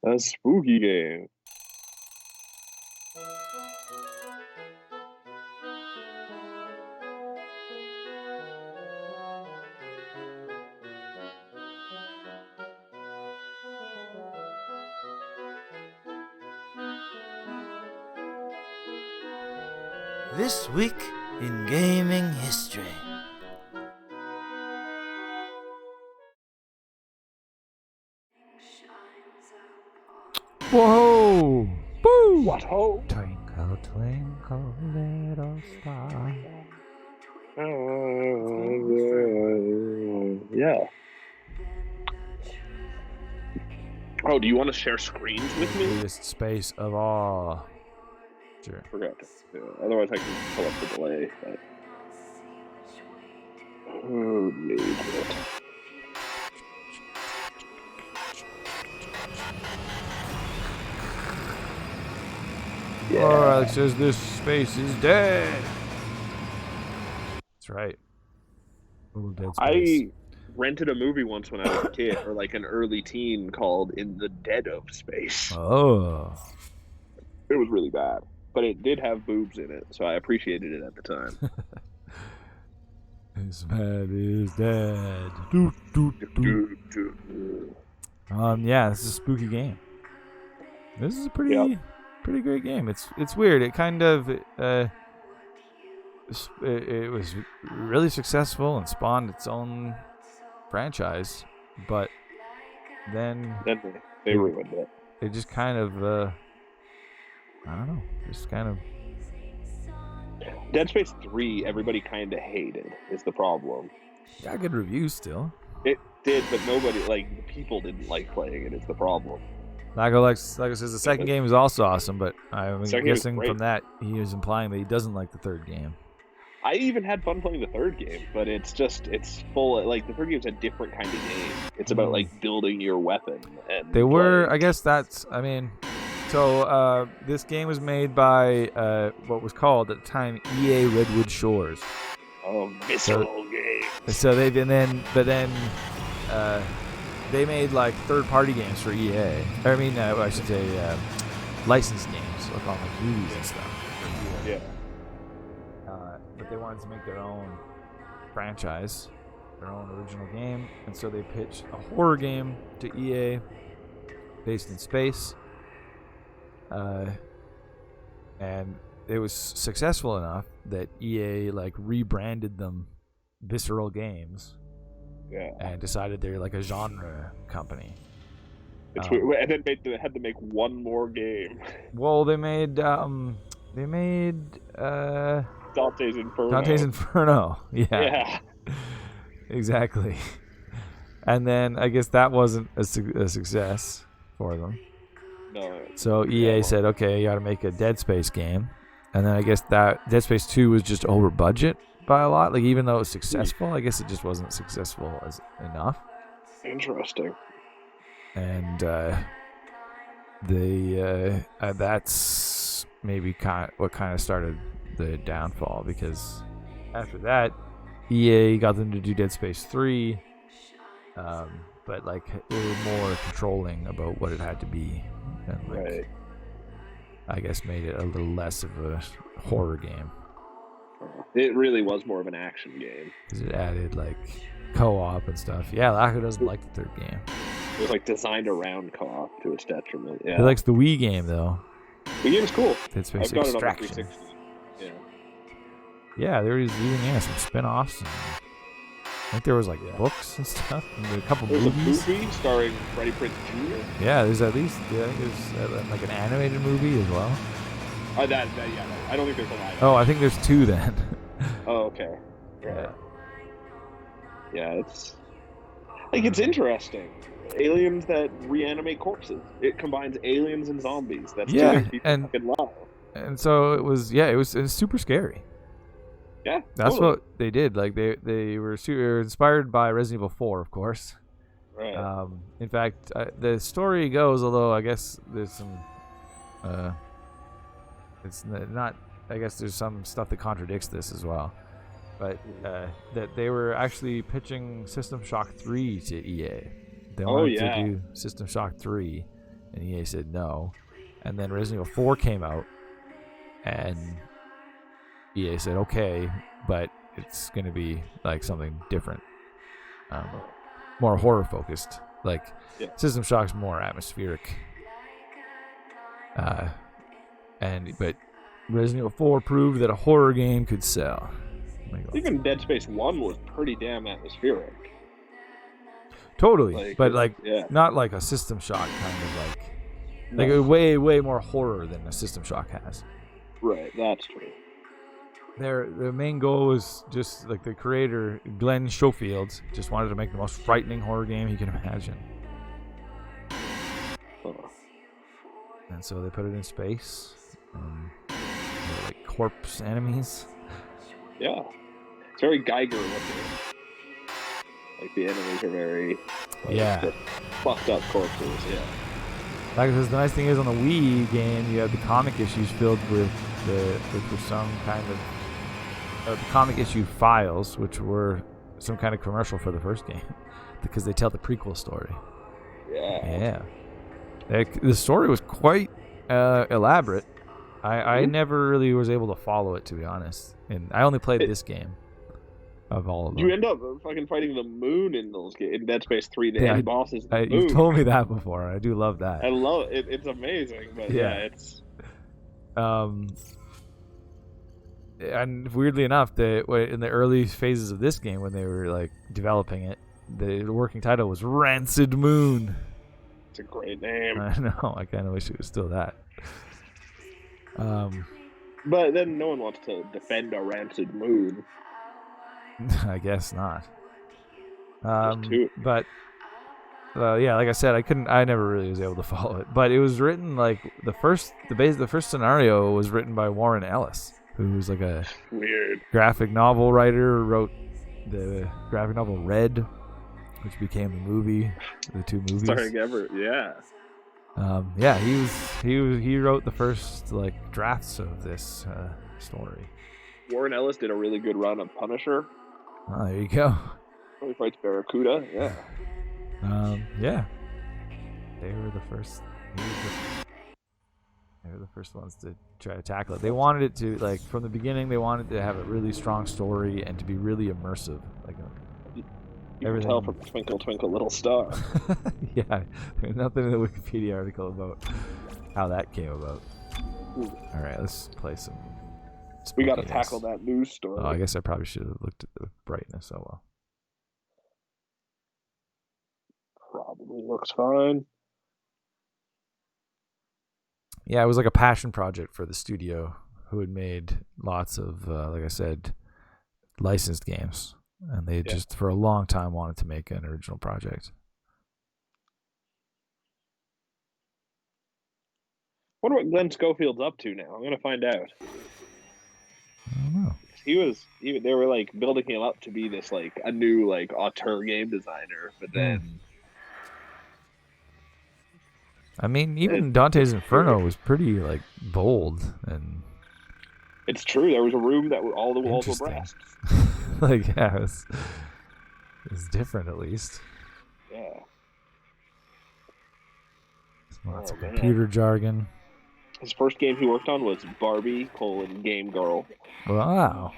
A spooky game. This week in gaming history. Whoa! Woo! What ho? Twinkle, twinkle, little star. Yeah. Oh, do you want to share screens with me? Biggest space of all. Sure. Forgot to. Otherwise, I can pull up the delay. But... Who needs it? Yeah. Alex says this space is dead. That's right. Little dead space. I rented a movie once when I was a kid, or like an early teen, called "In the Dead of Space." Oh. It was really bad, but it did have boobs in it, so I appreciated it at the time. This man is dead. Yeah, this is a spooky game. This is a pretty great game. It's weird. It kind of it was really successful and spawned its own franchise, but then they ruined it. It just kind of I don't know, just kind of. Dead Space 3, everybody kind of hated, is the problem. Got good reviews still. It did, but nobody, the people didn't like playing it, is the problem. Like says, the second game is also awesome, but I'm guessing from that he is implying that he doesn't like the third game. I even had fun playing the third game, but it's full, the third game's a different kind of game. It's about, building your weapon. And they were, I guess so this game was made by what was called at the time EA Redwood Shores. Oh, visceral game. So they made third-party games for EA. I should say licensed games, like on movies and stuff. Yeah. But they wanted to make their own franchise, their own original game, and so they pitched a horror game to EA based in space. And it was successful enough that EA rebranded them Visceral Games. Yeah. And decided they're a genre company. It's and then they had to make one more game. Well, they made Dante's Inferno. Dante's Inferno. Yeah. Exactly. And then I guess that wasn't a success for them. No. So EA said, okay, you got to make a Dead Space game. And then I guess that Dead Space 2 was just over budget by a lot. Even though it was successful, I guess it just wasn't successful enough. Interesting. And that's maybe what kind of started the downfall, because after that, EA got them to do Dead Space 3, but they were more controlling about what it had to be, and I guess made it a little less of a horror game. It really was more of an action game. Because it added co-op and stuff. Yeah, Laco doesn't like the third game. It was designed around co-op to its detriment. Yeah. He likes the Wii game though. The game's cool. Dead Space I've got Extraction. It on the 360. Yeah. Yeah, there was even some spin-offs. And I think there was books and stuff, and a couple movies. There's a movie starring Freddie Prinze Jr. Yeah, there's at least there's an animated movie as well. I don't think there's a live. Oh, I think there's two then. Oh, okay. Yeah. Yeah, it's interesting. Aliens that reanimate corpses. It combines aliens and zombies. That's two things people fucking love. And so it was super scary. Yeah, that's totally what they did. They were inspired by Resident Evil 4, of course. Right. In fact, the story goes, although I guess there's some, it's not. I guess there's some stuff that contradicts this as well. But that they were actually pitching System Shock 3 to EA. They wanted to do System Shock 3, and EA said no. And then Resident Evil 4 came out, and EA said okay, but it's going to be like something different, more horror focused. Like System Shock's more atmospheric, but Resident Evil 4 proved that a horror game could sell. Even Dead Space 1 was pretty damn atmospheric. Totally, but not like a System Shock kind of like way more horror than a System Shock has. Right, that's true. Their main goal was just like the creator Glenn Schofield just wanted to make the most frightening horror game he can imagine, and so they put it in space. Like corpse enemies. Yeah, it's very Geiger looking. Like the enemies are very fucked up corpses. Yeah. Like the nice thing is on the Wii game, you have the comic issues filled with some kind of the comic issue files, which were some kind of commercial for the first game, because they tell the prequel story. Yeah. The story was quite elaborate. I never really was able to follow it, to be honest, and I only played this game of all of them. You end up fucking fighting the moon in those games. In Dead Space 3, the end boss is the moon. You've told me that before. I do love that. I love it. It's amazing, but it's... And weirdly enough, in the early phases of this game, when they were like developing it, the working title was Rancid Moon. It's a great name. I know. I kind of wish it was still that. But then no one wants to defend a rancid moon. I guess not. But like I said, I never really was able to follow it. But it was written like the first scenario was written by Warren Ellis, who was like a weird graphic novel writer. Wrote the graphic novel Red, which became the movie, the two movies. Starring Everett, yeah. He wrote the first like drafts of this story. Warren Ellis did a really good run of Punisher. Oh, there you go. He fights Barracuda, yeah. They were the first. They were the first ones to try to tackle it. They wanted it to, like, from the beginning, they wanted to have a really strong story and to be really immersive. Like, you can tell from Twinkle Twinkle Little Star. Yeah, there's nothing in the Wikipedia article about how that came about. All right, let's play some. We got to tackle that news story. Oh, I guess I probably should have looked at the brightness. Oh well. Probably looks fine. Yeah, it was like a passion project for the studio, who had made lots of, like I said, licensed games, and they just for a long time wanted to make an original project. I wonder what Glenn Schofield's up to now. I'm gonna find out. I don't know. They were like building him up to be this like a new like auteur game designer, but then. I mean, even Dante's Inferno was pretty like bold, and it's true. There was a room that all the walls were brass. Like, yeah, it's different at least. Yeah. Lots of computer jargon. His first game he worked on was Barbie: Game Girl. Wow.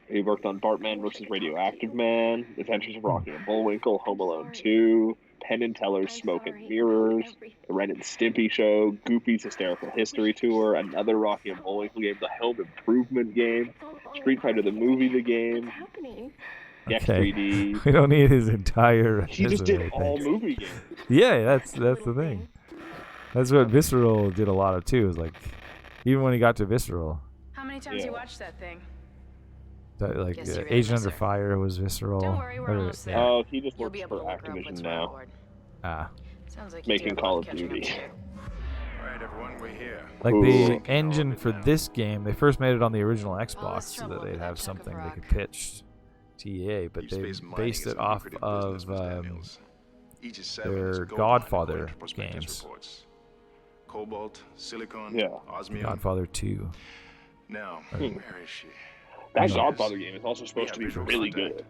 He worked on Bartman vs. Radioactive Man, Adventures of Rocky and Bullwinkle, Home Alone 2, Penn and Teller's Smoke and Mirrors, The Ren and Stimpy Show, Goofy's Hysterical History Tour, another Rocky and Bullwinkle game, the Home Improvement game, Street Fighter the Movie the game, X3D. We don't need his entire. He just did all movie games. Yeah, that's the thing. That's what Visceral did a lot of too. Is like, even when he got to Visceral. How many times you watched that thing? Like Agent Under Fire was Visceral. Don't worry, we're almost there. Oh, he just works for Activision now. Sounds like making Call of Duty. Alright, everyone, we're here. Like the engine for this game, they first made it on the original Xbox so that they'd have something they could pitch to EA, but they based it off of their Godfather games. Cobalt, silicon, osmium. Godfather 2. Now, where is she? That Godfather game is also supposed to be really good.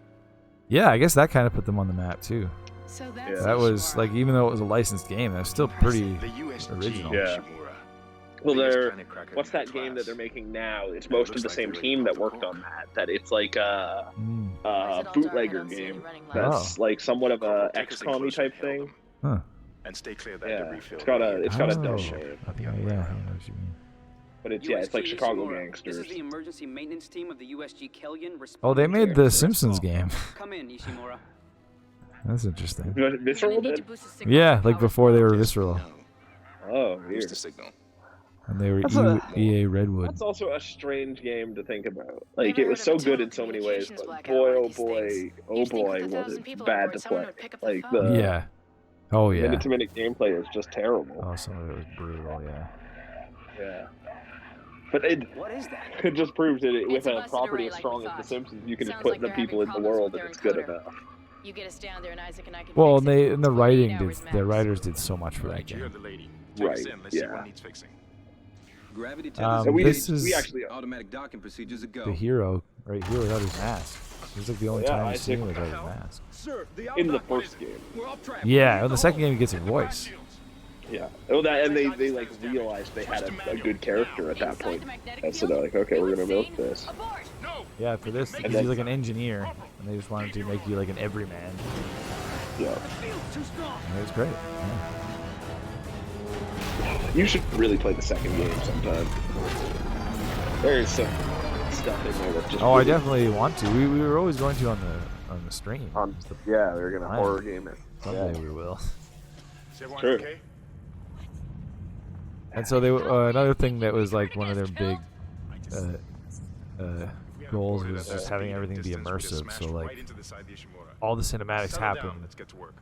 Yeah, I guess that kind of put them on the map too. That was like, even though it was a licensed game, that was still pretty original. Yeah. Well, what's that game that they're making now? It's most of the same team that worked on that. That it's like a bootlegger game. That's like somewhat of a XCOM-y type thing. Huh. And stay clear that Yeah, debris field. it's got a dumb name. I think I know what you mean. But it's like Chicago Gangsters. This is the emergency maintenance team of the USG Kellion. Oh, they made the Simpsons game. Come in, Ishimura. That's interesting. Visceral did? Yeah, like before they were Visceral. Oh, Here's weird. the signal. And they were EA Redwood. That's also a strange game to think about. Like, it was so good in so many ways, but boy, oh boy, was it bad to play. Like, the Yeah. Oh, yeah. minute-to-minute gameplay is just terrible. Oh, some of it was brutal, yeah. Yeah. But What is that? it just proves that with a property as strong as The Simpsons, you can just put the people in the world and it's good enough. You get us down there and Isaac and I can Well, fix it. and the It's writing 48 did, hours the max. writers did so much for that Right, you game. heard the lady. Take us in. Let's see what needs fixing. Gravity This is we actually automatic docking procedures a go. the hero right here without his mask. It was like the only Yeah, time I you see him think- without his mask. Sir, in the first game. Yeah, in the second game he gets a voice. Yeah. Oh, and they like realized they had a good character at that point, and so they're like, okay, we're gonna milk this. Yeah, for this, because he's like an engineer, and they just wanted to make you like an everyman. Yeah. And it was great. Yeah. You should really play the second game sometime. There's some stuff in there that just. Oh, I really- definitely want to. We were always going to on the stream. Yeah, we were gonna Fine. horror game it. Someday we will. Is everyone Sure. okay? And so they another thing that was like one of their big goals was just having everything be immersive. So like all the cinematics happen Let's get to work.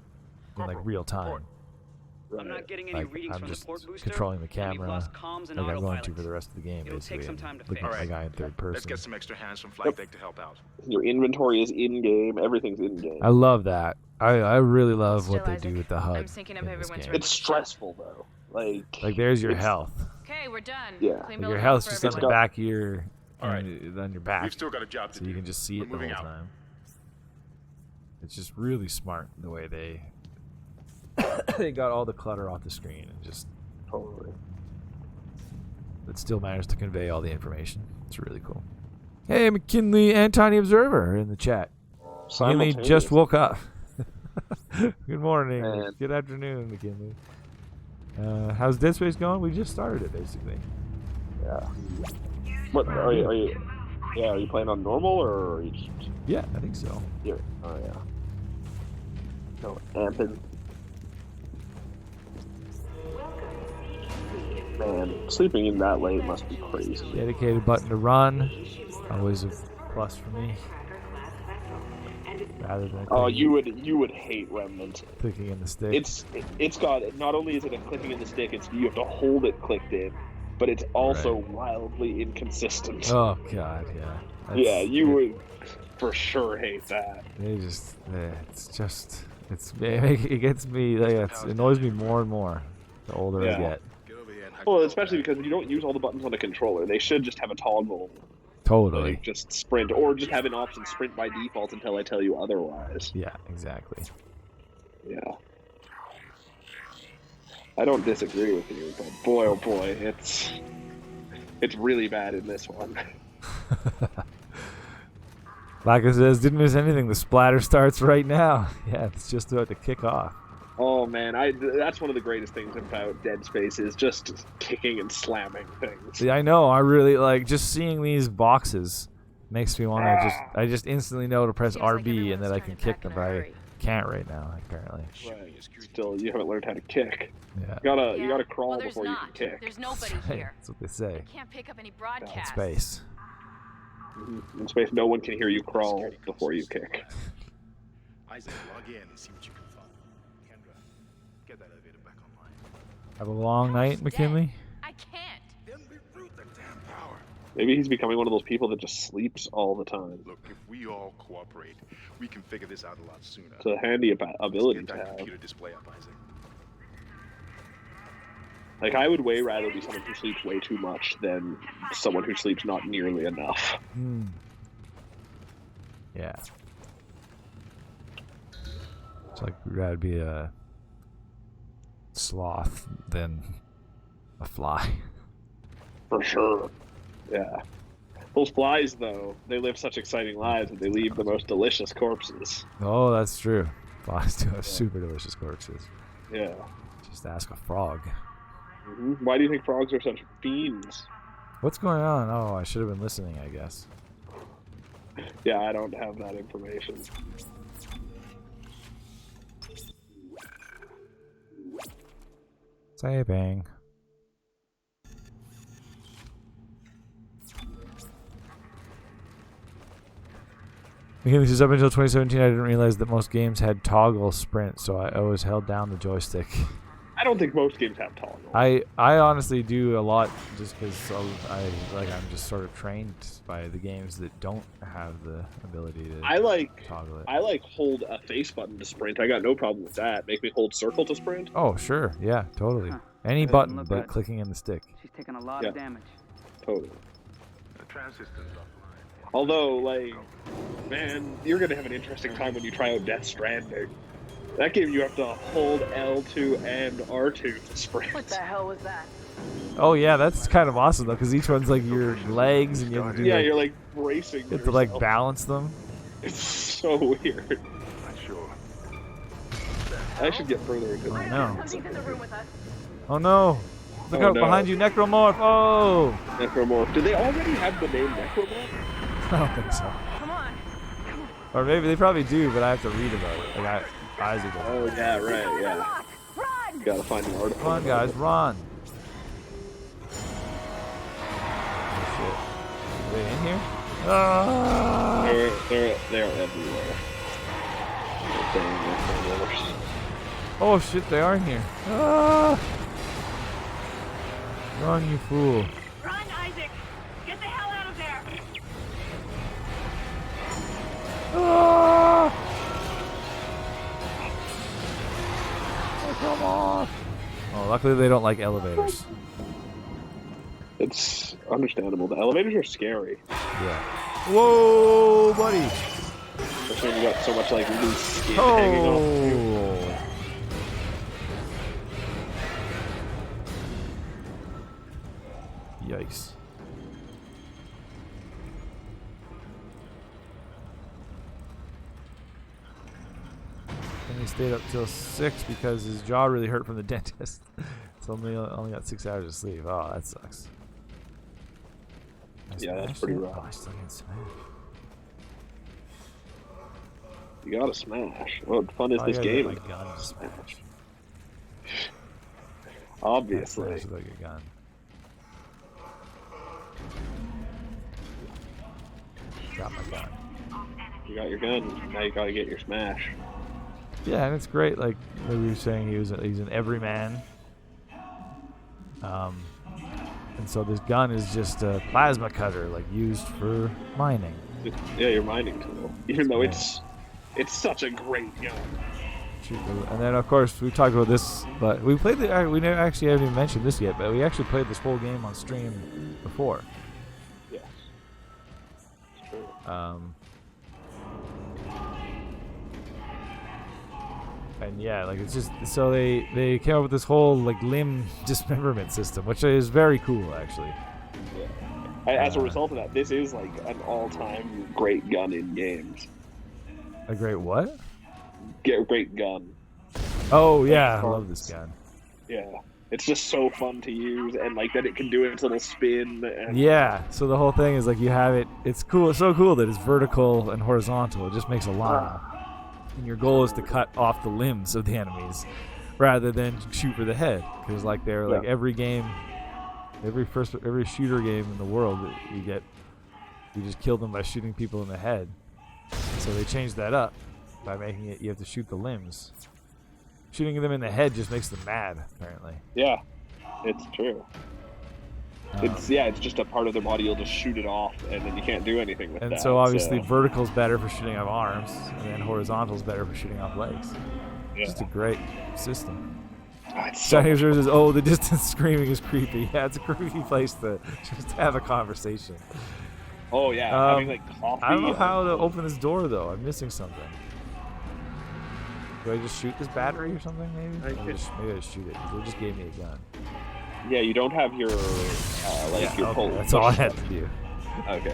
in like real time. I'm not getting any Like readings I'm from the just port booster. controlling the and we've camera, lost comms and like I'm going to autopilot. for the rest of the game, It'll take basically, some and time to looking fix. at the guy in third Let's person. get some extra hands from flight deck to help out. Your inventory is in game. Everything's in game. I love that. I really love what they Still, do with the HUD I'm syncing up in this everyone's game. It's stressful though. Like Like there's your it's- health. Okay, we're done. Yeah. Clean Like bill your of health's health just for on the everyone. back of your, Alright. on your back, We've still got a job to so do. you can just see We're it the whole moving out. time. It's just really smart the way they they got all the clutter off the screen and just totally. but still managed to convey all the information. It's really cool. Hey, McKinley and Tiny Observer in the chat. McKinley just woke up. Good morning. Man. Good afternoon, McKinley. How's Dead Space going? We just started it, basically. Yeah. What are you? Yeah, are you playing on normal or are you just? Yeah, I think so. Yeah. Oh yeah. No, amping. Man, sleeping in that late must be crazy. Dedicated button to run. Always a plus for me. Rather than Oh, you would hate Remnant. clicking in the stick. It's got, not only is it a clicking in the stick, it's you have to hold it clicked in, but it's also wildly inconsistent. Oh god, yeah. Yeah, you would for sure hate that. They just, it gets me. Like, it annoys me more and more the older I Yeah. get. Get over here and hack Well, the especially because you don't use all the buttons on the controller. They should just have a toggle, Totally. like just sprint, or just have an option sprint by default until I tell you otherwise. Yeah, exactly. Yeah. I don't disagree with you, but boy, oh boy, it's really bad in this one. Laka says, didn't miss anything. The splatter starts right now. Yeah, it's just about to kick off. Oh man, that's one of the greatest things about Dead Space is just kicking and slamming things. Yeah, I know. I really like just seeing these boxes makes me want to I just instantly know to press Seems like RB and that I everyone's can trying to kick pack them, in but a I hurry. can't right now, apparently. Right. Still, you haven't learned how to kick. Yeah. You gotta crawl well, there's before you not. can kick. There's nobody Hey, here. that's what they say. Can't pick up any In broadcasts. space. In space, no one can hear you crawl before you kick. Isaac, log in and see what you can find. Kendra, get that elevator back online. Have a long night, McKinley? I can't. Then reroute the damn power. Maybe he's becoming one of those people that just sleeps all the time. Look, if we all cooperate, we can figure this out a lot sooner. It's a handy ability Get to that have. computer display up, Isaac. Like, I would way rather be someone who sleeps way too much than someone who sleeps not nearly enough. Yeah. It's like we'd rather be a sloth than a fly. For sure. Yeah. Those flies, though, they live such exciting lives that they leave the most delicious corpses. Oh, that's true. Flies do have super delicious corpses. Yeah. Just ask a frog. Why do you think frogs are such fiends? What's going on? Oh, I should have been listening, I guess. Yeah, I don't have that information. Saving. The game is up until 2017. I didn't realize that most games had toggle sprint, so I always held down the joystick. I don't think most games have toggle. I honestly do a lot just because I'm just sort of trained by the games that don't have the ability to toggle it. I like hold a face button to sprint. I got no problem with that. Make me hold circle to sprint. Oh sure, yeah, totally. Any button but clicking in the stick. She's taking a lot of damage. Totally. The transistor's offline. Although, like, man, you're gonna have an interesting time when you try out Death Stranding. That game, you have to hold L2 and R2 to sprint. What the hell was that? Oh yeah, that's kind of awesome though, because each one's like your legs, and you have to do you're like bracing. You have to like balance them. It's so weird. Not sure. I should get further into Oh it. no! Something's in the room with us. Oh no! Look Oh, out no. behind you, Necromorph! Oh! Necromorph. Do they already have the name Necromorph? I don't think so. Come on. Or maybe they probably do, but I have to read about it. Like Isaac. Oh yeah, right, yeah. Run! Gotta find an article. Come on, guys, run! Oh shit! Are they in here? Ah! They're everywhere. Oh shit! They are in here. Ah! Run, you fool! Run, Isaac! Get the hell out of there! Ah! Oh, come on! Oh, luckily they don't like elevators. It's understandable. The elevators are scary. Yeah. Whoa, buddy! Especially when you got so much like loose skin hanging off you. Oh! Yikes. And he stayed up till 6 because his jaw really hurt from the dentist. So only got 6 hours of sleep. Oh, that sucks. I Yeah, that's smashed pretty it? rough. Oh, I still get smashed. You gotta smash. What fun is Oh, I this gotta get game? my gun to smash. Obviously. Smash like a gun. Got my gun. You got your gun. Now you gotta get your smash. Yeah, and it's great. Like we were saying, he's an everyman. And so this gun is just a plasma cutter, like used for mining. Yeah, your mining tool. Even though it's such a great gun. And then of course we talked about this, but we played the. We never actually haven't even mentioned this yet, but we actually played this whole game on stream before. Yes. It's true. And yeah, like it's just so they came up with this whole like limb dismemberment system, which is very cool actually. Yeah. As a result of that, this is like an all-time great gun in games. A great what? Great gun. Oh yeah, I love this gun. Yeah. It's just so fun to use, and like that it can do its little spin. And Yeah, so the whole thing is like you have it. It's cool. It's so cool that it's vertical and horizontal. It just makes a line. And your goal is to cut off the limbs of the enemies, rather than shoot for the head. Because like they're like every game, every shooter game in the world, you just kill them by shooting people in the head. So they changed that up by making it you have to shoot the limbs. Shooting them in the head just makes them mad, apparently. Yeah, it's true. It's just a part of their body. You'll just shoot it off, and then you can't do anything with that. And so obviously vertical's better for shooting off arms, and then horizontal's better for shooting off legs. Yeah. Just a great system. It's so Johnny Observer says, "Oh, the distance screaming is creepy." Yeah, it's a creepy place to just have a conversation. Oh yeah, having like coffee. I don't know how to open this door though. I'm missing something. Do I just shoot this battery or something? Maybe. I Maybe could- I just shoot it. 'Cause they just gave me a gun. Yeah, you don't have your your Okay, pull. that's all I had to do. Okay.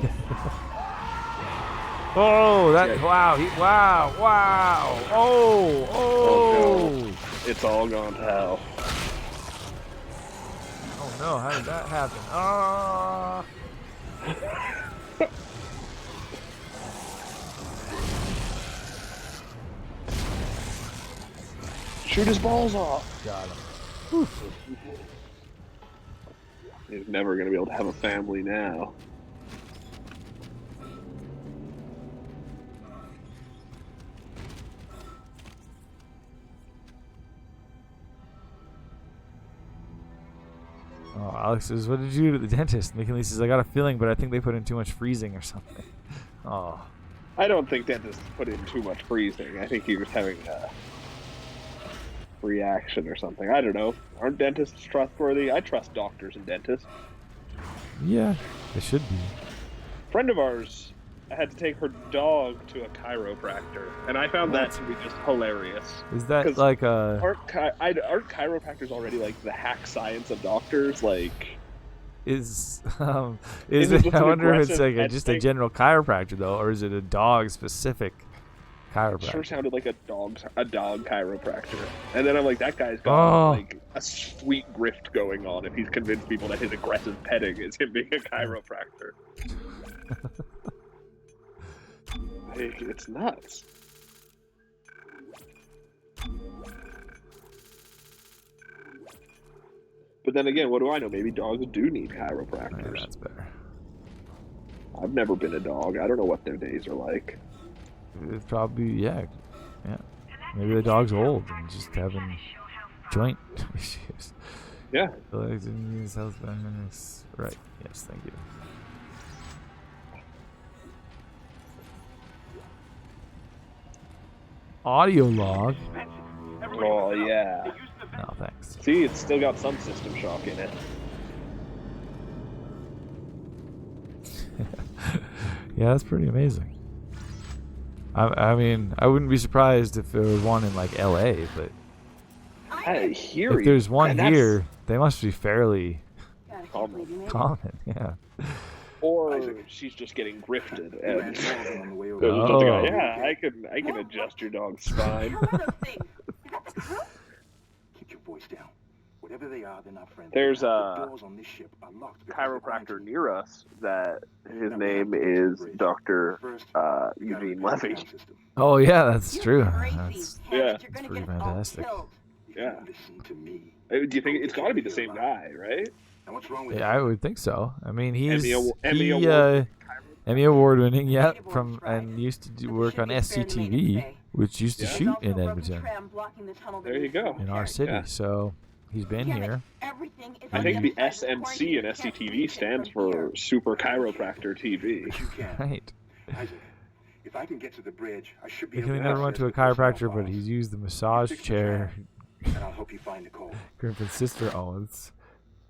Oh, that! Yeah. Wow! Wow! Wow! Oh! Oh! no. It's all gone to hell. Oh no! How did that happen? Ah! Shoot his balls off. Got him. He's never gonna be able to have a family now. Oh, Alex says, "What did you do to the dentist?" McKinley says, "I got a feeling, but I think they put in too much freezing or something." Oh. I don't think dentists put in too much freezing. I think he was having a reaction or something. I don't know. Aren't dentists trustworthy? I trust doctors and dentists. Yeah, they should be. A friend of ours had to take her dog to a chiropractor, and I found that to be just hilarious. Is that 'Cause like a? Aren't chiropractors already like the hack science of doctors? Like, Is Is is it it? just I an wonder if it's aggressive like just a pet thing? general chiropractor though, or is it a dog specific chiropractor? sure sounded like a dog chiropractor. And then I'm like, that guy's got Oh. like a sweet grift going on if he's convinced people that his aggressive petting is him being a chiropractor. Like, it's nuts. But then again, what do I know? Maybe dogs do need Yeah, chiropractors. that's better. I've never been a dog. I don't know what their days are like. It's probably yeah. Maybe the dog's old and just having joint issues. Yeah. Legs and knees, health benefits. Right. Yes. Thank you. Audio log. Oh, yeah. No, thanks. See, it's still got some system shock in it. Yeah, that's pretty amazing. I mean, I wouldn't be surprised if there was one in like L.A., but I hear you. if there's one and that's- here, they must be fairly Common. common. Yeah. Or she's just getting grifted. And Ran over on the way over. there's just a guy, Oh. yeah, I can adjust your dog's spine. Keep your voice down. Whatever they are, they're not friendly. There's The a doors on this ship are locked because of chiropractor quarantine. near us that his name is Dr. First, Eugene Levy. Oh yeah, that's true. That's Yeah. pretty fantastic. Yeah. Listen to me. Do you think it's got to be the same guy, right? Now what's wrong with Yeah, I would think so. I mean, he's Emmy he, Award. Emmy Award winning, yeah, from and used to work on SCTV, which used to Yeah. shoot in Edmonton, There you go. in our city. Yeah. So he's been here. I think the SMC in SCTV stands for Super Chiropractor TV. But you can. Right. Isaac, if I can get to the bridge, I should be He able to never went to a access the personnel chiropractor, but files. he's used the massage chair And I'll help you find Nicole. Grimpen's sister owns.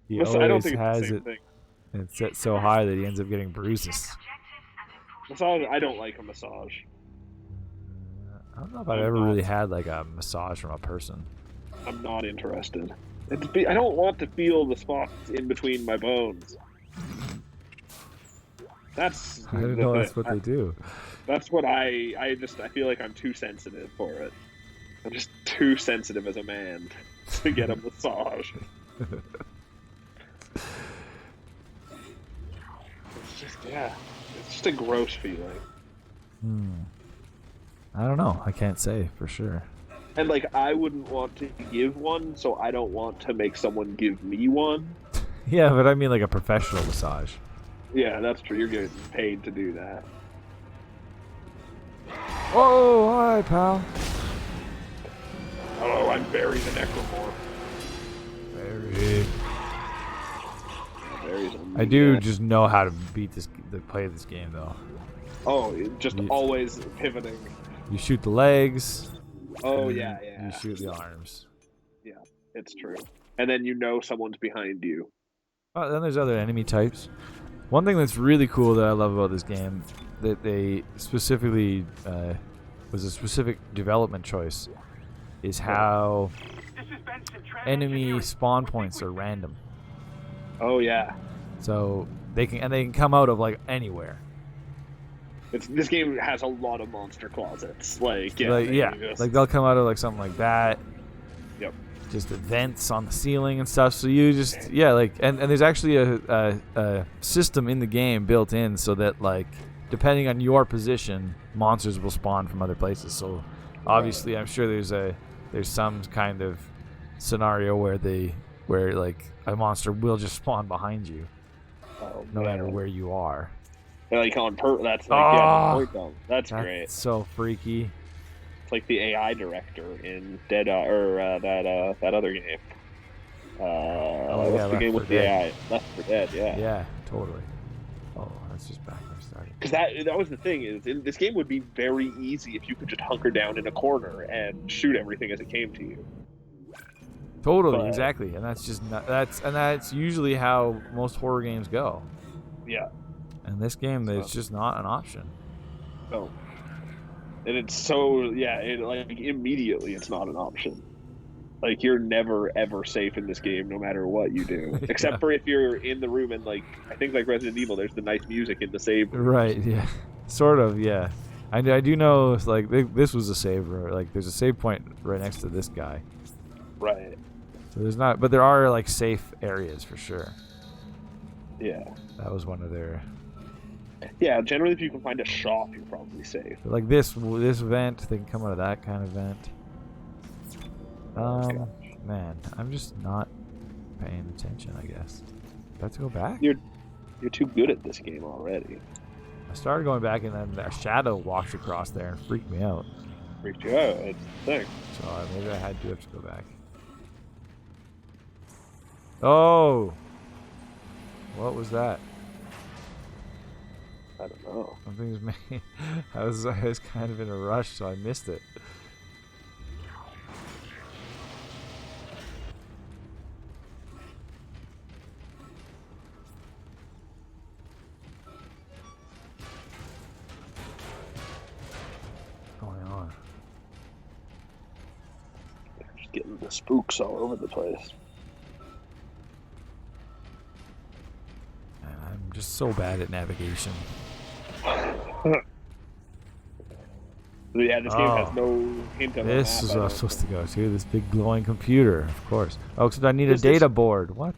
He Listen, I don't always think it's the has same it thing. and set so high that he ends up getting bruises. Massage, I don't like a massage. I don't know if I've ever really had like a massage from a person. I'm not interested. I don't want to feel the spots in between my bones. That's I didn't know that's what they do. That's what I feel like I'm too sensitive for it. I'm just too sensitive as a man to get a massage. It's just a gross feeling. I don't know. I can't say for sure. And like I wouldn't want to give one, so I don't want to make someone give me one. Yeah, but I mean like a professional massage. Yeah, that's true. You're getting paid to do that. Oh, hi, pal. Hello, I'm Barry the Necromorph. Very. Barry's a I do mean- just know how to play this game though. Oh, just You- always pivoting. You shoot the legs. Oh and yeah, yeah. You shoot the arms. It's true. And then you know someone's behind you. Oh, then there's other enemy types. One thing that's really cool that I love about this game that they specifically was a specific development choice is how enemy spawn points are random. Oh yeah. So they can come out of like anywhere. This game has a lot of monster closets. Like Like they'll come out of like something like that. Yep. Just vents on the ceiling and stuff. So you just and there's actually a system in the game built in so that like depending on your position, monsters will spawn from other places. So obviously, I'm sure there's some kind of scenario where like a monster will just spawn behind you, no matter where you are. Like on that's like that's great. That's so freaky. It's like the AI director in Dead or that other game. What's the game with the AI? Left 4 Dead. Yeah. Yeah, totally. Oh, that's just back where I started. Because that was the thing is this game would be very easy if you could just hunker down in a corner and shoot everything as it came to you. Totally, exactly, and that's usually how most horror games go. Yeah. And this game, it's just not an option. No. And it's so like immediately it's not an option. Like you're never ever safe in this game, no matter what you do, except for if you're in the room and like I think like Resident Evil, there's the nice music in the save room. Right. Yeah. Sort of. Yeah. I do know. Like this was a save room. Like there's a save point right next to this guy. Right. So there's not, but there are like safe areas for sure. Yeah. That was one of their. Yeah. Generally, if you can find a shop, you're probably safe. But like this vent, they can come out of that kind of vent. Man, I'm just not paying attention, I guess. Do I have to go back? You're too good at this game already. I started going back and then a shadow walked across there and freaked me out. Freaked you out, it's the thing. So maybe I had to have to go back. Oh! What was that? I don't know. Something's made. I was kind of in a rush, so I missed it. Getting the spooks all over the place. Man, I'm just so bad at navigation. Yeah, this game has no hint of this a map. Is what I'm supposed to go to. This big glowing computer, of course. Oh, except I need a data board. What?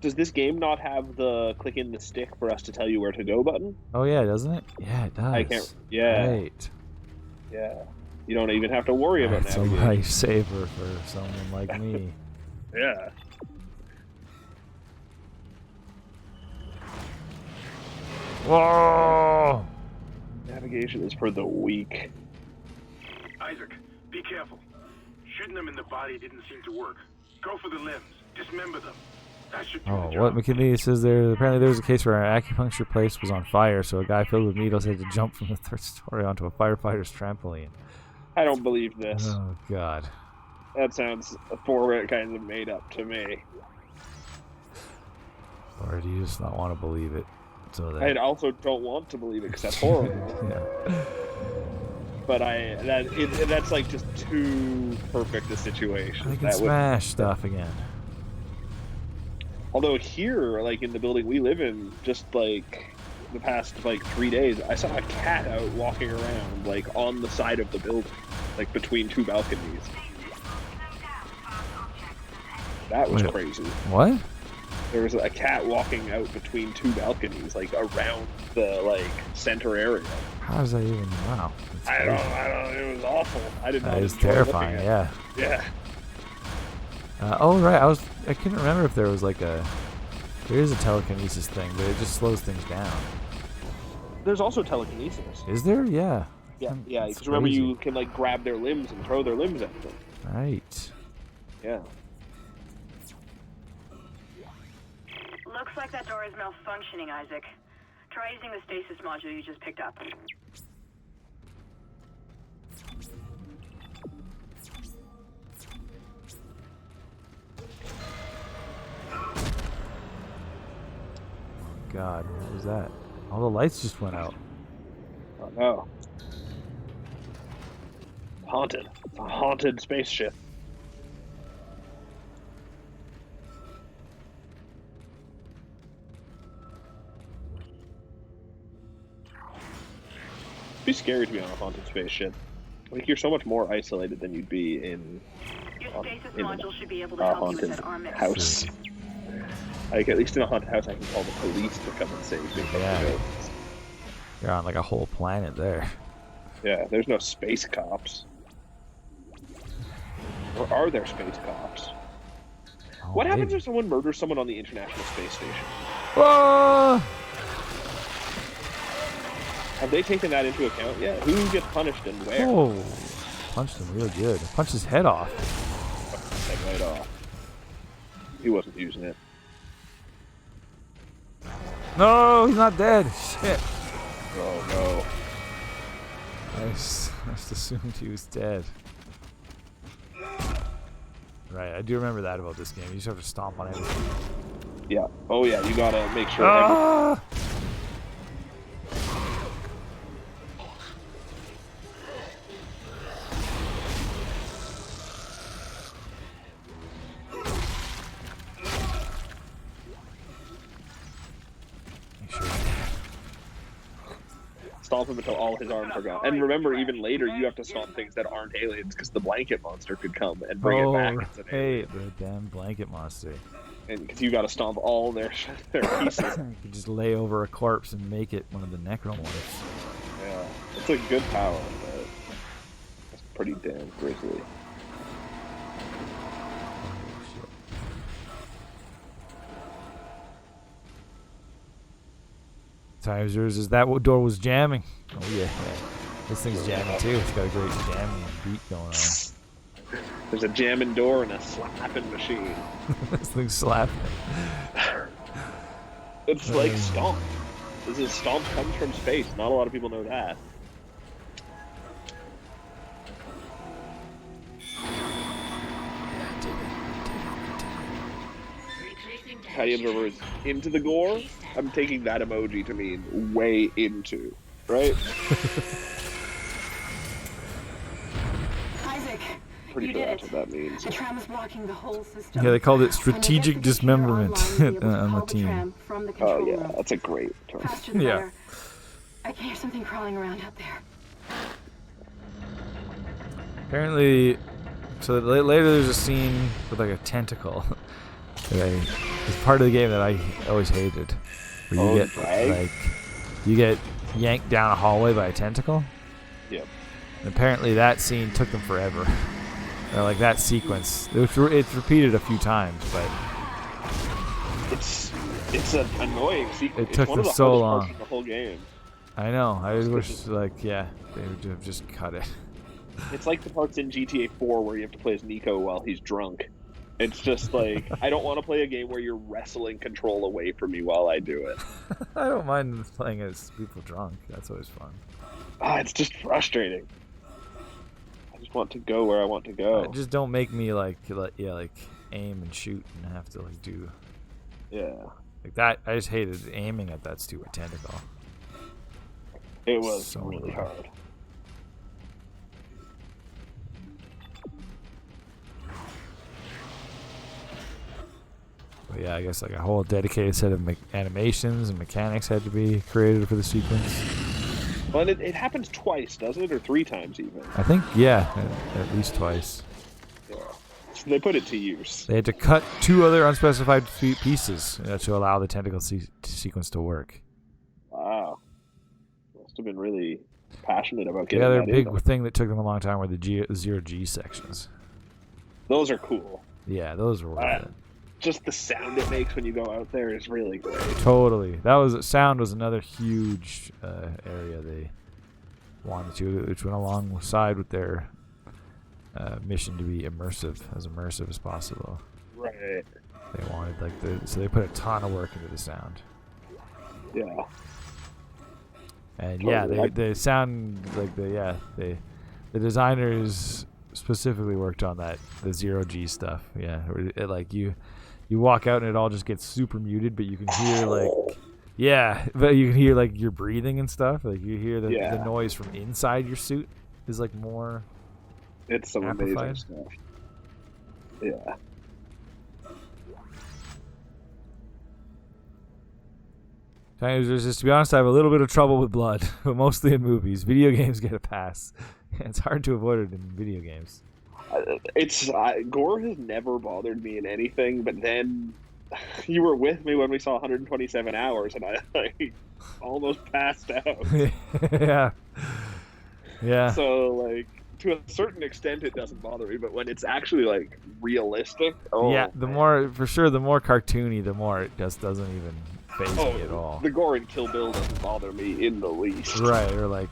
Does this game not have the click in the stick for us to tell you where to go button? Oh yeah, doesn't it? Yeah, it does. I can't. Yeah. Right. Yeah. You don't even have to worry about That's navigation. a lifesaver for someone like me. Yeah. Whoa! Navigation is for the weak. Isaac, be careful. Shooting them in the body didn't seem to work. Go for the limbs. Dismember them. That should do the job. What McKinley says there, apparently there was a case where our acupuncture place was on fire, so a guy filled with needles had to jump from the third story onto a firefighter's trampoline. I don't believe this. Oh, God. That sounds kind of made up to me. Or do you just not want to believe it? So that... I also don't want to believe it because that's horrible. Yeah. But that's like just too perfect a situation. I can smash stuff again. Although here, like in the building we live in, just like the past like 3 days, I saw a cat out walking around like on the side of the building, like between two balconies. That was crazy. What? There was a cat walking out between two balconies, like around the like center area. How is that even? Wow. I don't know. It was awful. I didn't know. That is terrifying. Yeah. Yeah. Oh right, I couldn't remember if there was like there is a telekinesis thing, but it just slows things down. There's also telekinesis. Is there? Yeah. Yeah. Because remember, you can like grab their limbs and throw their limbs at them. Right. Yeah. Looks like that door is malfunctioning, Isaac. Try using the stasis module you just picked up. God, what was that? All the lights just went out. Oh no. Haunted. It's a haunted spaceship. It'd be scary to be on a haunted spaceship. Like, you're so much more isolated than you'd be in Your stasis module should be able to a help you with haunted that arm mix. house. Like, at least in a haunted house, I can call the police to come and save me from Yeah. the ghosts. You're on like a whole planet there. Yeah, there's no space cops. Or are there space cops? Oh, What happens maybe. if someone murders someone on the International Space Station? Oh! Have they taken that into account yet? Who gets punished and where? Oh, punched him real good. Punched his head off. Head right off. He wasn't using it. No, he's not dead. Shit. Oh no. I just assumed he was dead. Right, I do remember that about this game. You just have to stomp on everything. Yeah. Oh yeah, you gotta make sure. Ah! Make sure. Stomp him until all his arms are gone. And remember, even later, you have to stomp things that aren't aliens, because the blanket monster could come and bring it back. As an hey, alien. the damn blanket monster. And because you gotta stomp all their pieces. You could just lay over a corpse and make it one of the necromorphs. Yeah, it's a good power, but it's pretty damn grisly. Times yours is that what door was jamming? Oh yeah, this thing's jamming too. It's got a great jamming beat going on. There's a jamming door and a slapping machine. This thing's slapping. It's like Stomp. This is Stomp comes from space. Not a lot of people know that. Patty Observer is into the gore. I'm taking that emoji to mean way into, right? Isaac, Pretty you sure did that's it. what that means. The tram is blocking the whole system. Yeah, they called it When strategic they get the computer dismemberment online, you'll be able to on the call team. tram from the Oh control yeah, room. that's a great term. Faster the Yeah. better. I can hear something crawling around out there. Apparently, so later there's a scene with like a tentacle. It's part of the game that I always hated. Where you get drag? you get yanked down a hallway by a tentacle. Yep. And apparently that scene took them forever. Or like that sequence, it's repeated a few times, but It's an annoying sequence. It took it's one of them the so hardest long. parts of the whole game. I know. I wish like they would have just cut it. It's like the parts in GTA 4 where you have to play as Nico while he's drunk. It's just like, I don't want to play a game where you're wrestling control away from me while I do it. I don't mind playing as people drunk. That's always fun. It's just frustrating. I just want to go where I want to go. Just don't make me like aim and shoot and have to like do Yeah. like that. I just hated aiming at that stupid tentacle. It was So really hard. hard. But yeah, I guess like a whole dedicated set of animations and mechanics had to be created for the sequence. Well, and it happens twice, doesn't it? Or 3 times even. I think yeah, at least twice. Yeah. So they put it to use. They had to cut 2 other unspecified pieces to allow the tentacle sequence to work. Wow. Must have been really passionate about getting The other that big in. thing that took them a long time were the zero G sections. Those are cool. Yeah, those were worth it. Just the sound it makes when you go out there is really great. Totally. Sound was another huge area they wanted to, which went alongside with their mission to be as immersive as possible. Right. They wanted so they put a ton of work into the sound. Yeah. And Totally. yeah, they sound like the designers specifically worked on the zero G stuff. Yeah, like you walk out and it all just gets super muted, but you can hear but you can hear like your breathing and stuff. Like you hear the noise from inside your suit is like more It's some amazing Amplified? stuff. Yeah. Just to be honest, I have a little bit of trouble with blood, but mostly in movies. Video games get a pass. It's hard to avoid it in video games. Gore has never bothered me in anything, but then you were with me when we saw 127 Hours, and I almost passed out. Yeah. Yeah. So, like, to a certain extent, it doesn't bother me, but when it's actually, like, realistic, Yeah, the more cartoony, the more it just doesn't even phase me at all. The gore in Kill Bill doesn't bother me in the least. Right, or like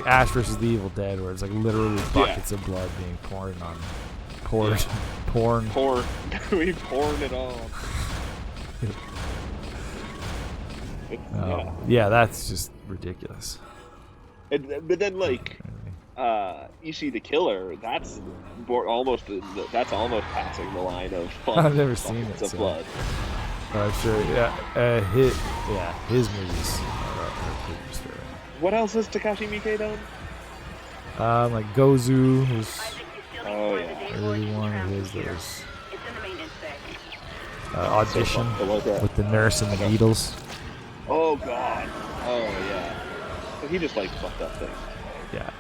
Ash versus the Evil Dead, where it's like literally buckets of blood being poured. We poured it on. Yeah, that's just ridiculous. But then, like, Ishii the Killer, that's almost passing the line of fun. I've never seen it. Of blood. I'm sure. His movies are pretty disturbing. What else has Takashi Miike done? Like Gozu was Oh yeah. early one of his. There was It's in the maintenance bay. Audition with the nurse and the needles. Oh god. Oh yeah. So he just like fucked up things. Yeah.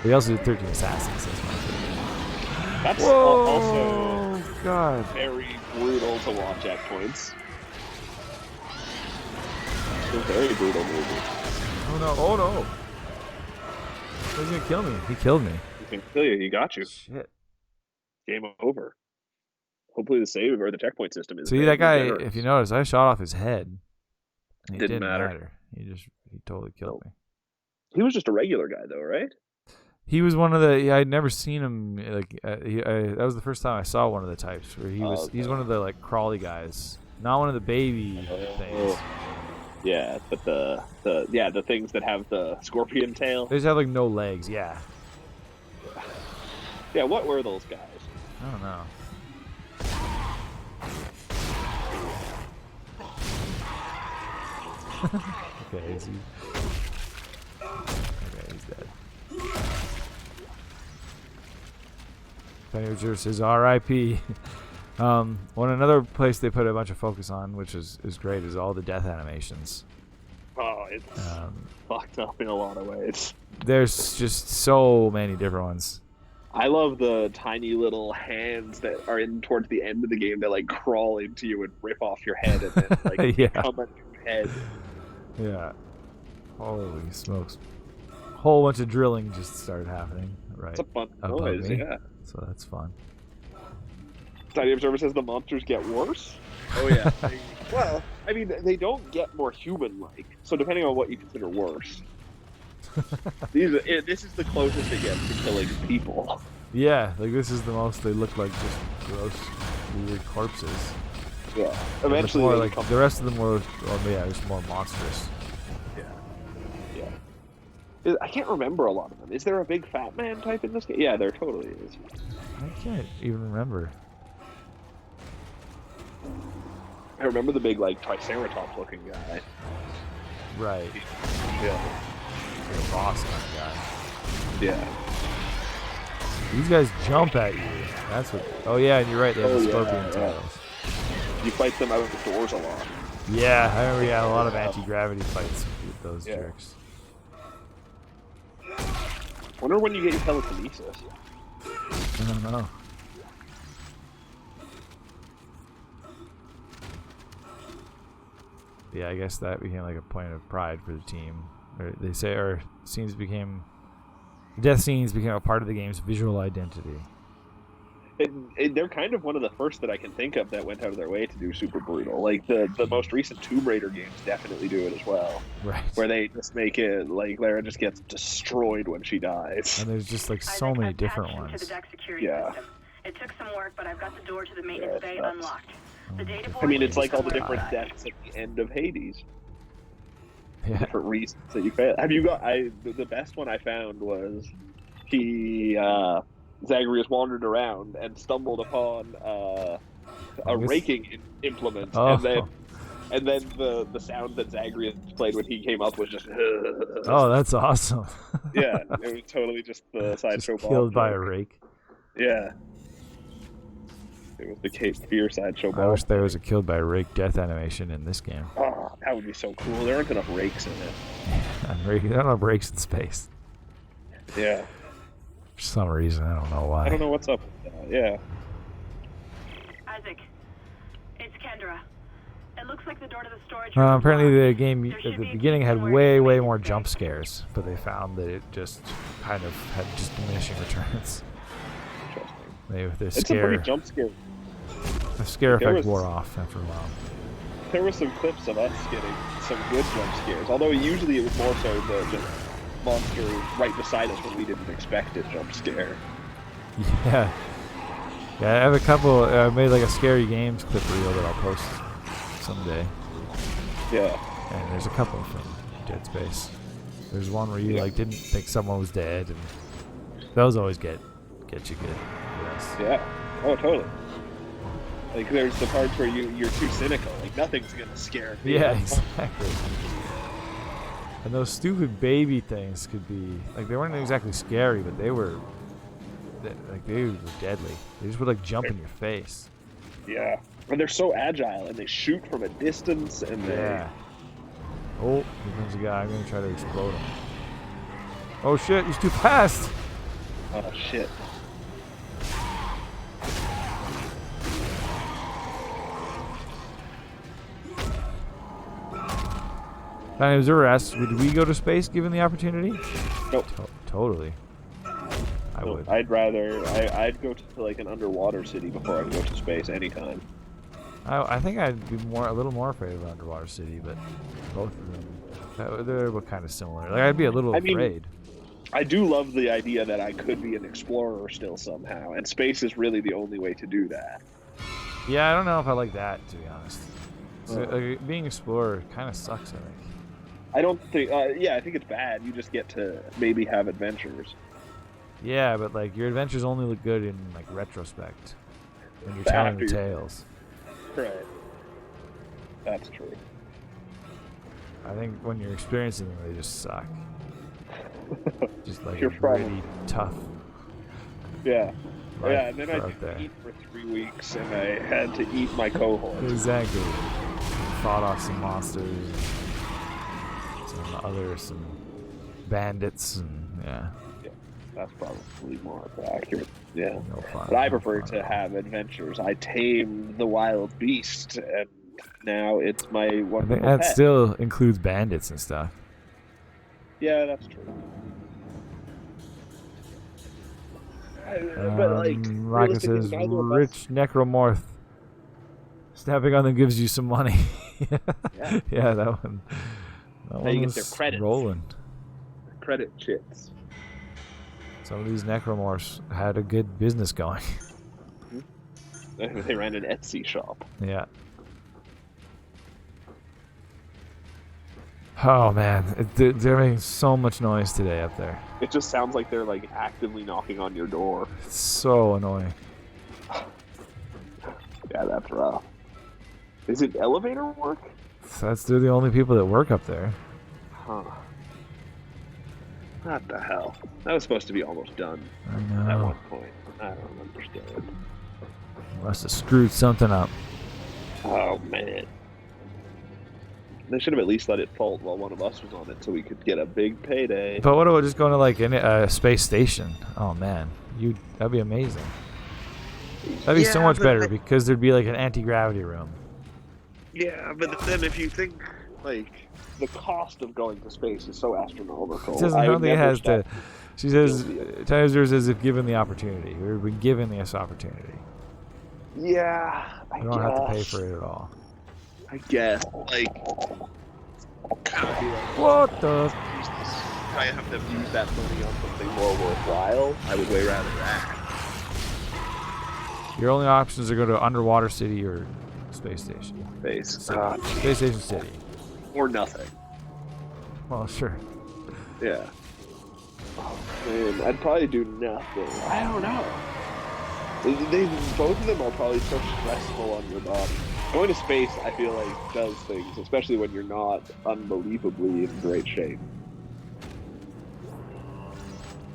He also did 13 Assassins. That's my favorite. That's Whoa, also God. very brutal to watch at points. It's a very brutal movie. Oh no. He's gonna kill me. He killed me. He can kill you. He got you. Shit. Game over. Hopefully the save or the checkpoint system is. See, that guy, if you notice, I shot off his head. And it Didn't matter. He totally killed me. He was just a regular guy, though, right? He was one of the. Yeah, I'd never seen him. Like, that was the first time I saw one of the types where he was. Okay. He's one of the like crawly guys, not one of the baby things. Yeah, but the things that have the scorpion tail. They just have like no legs. Yeah. Yeah, what were those guys? I don't know. Okay, is he? Okay, he's dead. Penny says R.I.P. Another place they put a bunch of focus on, which is great, is all the death animations. Oh, it's fucked up in a lot of ways. There's just so many different ones. I love the tiny little hands that are in towards the end of the game that like crawl into you and rip off your head and then like Yeah. come on your head. Yeah. Holy smokes. Whole bunch of drilling just started happening. Right. It's a fun above noise, me. yeah. So that's fun. Study Observer says the monsters get worse. Oh yeah. Well, I mean, they don't get more human-like. So depending on what you consider worse, this is the closest it gets to killing people. Yeah, like this is the most they look like just gross, weird corpses. Yeah. Eventually, more they like become- the rest of them were, just more monstrous. Yeah. I can't remember a lot of them. Is there a big fat man type in this game? Yeah, there totally is. I can't even remember. I remember the big, like, Triceratops looking guy. Right. Yeah. Like a boss kind of guy. Yeah. These guys jump at you. That's what. Oh yeah, and you're right. They have the scorpion yeah. tails. You fight them out of the doors a lot. Yeah, I remember. Yeah, a lot of anti-gravity fights with those jerks. Wonder when you get your telekinesis. I don't know. Yeah, I guess that became like a point of pride for the team. They say, death scenes became a part of the game's visual identity. They're kind of one of the first that I can think of that went out of their way to do super brutal. Like the most recent Tomb Raider games definitely do it as well. Right. Where they just make it like Lara just gets destroyed when she dies. And there's just like so many different To ones. the deck security system. It took some work, but I've got the door to the maintenance bay nuts. unlocked. The data I mean, board it's like all the somewhere different outside. deaths at the end of Hades. Yeah. Different reasons that you fail. Have you got? The best one I found was Zagreus wandered around and stumbled upon a raking implement, and then And then the sound that Zagreus played when he came up was just. Oh, that's awesome. Yeah, it was totally just the Just sideshow killed Bob by a joke. rake. Yeah. It was the Cape Fear sideshow Bob. I wish there was a killed by a rake death animation in this game. Oh, that would be so cool. There aren't enough rakes in it. There don't have rakes in space. Yeah. For some reason, I don't know why. I don't know what's up with that. Yeah. Isaac, it's Kendra. It looks like the door to the storage room. Apparently the locked. game There at should the be a beginning key had somewhere way, in the way main more space. jump scares, but they found that it just kind of had just diminishing returns. Interesting. The It's a scare, pretty jump scare. the scare There effect was- wore off after a while. There were some clips of us getting some good jump scares, although usually it was more so the monster right beside us when we didn't expect it jump scare. Yeah. Yeah, I have a couple. I made like a scary games clip reel that I'll post someday. Yeah. And there's a couple from Dead Space. There's one where you like didn't think someone was dead, and those always get you good. Yes. Yeah. Oh, totally. Like, there's the parts where you're too cynical. Like, nothing's gonna scare me. Yeah, exactly. And those stupid baby things could be like they weren't exactly scary, but they were deadly. They just would like jump in your face. Yeah. And they're so agile, and they shoot from a distance, and they... Yeah. Oh, here comes a guy. I'm gonna try to explode him. Oh shit, he's too fast! Oh, shit. I was ever asked, would we go to space given the opportunity? Nope. Totally. I No, would. I'd rather... I'd go to, like, an underwater city before I'd go to space anytime. I think I'd be a little more afraid of an underwater city, but both of them, they're kind of similar. Like I'd be a little afraid. I do love the idea that I could be an explorer still somehow, and space is really the only way to do that. Yeah, I don't know if I like that, to be honest. So, like, being explorer kind of sucks, I think. I don't think... yeah, I think it's bad. You just get to maybe have adventures. Yeah, but like your adventures only look good in like retrospect when you're telling the After you're- tales. Right. That's true. I think when you're experiencing them, they just suck. Just like You're really tough. Yeah. life Yeah, and then I out there. didn't eat for 3 weeks, and I had to eat my cohort. Exactly. Fought off some monsters, some bandits, and yeah. That's probably more accurate. Yeah. No fun. But I no prefer fun to at all. have adventures. I tamed the wild beast, and now it's my I think wonderful that pet. still includes bandits and stuff. Yeah, that's true. But like, Raka realistically, says, neither of us- rich necromorph. Snapping on them gives you some money. Yeah. Yeah, that one. That They one get their was credits. rolling. credit chits. Some of these necromorphs had a good business going. They ran an Etsy shop. Yeah. Oh man, they're making so much noise today up there. It just sounds like they're like actively knocking on your door. It's so annoying. Yeah, that's rough. Is it elevator work? They're the only people that work up there. Huh. What the hell? That was supposed to be almost done I at know. one point. I don't understand. Must have screwed something up. Oh man. They should have at least let it fault while one of us was on it so we could get a big payday. But what about just going to like a space station? Oh man, that'd be amazing. That'd be so much better because there'd be like an anti-gravity room. Yeah, but then if you think, like, the cost of going to space is so astronomical. I don't think it has to. stop- She says, guilty of Tizer says, if given the opportunity, we've been given this opportunity. Yeah, I We don't have to pay guess. for it at all. I guess. Like, God, be like, What the? use this. If I have to use that money on something more worthwhile, I would way rather that. Your only options are go to underwater city or space station. Space. Space station city. Or nothing. Well, sure. Yeah. Oh, man, I'd probably do nothing. I don't know. Both of them are probably so stressful on your body. Going to space, I feel like, does things, especially when you're not unbelievably in great shape.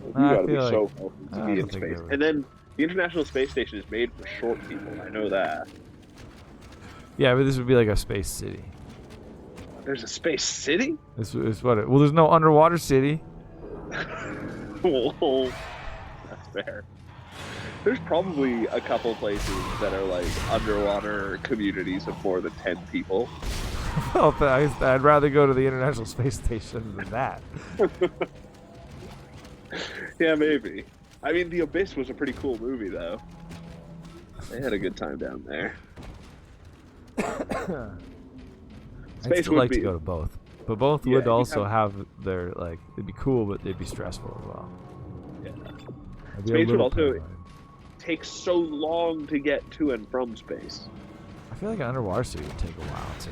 You I gotta be feel so like- healthy I to be don't in think space. they would. And then the International Space Station is made for short people. I know that. Yeah, but this would be like a space city. There's a space city? This is what it. Well, there's no underwater city. Well, that's fair. There's probably a couple places that are like underwater communities of more than 10 people. Well, I'd rather go to the International Space Station than that. Yeah, maybe. I mean, The Abyss was a pretty cool movie, though. They had a good time down there. I'd Space still would like be- to go to both, but both Yeah, would you'd also have- have their like. It'd be cool, but they'd be stressful as well. Yeah. I'd be a Space would little also paranoid. take so long to get to and from space. I feel like an underwater city would take a while too.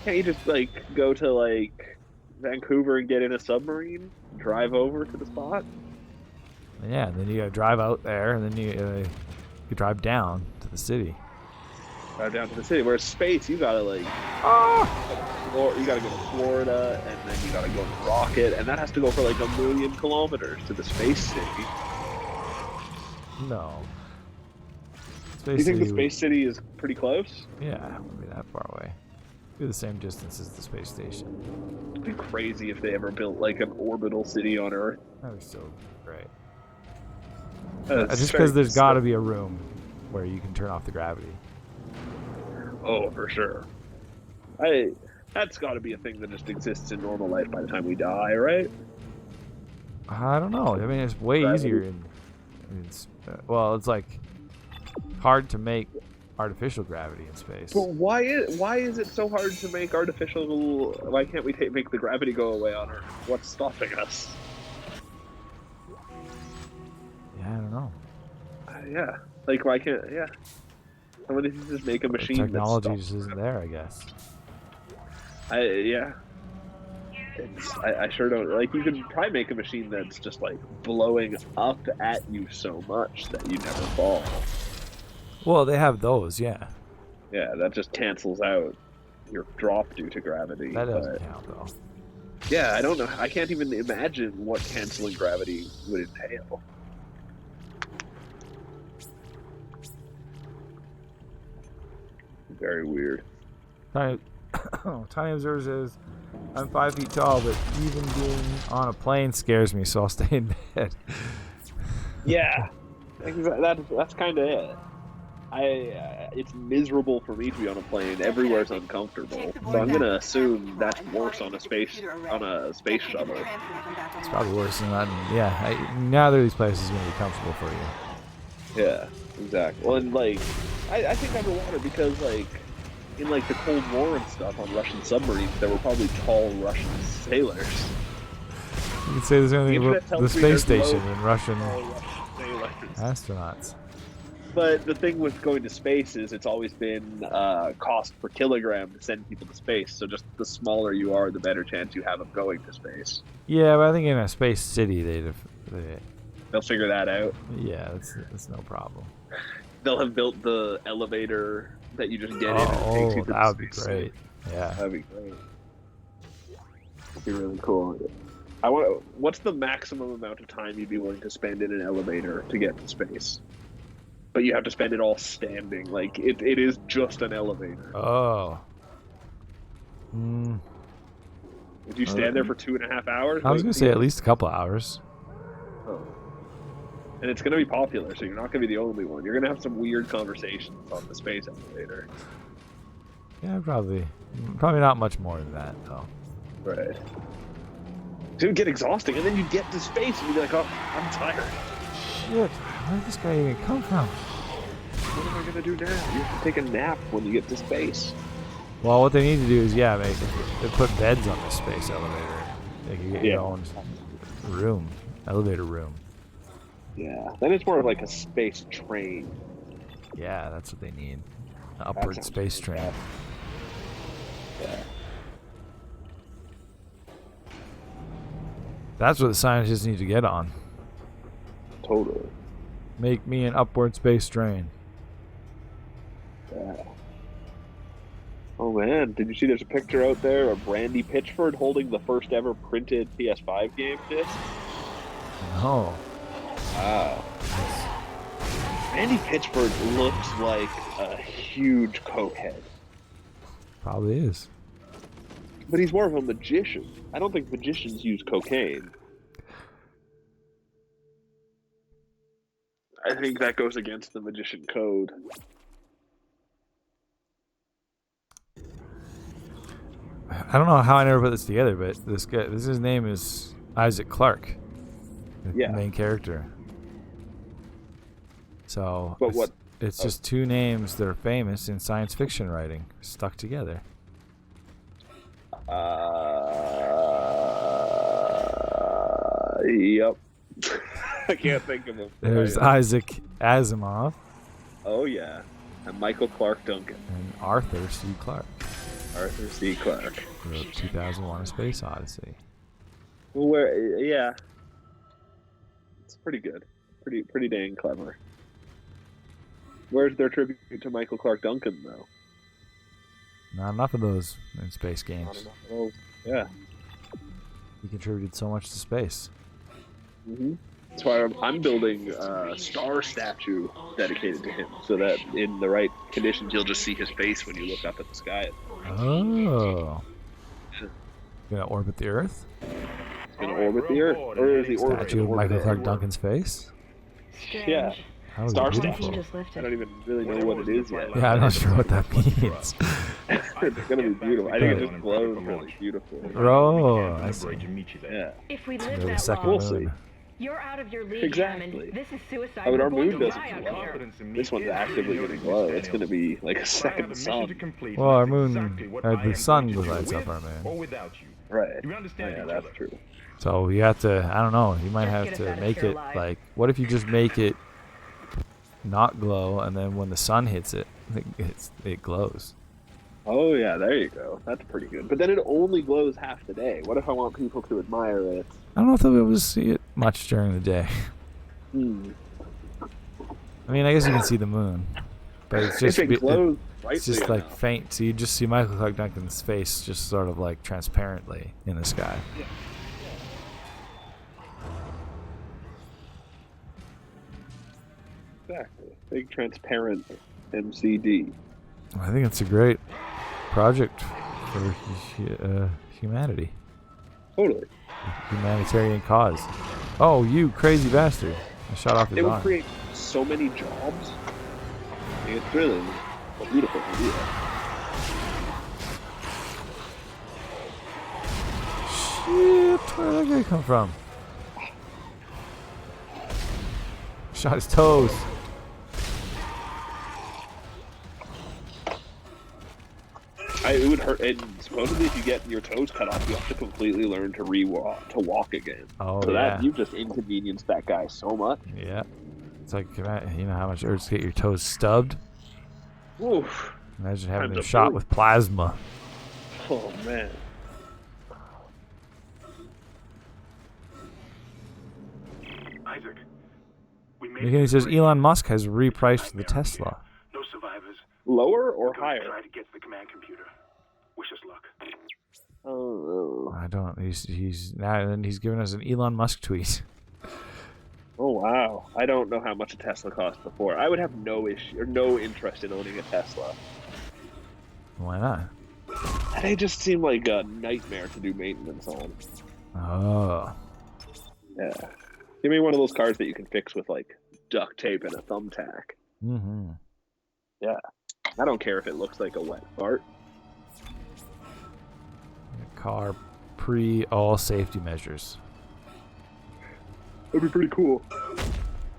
Can't you just like go to like Vancouver and get in a submarine, drive over to the spot? And yeah, and then you gotta drive out there, and then you drive down to the city. Drive down to the city. Whereas space, you gotta like, or you gotta go to Florida, and then you gotta go to rocket, and that has to go for like 1,000,000 kilometers to the space city. No. You Space think the city space city is pretty close? Yeah, it wouldn't be that far away. It'd be the same distance as the space station. It'd be crazy if they ever built like an orbital city on Earth. That'd be so great. That's Just very because there's got to specific. be a room where you can turn off the gravity. Oh, for sure. That's got to be a thing that just exists in normal life by the time we die, right? I don't know. I mean, it's way Gravity. easier. It's like hard to make artificial gravity in space. But why is it so hard to make artificial? Why can't we make the gravity go away on Earth? What's stopping us? Yeah, I don't know. Yeah, like why can't? Yeah, somebody can just make a machine. Technology that just stops isn't there, I guess. Yeah. I sure don't like. You could probably make a machine that's just like blowing up at you so much that you never fall. Well, they have those, yeah. Yeah, that just cancels out your drop due to gravity. That doesn't but- count, though. Yeah, I don't know. I can't even imagine what canceling gravity would entail. Very weird. Tiny Observer says, I'm 5 feet tall, but even being on a plane scares me, so I'll stay in bed. Yeah, that's kind of it. It's miserable for me to be on a plane. Everywhere's uncomfortable, so I'm gonna assume that's worse on a space shuttle. It's probably worse than that. Yeah, neither of these places is going to be comfortable for you. Yeah, exactly. Well, and like, I think underwater because like in like the Cold War and stuff on Russian submarines, there were probably tall Russian sailors. You could say the same thing internet about tells the me space there's station low- and Russian Tall Russian sailors. astronauts. But the thing with going to space is it's always been cost per kilogram to send people to space. So just the smaller you are, the better chance you have of going to space. Yeah, but I think in a space city, They'll figure that out. yeah, that's no problem. They'll have built the elevator that you just get in and it Oh, takes you to that the would be space great. Yeah. That'd be great. That'd be really cool. What's the maximum amount of time you'd be willing to spend in an elevator to get to space? But you have to spend it all standing. Like it is just an elevator. Oh. Hmm. Would you stand there for 2.5 hours? I was waiting gonna to say get at least a couple hours. Oh. And it's gonna be popular, so you're not gonna be the only one. You're gonna have some weird conversations on the space elevator. Yeah, probably not much more than that though. Right. It's gonna get exhausting, and then you get to space and you'd be like, oh, I'm tired. Shit, where did this guy even come from? What am I gonna do now? You have to take a nap when you get to space. Well, what they need to do is, they put beds on this space elevator. They can get your own room, elevator room. Yeah. Then it's more of like a space train. Yeah, that's what they need. An upward sounds space pretty train. Yeah. That's what the scientists need to get on. Totally. Make me an upward space train. Yeah. Oh man, did you see there's a picture out there of Brandy Pitchford holding the first ever printed PS5 game disc? No. Wow. Brandy Pitchford looks like a huge cokehead. Probably is. But he's more of a magician. I don't think magicians use cocaine. I think that goes against the magician code. I don't know how I never put this together, but this guy, his name is Isaac Clarke, the main character. So, but it's just two names that are famous in science fiction writing stuck together. Yep. I can't think of him. There's Isaac Asimov. Oh yeah, and Michael Clark Duncan. And Arthur C. Clarke. Arthur C. Clarke. Wrote 2001: A Space Odyssey. Well, yeah, it's pretty good. Pretty dang clever. Where's their tribute to Michael Clark Duncan, though? Not enough of those in space games. Oh, yeah. He contributed so much to space. Mm-hmm. That's why I'm building a star statue dedicated to him, so that in the right conditions, you'll just see his face when you look up at the sky. Oh. Gonna orbit the Earth? He's gonna orbit the Earth, or is he orbiting? Statue of Michael Clark Duncan's face? Yeah. That Star would be beautiful. statue. I don't even really know what it is yet. Yeah, I'm not sure what that means. It's gonna be beautiful. I think it just glows really beautiful. Oh, I see. Yeah. If we Maybe live the that second We'll long, see. moon. you're out of your league, Exactly. Hammond. This is suicide. I mean, We're our going moon to doesn't die out glow. here. This one's actively gonna glow. It's gonna be like a second sun. Well, our moon, the sun lights up our moon. Right. Oh, yeah, that's true. So you have to, I don't know, you might Just have get us to out of make here it alive. like, what if you just make it not glow, and then when the sun hits it, it glows. Oh yeah, there you go. That's pretty good. But then it only glows half the day. What if I want people to admire it? I don't know if they'll be able to see it much during the day. I mean, I guess you can see the moon, but it's just if it glows it's just brightly like enough. faint. So you just see Michael Clark Duncan's face just sort of like transparently in the sky. Exactly. Big transparent MCD. I think it's a great project for humanity, Totally. humanitarian cause. Oh, you crazy bastard! I shot off his It would arm. create so many jobs. It's really a beautiful idea. Shit, where did that guy come from? Shot his toes. It would hurt. And supposedly, if you get your toes cut off, you have to completely learn to walk again. Oh, so yeah. that you just inconvenienced that guy so much. Yeah. It's like, you know how much it hurts to get your toes stubbed? Oof. Imagine having Time them to shot prove. with plasma. Oh man. Isaac, we made Again, he says Elon Musk has repriced the Tesla. no survivors. Lower or We're gonna higher? try to get to the command computer. Wish us luck. Oh. I don't. He's now and he's giving us an Elon Musk tweet. Oh wow. I don't know how much a Tesla cost before. I would have no issue or no interest in owning a Tesla. Why not? They just seem like a nightmare to do maintenance on. Oh. Yeah. Give me one of those cars that you can fix with like duct tape and a thumbtack. Mm-hmm. Yeah. I don't care if it looks like a wet fart. Car pre all safety measures. That'd be pretty cool.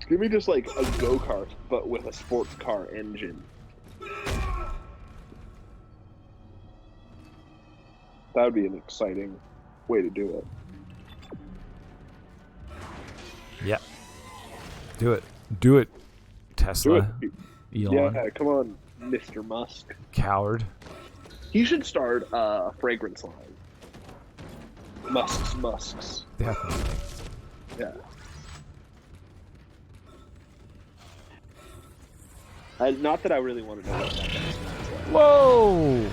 Give me just like a go-kart, but with a sports car engine. That would be an exciting way to do it. Yep. Do it. Do it, Tesla. Do it. Elon. Yeah, come on, Mr. Musk. Coward. He should start a fragrance line. Musks. Definitely. Yeah. Not that I really want to know what that guy smells like. Whoa!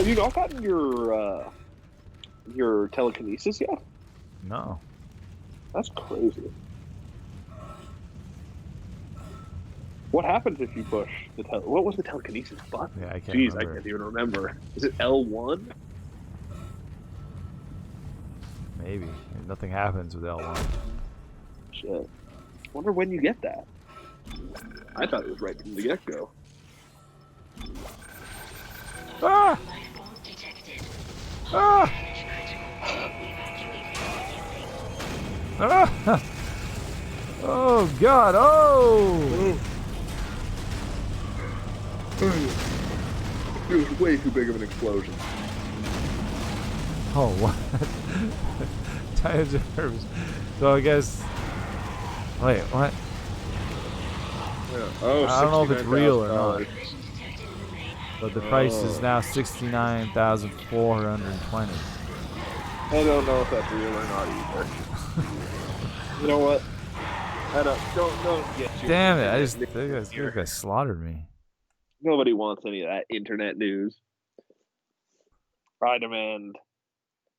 Have you not gotten your telekinesis yet? No. That's crazy. What happens if you push the what was the telekinesis button? Yeah, I can't Jeez, remember. I can't even remember. Is it L1? Maybe. Nothing happens with L1. Shit. Wonder when you get that. I thought it was right from the get-go. Ah! Ah! Ah! Oh God! Oh! It was way too big of an explosion. Oh what? Tires of nerves. So I guess. Wait, what? Yeah. Oh, I don't know if it's real or not. $69,000. But the price is now $69,420. I don't know if that's real or not either. You know what? Don't get you. Damn it! This guy slaughtered me. Nobody wants any of that internet news. I demand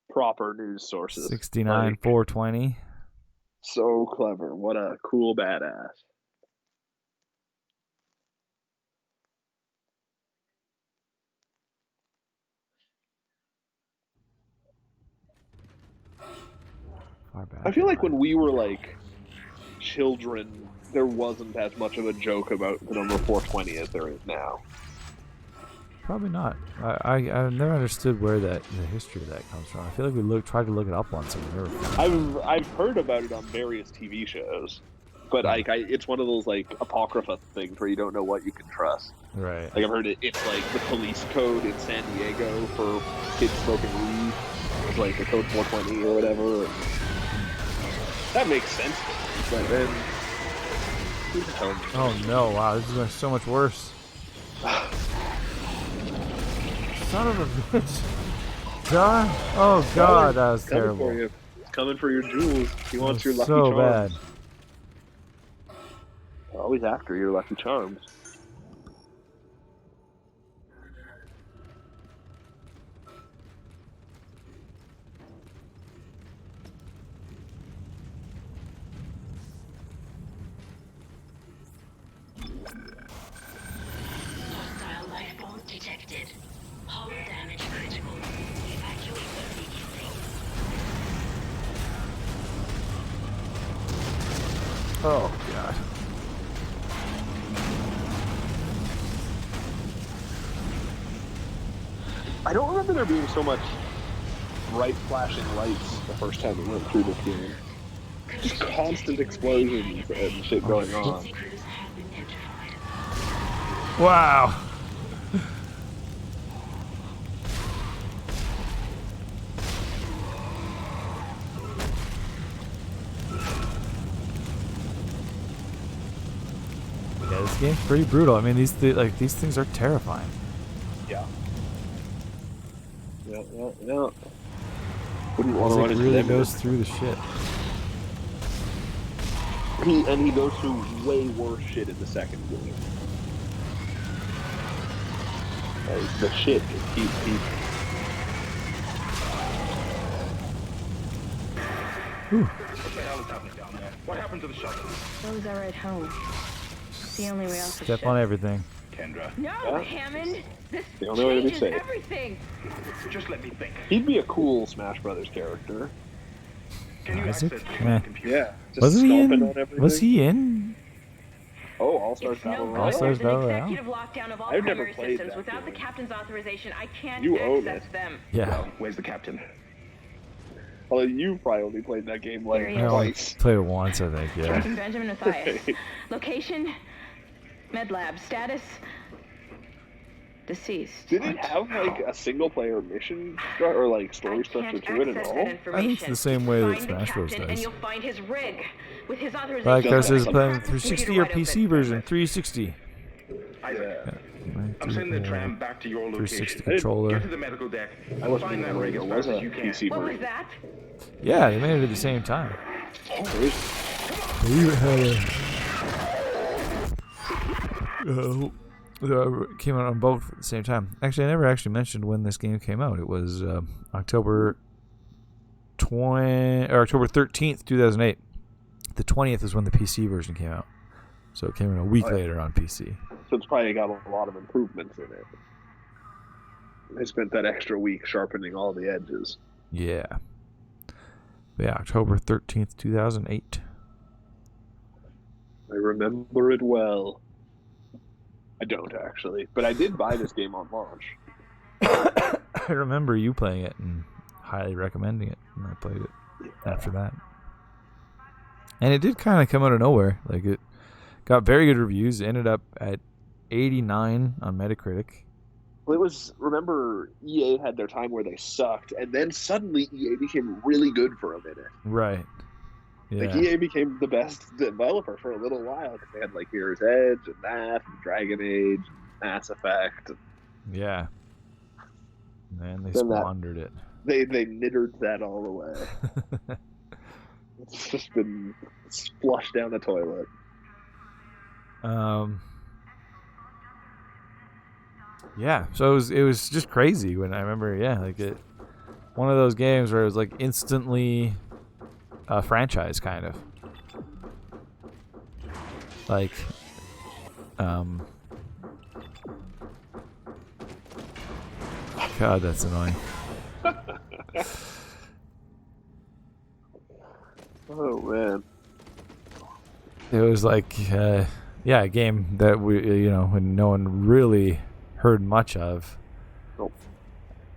proper news sources. 69,420. So clever. What a cool badass. I feel like when we were like children, there wasn't as much of a joke about the number 420 as there is now. Probably not. I've never understood where the history of that comes from. I feel like we tried to look it up once and we never found it. I've heard about it on various TV shows, but like it's one of those like apocrypha things where you don't know what you can trust. Right. Like I've heard it's like the police code in San Diego for kids smoking weed. It's like the code 420 or whatever. And that makes sense. But then, who the hell knows? Oh no! Wow, this is going so much worse. Son of a bitch. John? Oh God, that was Coming terrible. for you. It's coming for your jewels. He wants your lucky so charms. bad. Always after your lucky charms. Hostile life form detected. Hull damage critical. Evacuate immediately. Oh God. I don't remember there being so much bright flashing lights the first time we went through this game. Just constant explosions and shit going on. Crews have been notified. Wow. Yeah, this game's pretty brutal. I mean, these things are terrifying. Yeah. Yeah. Wouldn't want to It run into really them. goes through the shit. He goes through way worse shit in the second game. The shit just keeps people. What the hell is happening down there? What happened to the shuttle? Those are at home. The only way off the Step ship. on everything. Kendra, No, Yeah. Hammond! This The only way to be changes safe. everything! just let me think. He'd be a cool Smash Brothers character. Can you Isaac? access my computer? Yeah. Just Wasn't he stomping in? on everything. Was he in? Oh, All-Star It's no Battle good. Royale. All-Stars There's an Battle Royale? executive lockdown of all I've never primary played systems. that Without the game. captain's authorization, I can't You own access it. them. Yeah. Well, where's the captain? Although you probably only played that game like Here he I is. only twice. played it once, I think. Yeah. Captain Benjamin Mathias. Location, med lab. Status, deceased. Did it have like a single player mission or like story structure to it at all? I think it's the same way that Find Smash the Bros. captain, and does. you'll find his rig with his authorization. Like I Just says, like playing Computer 360 or wide PC open. version, 360. Isaac, I'm sending the tram back to your 360 location. controller. Get to the medical deck. I wasn't Find even that aware rig there as was fast a as you can. PC What was version. that? Yeah, they made it at the same time. Oh, We had a It came out on both at the same time. Actually, I never actually mentioned when this game came out. It was October 13th, 2008. The 20th is when the PC version came out. So it came in a week later on PC. So it's probably got a lot of improvements in it. They spent that extra week sharpening all the edges. Yeah. But yeah, October 13th, 2008. I remember it well. I don't, actually. But I did buy this game on launch. I remember you playing it and highly recommending it, and I played it after that. And it did kind of come out of nowhere. Like, it got very good reviews. It ended up at 89 on Metacritic. Well, it was, remember, EA had their time where they sucked, and then suddenly EA became really good for a minute. Right. Yeah. Like, EA became the best developer for a little while, because they had, like, Mirror's Edge, and that, and Dragon Age, and Mass Effect. Yeah. Man, they Then squandered it. They nittered that all away. It's just been flushed down the toilet. Yeah, so it was just crazy when I remember, one of those games where it was like instantly a franchise kind of. Like, God, that's annoying. Oh, man. It was like, a game that when no one really heard much of. Nope.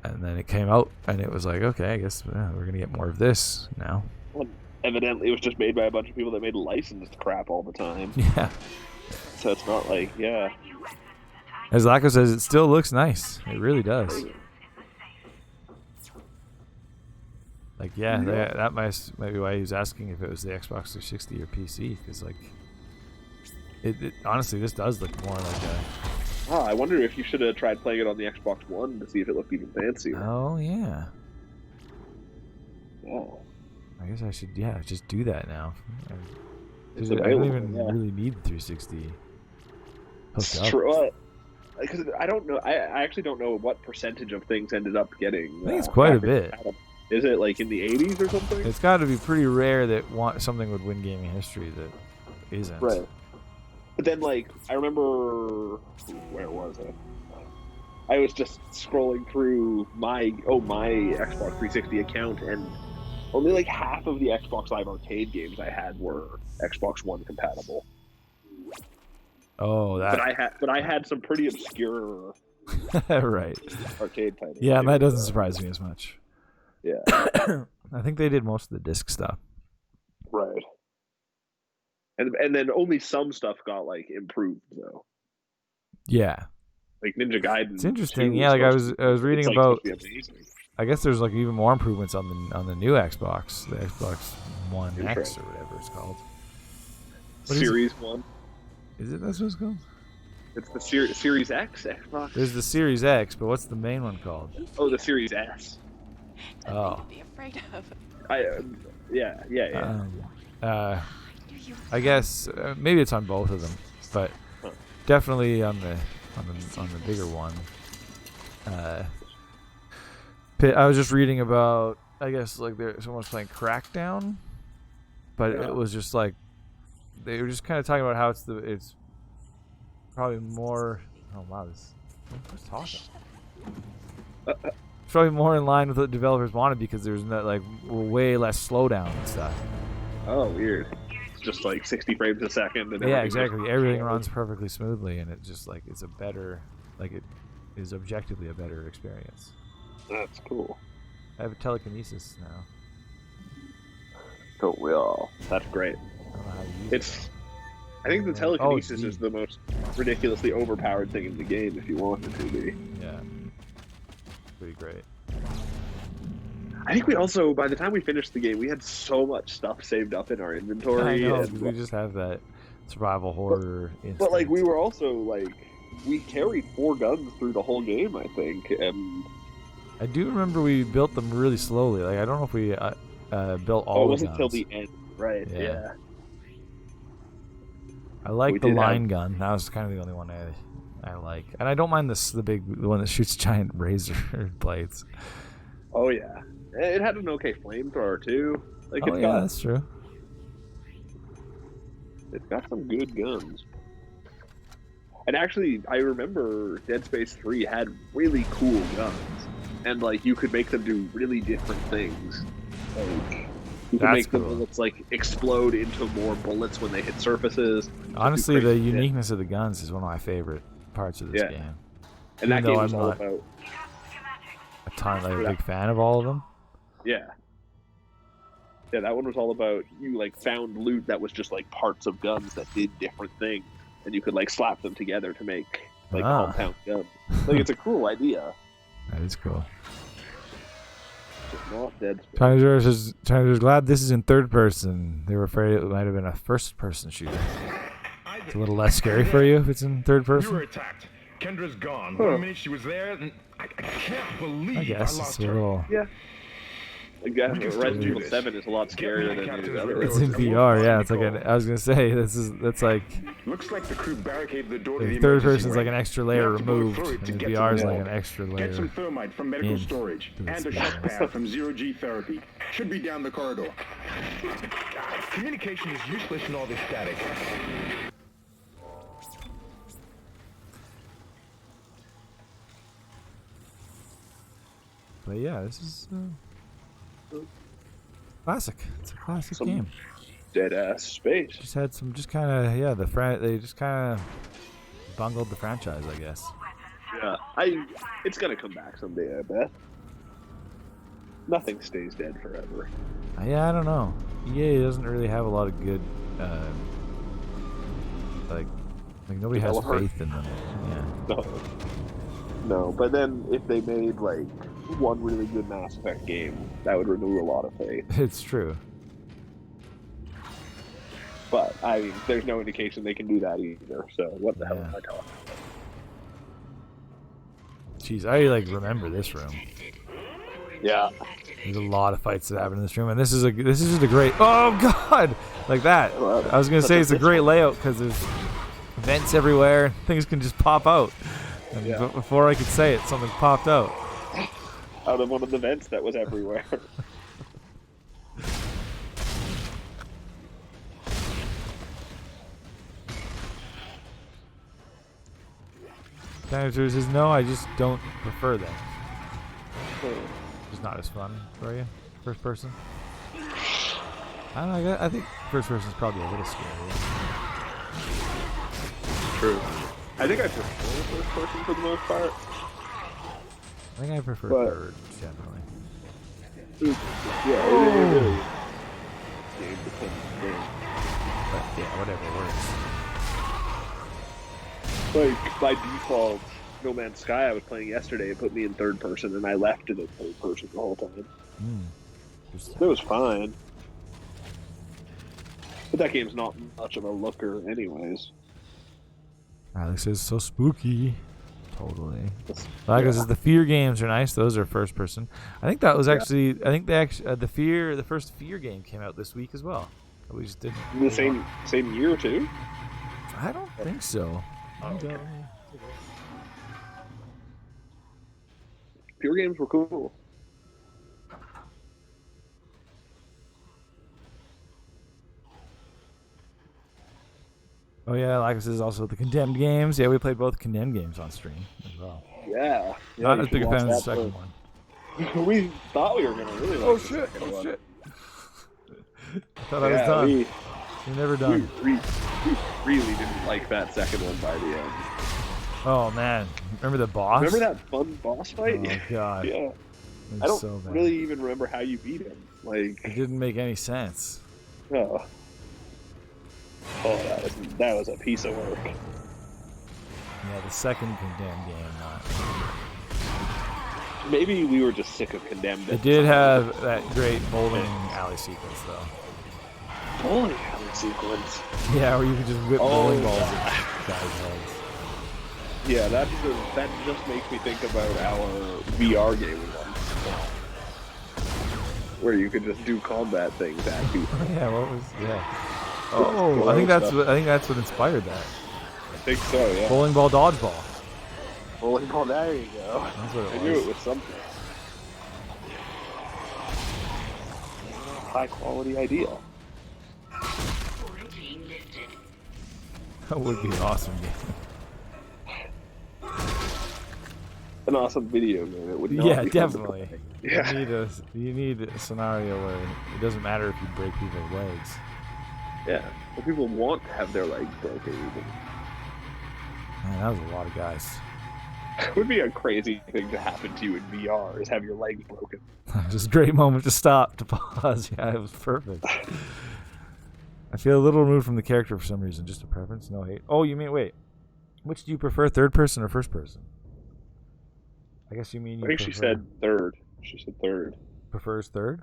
And then it came out, and it was like, okay, I guess we're going to get more of this now. Well, evidently, it was just made by a bunch of people that made licensed crap all the time. Yeah. So it's not like, As Lacko says, it still looks nice. It really does. Like, that might be why he was asking if it was the Xbox 360 or PC, because, like, it honestly, this does look more like a... Oh, I wonder if you should have tried playing it on the Xbox One to see if it looked even fancier. Oh, yeah. Oh. I guess I should, just do that now. I It's don't available, even really need the 360 hooked up. True. Because I don't know. I actually don't know what percentage of things ended up getting. I think it's quite a bit. Is it like in the 80s or something? It's got to be pretty rare that something would win gaming history that isn't. Right. But then, like, I remember, where was it? I was just scrolling through my Xbox 360 account, and only like half of the Xbox Live Arcade games I had were Xbox One compatible. Oh, that. But I had some pretty obscure right arcade titles. Yeah, that doesn't surprise me as much. Yeah. I think they did most of the disc stuff. Right. And then only some stuff got like improved though. Yeah. Like Ninja Gaiden. It's interesting. Yeah, like I was reading about. Amazing. I guess there's like even more improvements on the new Xbox, the Xbox One X or whatever it's called. Series 1. Is it that's what it's called? It's the Series X Xbox. There's the Series X, but what's the main one called? Oh, the Series S. Oh. Be afraid of. Yeah. I guess maybe it's on both of them, but definitely on the bigger one. I was just reading about, I guess, like someone's playing Crackdown, but it was just like they were just kind of talking about how it's probably more. Oh wow, who's talking? It's probably more in line with what developers wanted because there's like way less slowdown and stuff. Oh, weird. It's just like 60 frames a second. And exactly. Everything runs perfectly smoothly, and it just like it's a better, like it is objectively a better experience. That's cool. I have a telekinesis now. Don't we all? That's great. I don't know how to use it. I think the telekinesis is the most ridiculously overpowered thing in the game if you want it to be. Yeah. Pretty great. I think we also, by the time we finished the game, we had so much stuff saved up in our inventory. I know, we just have that survival horror instinct. But like, we were also like, we carried 4 guns through the whole game, I think, and I do remember we built them really slowly. Like, I don't know if we built all the guns. It wasn't until the end, right? Yeah. I like the line gun. That was kind of the only one I I like, and I don't mind the one that shoots giant razor blades. Oh yeah, it had an okay flamethrower too. Like Oh yeah, that's true. It's got some good guns. And actually, I remember Dead Space 3 had really cool guns, and like you could make them do really different things. Like you could make the bullets like explode into more bullets when they hit surfaces. Honestly, the uniqueness of the guns is one of my favorite parts of this game. And that game was all about a big fan of all of them. Yeah. Yeah, that one was all about you like found loot that was just like parts of guns that did different things, and you could like slap them together to make like compound guns. Like it's a cool idea. That is cool. Just not Dead Space. Chinese glad this is in third person. They were afraid it might have been a first person shooter. It's a little less scary for you if it's in third person. You were attacked. Kendra's gone. 1 minute she was there, and I can't believe I lost her. Little... Yeah. Resident Evil 7 is a lot scarier than the other. It's in VR, yeah. It's like I was gonna say that's like. Looks like the crew barricaded the door to the third person's like an extra layer removed, and the VR is like an extra layer. Get some thermite from medical storage and a shock pad from zero-G therapy. Should be down the corridor. Communication is useless in all this static. But yeah, this is. Classic. It's a classic game. Dead ass space. Just had some, just kind of, they just kind of bungled the franchise, I guess. Yeah, it's gonna come back someday, I bet. Nothing stays dead forever. Yeah, I don't know. EA doesn't really have a lot of good, like nobody has faith in them. Yeah. No, but then if they made like one really good Mass Effect game, that would renew a lot of faith. It's true. But I mean, there's no indication they can do that either. So what the hell am I talking about? Jeez, I like remember this room. Yeah. There's a lot of fights that happen in this room, and this is just a great. Oh God, like that. I was gonna say it's a great layout because there's vents everywhere. Things can just pop out. And before I could say it, something popped out. Out of one of the vents that was everywhere. Dinosaur says, no, I just don't prefer that. It's not as fun for you, first person. I don't know, I think first person is probably a little scary. True. I think I prefer first person for the most part. I think I prefer third, generally. Yeah, it really game dependent game. But yeah, whatever works. Like, by default, No Man's Sky I was playing yesterday, it put me in third person, and I left it in third person the whole time. It was fine. But that game's not much of a looker anyways. Alex says, so spooky. Totally. Like I says, the Fear games are nice. Those are first person. I think that was actually, the first Fear game came out this week as well. We just didn't. The same year too? I don't think so. Okay. Fear games were cool. Oh yeah, like I says, also the Condemned games. Yeah, we played both Condemned games on stream as well. Yeah. Not as big a fan of the second one. We thought we were gonna really like the second one. Shit. I thought I was done. You're never done. We really didn't like that second one by the end. Oh man, remember the boss? Remember that fun boss fight? Oh god. Yeah. I don't really even remember how you beat him. Like it didn't make any sense. Oh. Oh, that was a piece of work. Yeah, the second Condemned game. Maybe we were just sick of Condemned. It did have that great bowling alley sequence, though. Bowling alley sequence? Yeah, where you could just whip bowling balls at guys' heads. Yeah, that just makes me think about our VR game once, where you could just do combat things at people. Yeah, what was Oh, I think that's what inspired that. I think so, yeah. Bowling ball dodgeball. Bowling ball, there you go. That's what it I knew was. it was something. High quality idea. Quarantine lifted. That would be an awesome game. An awesome video game. It would not Yeah, be fun to definitely. play. Yeah. You need a scenario where it doesn't matter if you break people's legs. Yeah. But people want to have their legs broken even. Man, that was a lot of guys. It would be a crazy thing to happen to you in VR, is have your legs broken. Just a great moment to stop, to pause. Yeah, it was perfect. I feel a little removed from the character for some reason. Just a preference, no hate. Oh, you mean, wait. Which do you prefer, third person or first person? I guess you mean you I think she said third. She said third. prefers third?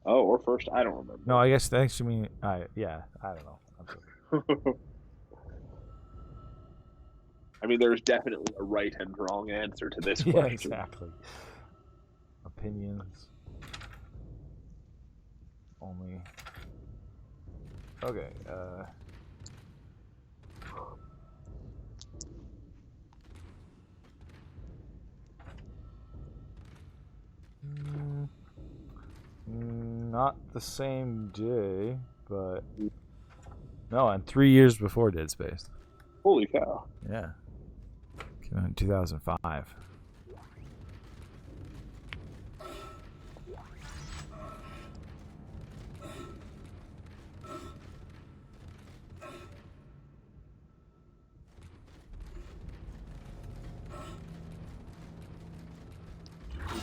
Oh, or first. I don't remember. No, I guess you mean, yeah, I don't know. I mean, there's definitely a right and wrong answer to this Yeah, question. exactly. Opinions. Only. Okay, not the same day, but no, and 3 years before Dead Space. Holy cow. Yeah. Came out in 2005.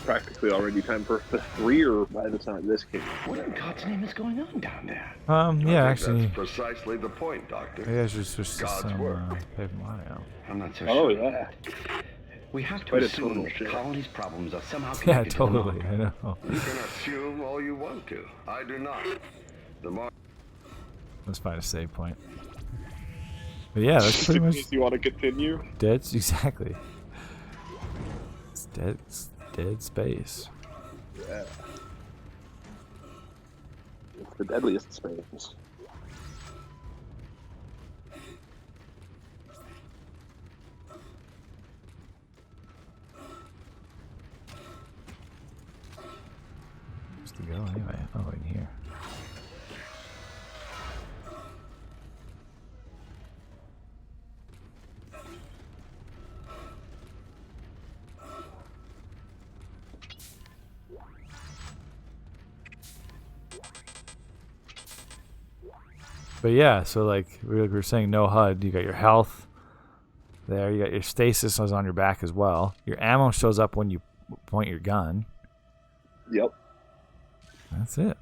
Practically already time for the 3-er by the time this came out. What in God's name is going on down there? Yeah, actually, That's precisely the point, Doctor. maybe I should switch to God's some work. Paper Mario. I'm not so Oh, sure. yeah. We have to Quite a assume total that the shift. colony's problems are somehow Yeah, connected totally. to the I mark. know. You can assume all you want to. I do not. The mark. Let's find a save point. But yeah, that's pretty much You want to continue? Dead. Exactly. It's dead. It's Dead Space. Yeah. It's the deadliest space. Where's to go anyway? Oh, in here. But yeah, so like we were saying, no HUD. You got your health there. You got your stasis is on your back as well. Your ammo shows up when you point your gun. Yep. That's it.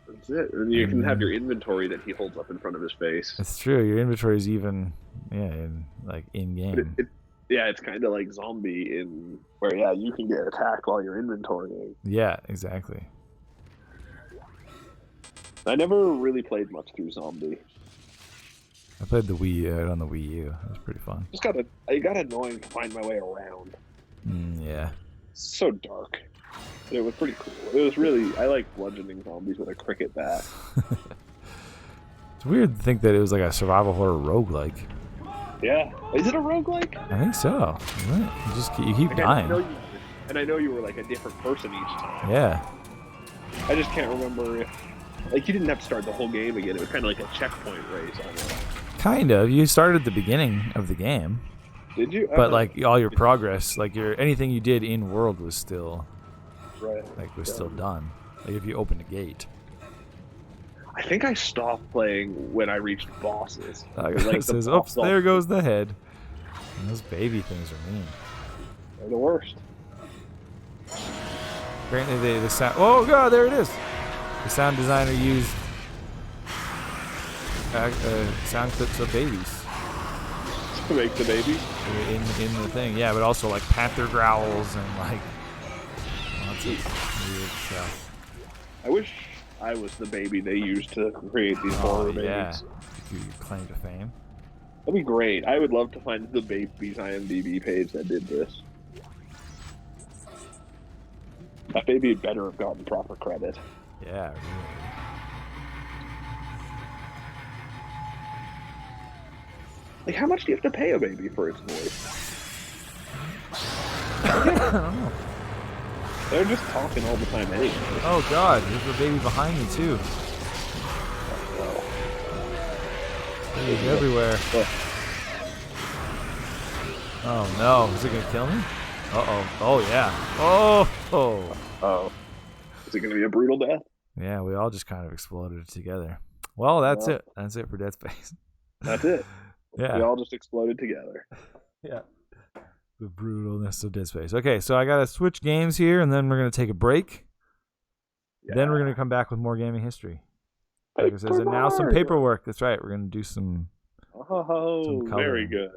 That's it. And you can have your inventory that he holds up in front of his face. It's true. Your inventory is even, in But game. yeah, it's kind of like zombie in where, yeah, you can get attacked while you're inventorying. Yeah, exactly. I never really played much through zombie. I played the Wii on the Wii U. It was pretty fun. It got annoying to find my way around. Yeah. It's so dark. But it was pretty cool. It was really, I like bludgeoning zombies with a cricket bat. It's weird to think that it was like a survival horror roguelike. Yeah. Is it a roguelike? I think so. Isn't it? You keep Like, dying. I know you were like a different person each time. Yeah. I just can't remember if, like, you didn't have to start the whole game again. It was kind of like a checkpoint race. I don't know. Kind of. You started at the beginning of the game. Did you? But like all your progress, like anything you did in world was still still done. Like if you opened a gate. I think I stopped playing when I reached bosses. It says, oops, there goes the head. And those baby things are mean. They're the worst. Apparently the sound. Oh god, there it is. The sound designer used sound clips of babies To make the baby? in the thing. Yeah, but also like panther growls and like lots of weird stuff. I wish I was the baby they used to create these horror babies. Yeah. You claim to fame. That'd be great. I would love to find the baby's IMDb page that did this. That baby had better have gotten proper credit. Yeah, really. Like, how much do you have to pay a baby for its voice? I don't know. They're just talking all the time anyway. Oh God, there's a baby behind me too. Babies everywhere. Oh no, is it gonna kill me? Uh-oh. Oh yeah. Oh. Is it gonna be a brutal death? Yeah, we all just kind of exploded together. Well, that's Yeah. it. That's it for Dead Space. That's it. Yeah. We all just exploded together. Yeah. The brutalness of Dead Space. Okay, so I gotta switch games here, and then we're gonna take a break. Yeah. Then we're gonna come back with more gaming history. Like it says, and now some paperwork. That's right. We're gonna do some. Oh, very good.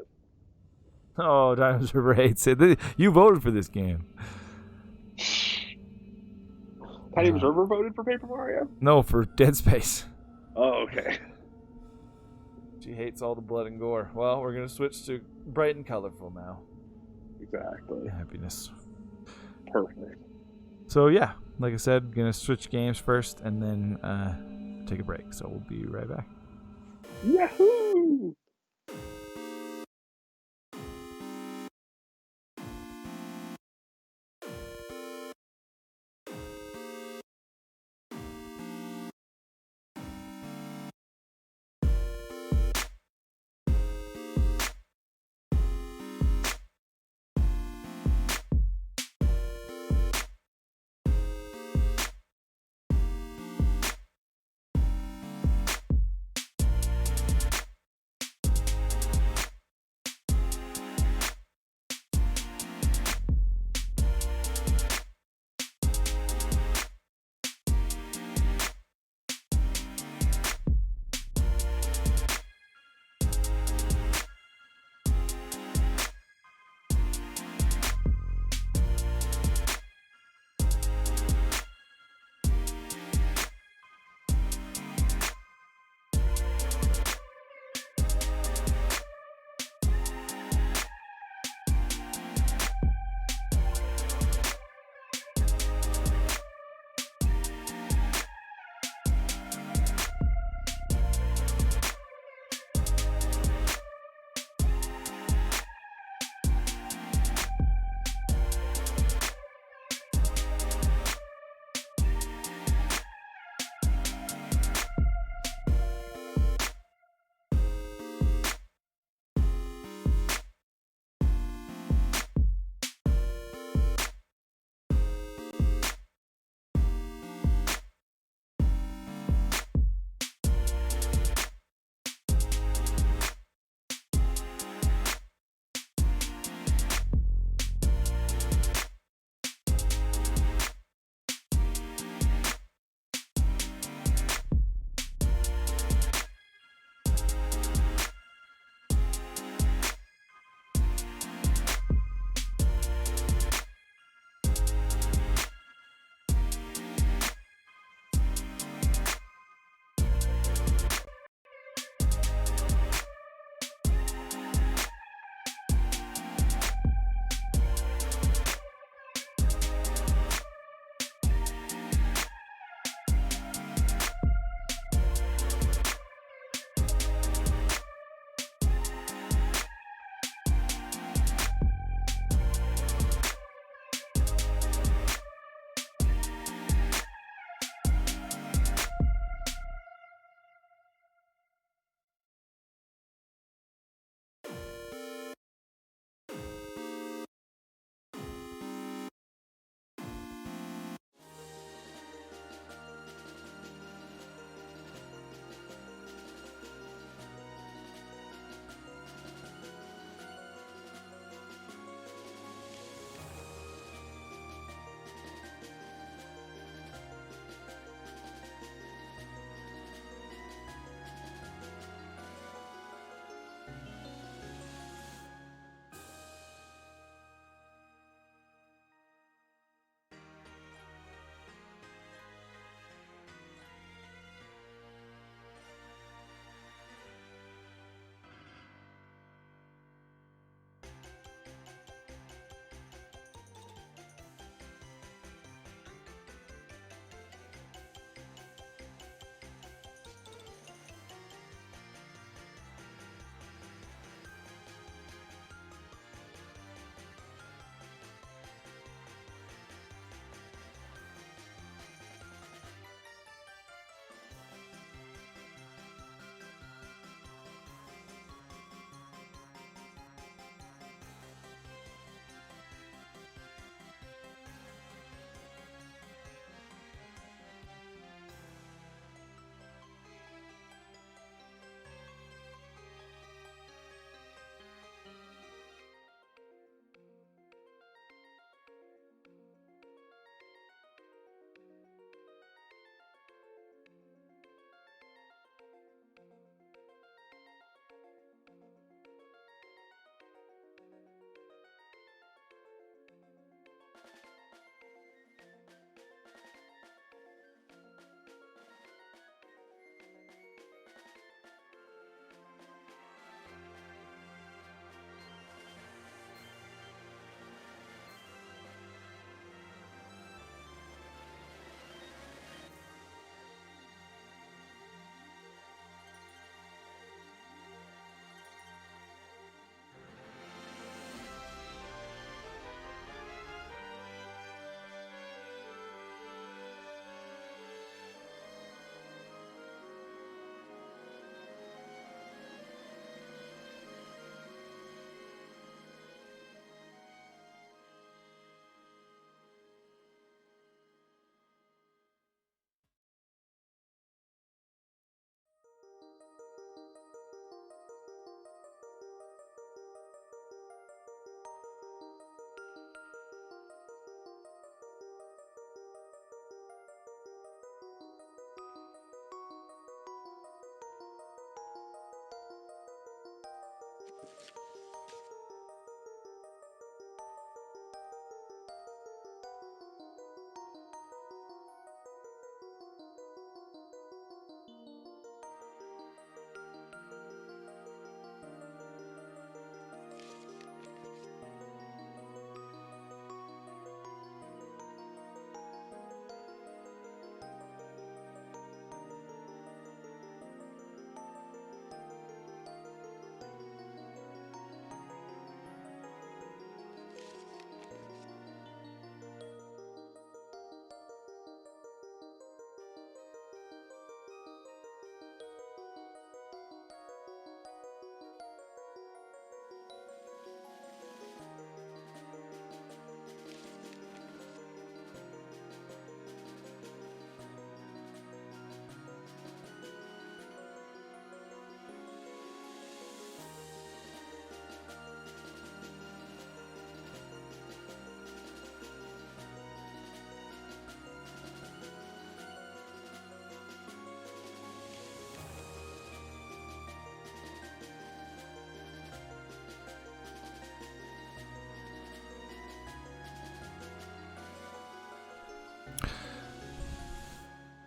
Oh, Dinosaur Raid said you voted for this game. Tiny Observer voted for Paper Mario? No, for Dead Space. Oh, okay. She hates all the blood and gore. Well, we're gonna switch to bright and colorful now. Exactly. Happiness. Perfect. So yeah, like I said, gonna switch games first and then take a break. So we'll be right back. Yahoo!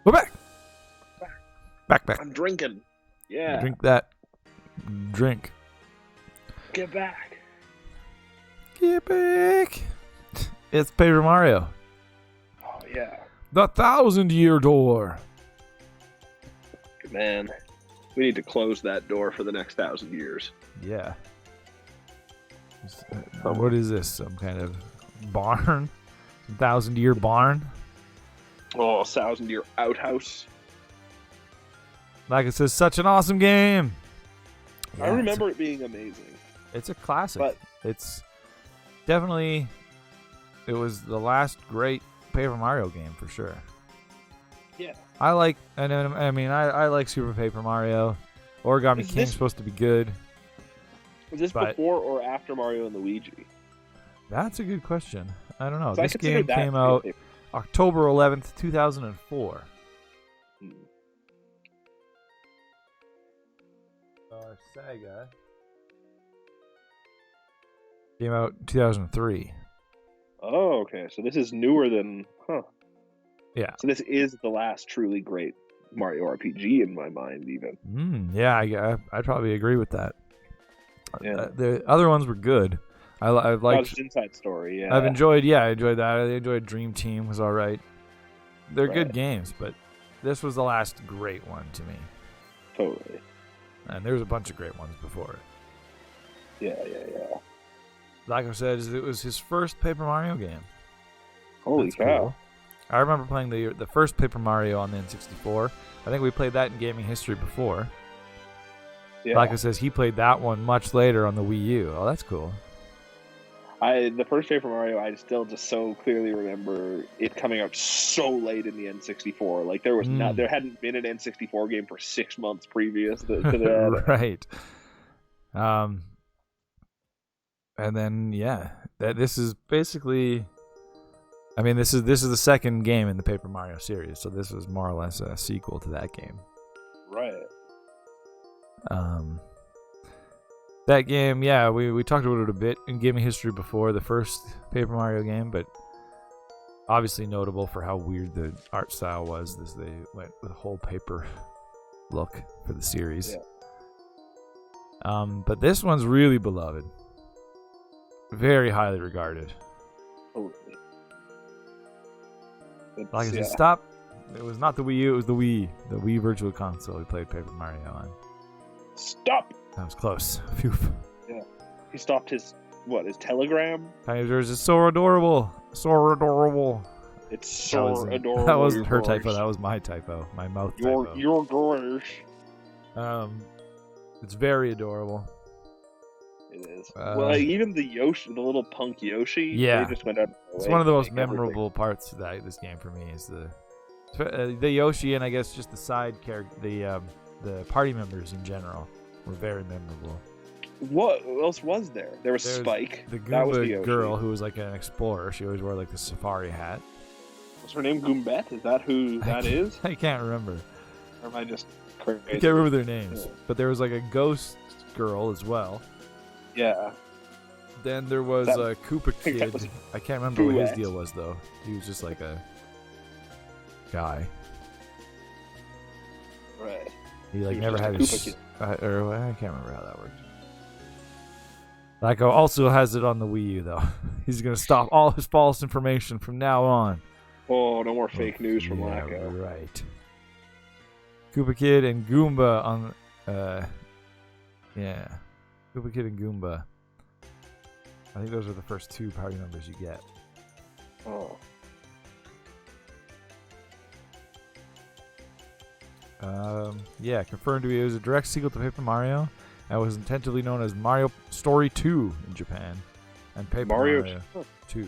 We're back. Back. I'm drinking. Yeah. Drink that. Drink. Get back. Get back. It's Paper Mario. Oh, yeah. The 1,000-year door. Man, we need to close that door for the next 1,000 years. Yeah. What is this? Some kind of barn? 1,000-year barn? Oh, 1,000-year outhouse. Like it says, such an awesome game. I remember it being amazing. It's a classic. But it's definitely... It was the last great Paper Mario game for sure. Yeah. I like Super Paper Mario. Origami King's supposed to be good. Was this before or after Mario and Luigi? That's a good question. I don't know. So This game came out October 11th, 2004. Sega came out 2003. Oh, okay. So this is newer than... Huh. Yeah. So this is the last truly great Mario RPG in my mind, even. Yeah, I'd probably agree with that. Yeah. The other ones were good. I liked Bowser's Inside Story, yeah. I enjoyed that. I enjoyed Dream Team, was all right. They're good games, but this was the last great one to me. Totally. And there was a bunch of great ones before it. Yeah. Like I said, it was his first Paper Mario game. Holy cow. Cool. I remember playing the first Paper Mario on the N64. I think we played that in gaming history before. Yeah. Like I says, he played that one much later on the Wii U. Oh, that's cool. The first Paper Mario, I still just so clearly remember it coming out so late in the N64. Like there was there hadn't been an N64 game for 6 months previous to that. Right. And then this is basically, I mean, this is the second game in the Paper Mario series, so this was more or less a sequel to that game. Right. That game, we talked about it a bit in gaming history before, the first Paper Mario game, but obviously notable for how weird the art style was as they went with a whole paper look for the series. Yeah. But this one's really beloved. Very highly regarded. Totally. Like I said, stop. It was not the Wii U, it was the Wii. The Wii Virtual Console we played Paper Mario on. Stop! That was close. Phew. Yeah. He stopped his telegram? Tiny Yours is so adorable. So adorable. It's so adorable. That wasn't her typo, that was my typo. My mouth typo. You're gorgeous. It's very adorable. It is. Well, even the Yoshi, the little punk Yoshi, they just went out. It's one of the most memorable parts of this game for me is the Yoshi, and I guess just the side character, the party members in general were very memorable. What else was there? There was Spike. The Goomba that was the Yoshi. girl who was like an explorer. She always wore like the safari hat. Was her name Goombette? Is that who that is? I can't remember. Or am I just crazy? I can't remember their names. Yeah. But there was like a ghost girl as well. Yeah. Then there was a Koopa Kid. I can't remember what his deal was though. He was just like a guy. Right. He never had his. I can't remember how that worked. Lyco also has it on the Wii U though. He's gonna stop all his false information from now on. Oh, no more fake news from Lyco. Right. Koopa Kid and Goomba on. Koopa Kid and Goomba. I think those are the first two party members you get. Oh. Confirmed to be it was a direct sequel to Paper Mario and was intentionally known as Mario Story 2 in Japan and Paper Mario 2 in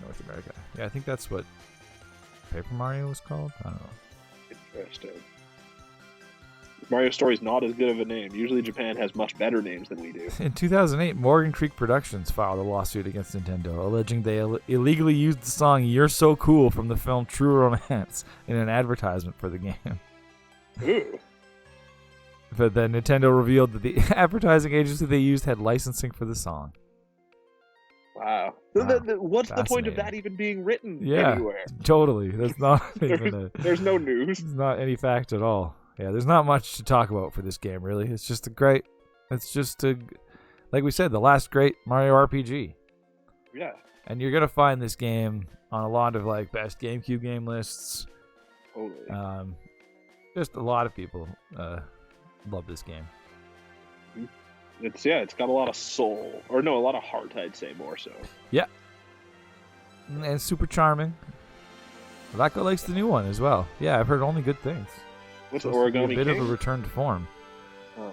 North America. Yeah, I think that's what Paper Mario was called. I don't know. Interesting. Mario Story is not as good of a name. Usually Japan has much better names than we do. In 2008, Morgan Creek Productions filed a lawsuit against Nintendo, alleging they illegally used the song You're So Cool from the film True Romance in an advertisement for the game. Ooh. But then Nintendo revealed that the advertising agency they used had licensing for the song. Wow. Wow. What's the point of Fascinating. that even being written Yeah, anywhere? totally. That's not even There's no news. It's not any fact at all. Yeah, there's not much to talk about for this game, really. It's just like we said, the last great Mario RPG. Yeah. And you're gonna find this game on a lot of like best GameCube game lists. Totally. Just a lot of people love this game. It's got a lot of soul, or no, a lot of heart. I'd say more so. Yeah. And super charming. Lako likes the new one as well. Yeah, I've heard only good things. What's the Supposed to be Origami a bit King? of a return to form. Oh.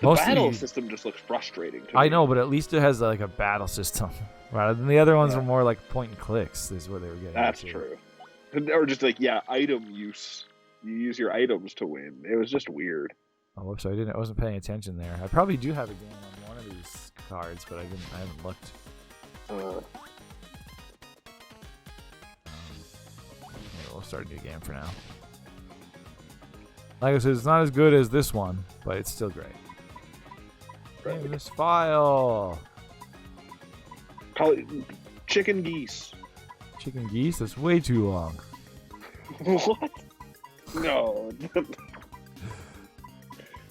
The Mostly- battle system just looks frustrating to me. I know, but at least it has like a battle system, rather than the other ones Yeah. were more like point and clicks. Is what they were getting. That's into. true. Or just like, item use. You use your items to win. It was just weird. Oh, whoops! I wasn't paying attention there. I probably do have a game on one of these cards, but I haven't looked. Yeah, we'll start a new game for now. Like I said, it's not as good as this one, but it's still great. Name this file. Call it chicken geese. Chicken geese? That's way too long. What? No.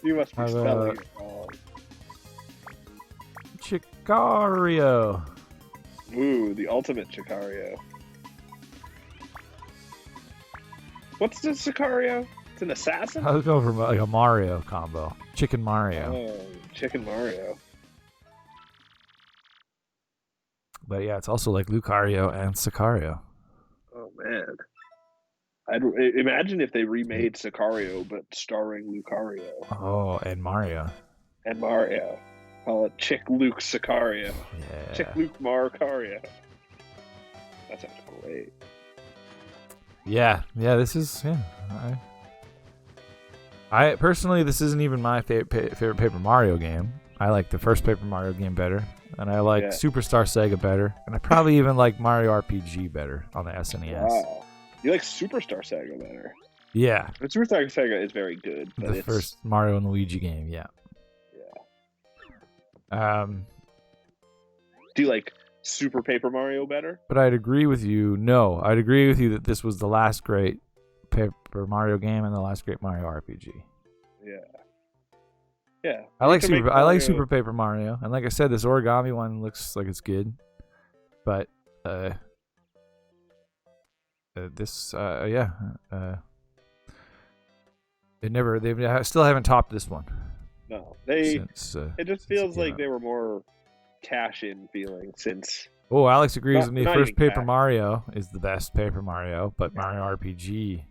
You must be Have a- spelling it wrong. Chicario. Ooh, the ultimate Sicario. What's the Sicario? It's an assassin? I was going for like a Mario combo. Chicken Mario. Oh, Chicken Mario. But yeah, it's also like Lucario and Sicario. Oh, man. I'd imagine if they remade Sicario, but starring Lucario Oh, and Mario. and Mario. Call it Chick Luke Sicario. Yeah. Chick Luke Marcario. That sounds great. Yeah, this is I personally, this isn't even my favorite Paper Mario game. I like the first Paper Mario game better, and I like Yeah. Superstar Saga better, and I probably even like Mario RPG better on the SNES. Wow. You like Superstar Saga better. Yeah, But Superstar Saga is very good. But the first Mario and Luigi game. Yeah. Do you like Super Paper Mario better? But I'd agree with you. No, I'd agree with you that this was the last great Paper Mario game and the last great Mario RPG. Yeah. Yeah. I like You can Super. make I like Mario- Super Paper Mario, and like I said, this origami one looks like it's good. But they still haven't topped this one. No, Since, it just since feels came like out. they were more cash-in feeling since. Oh, Alex agrees Not- with me. not First even Paper cash. Mario is the best Paper Mario, but Mario RPG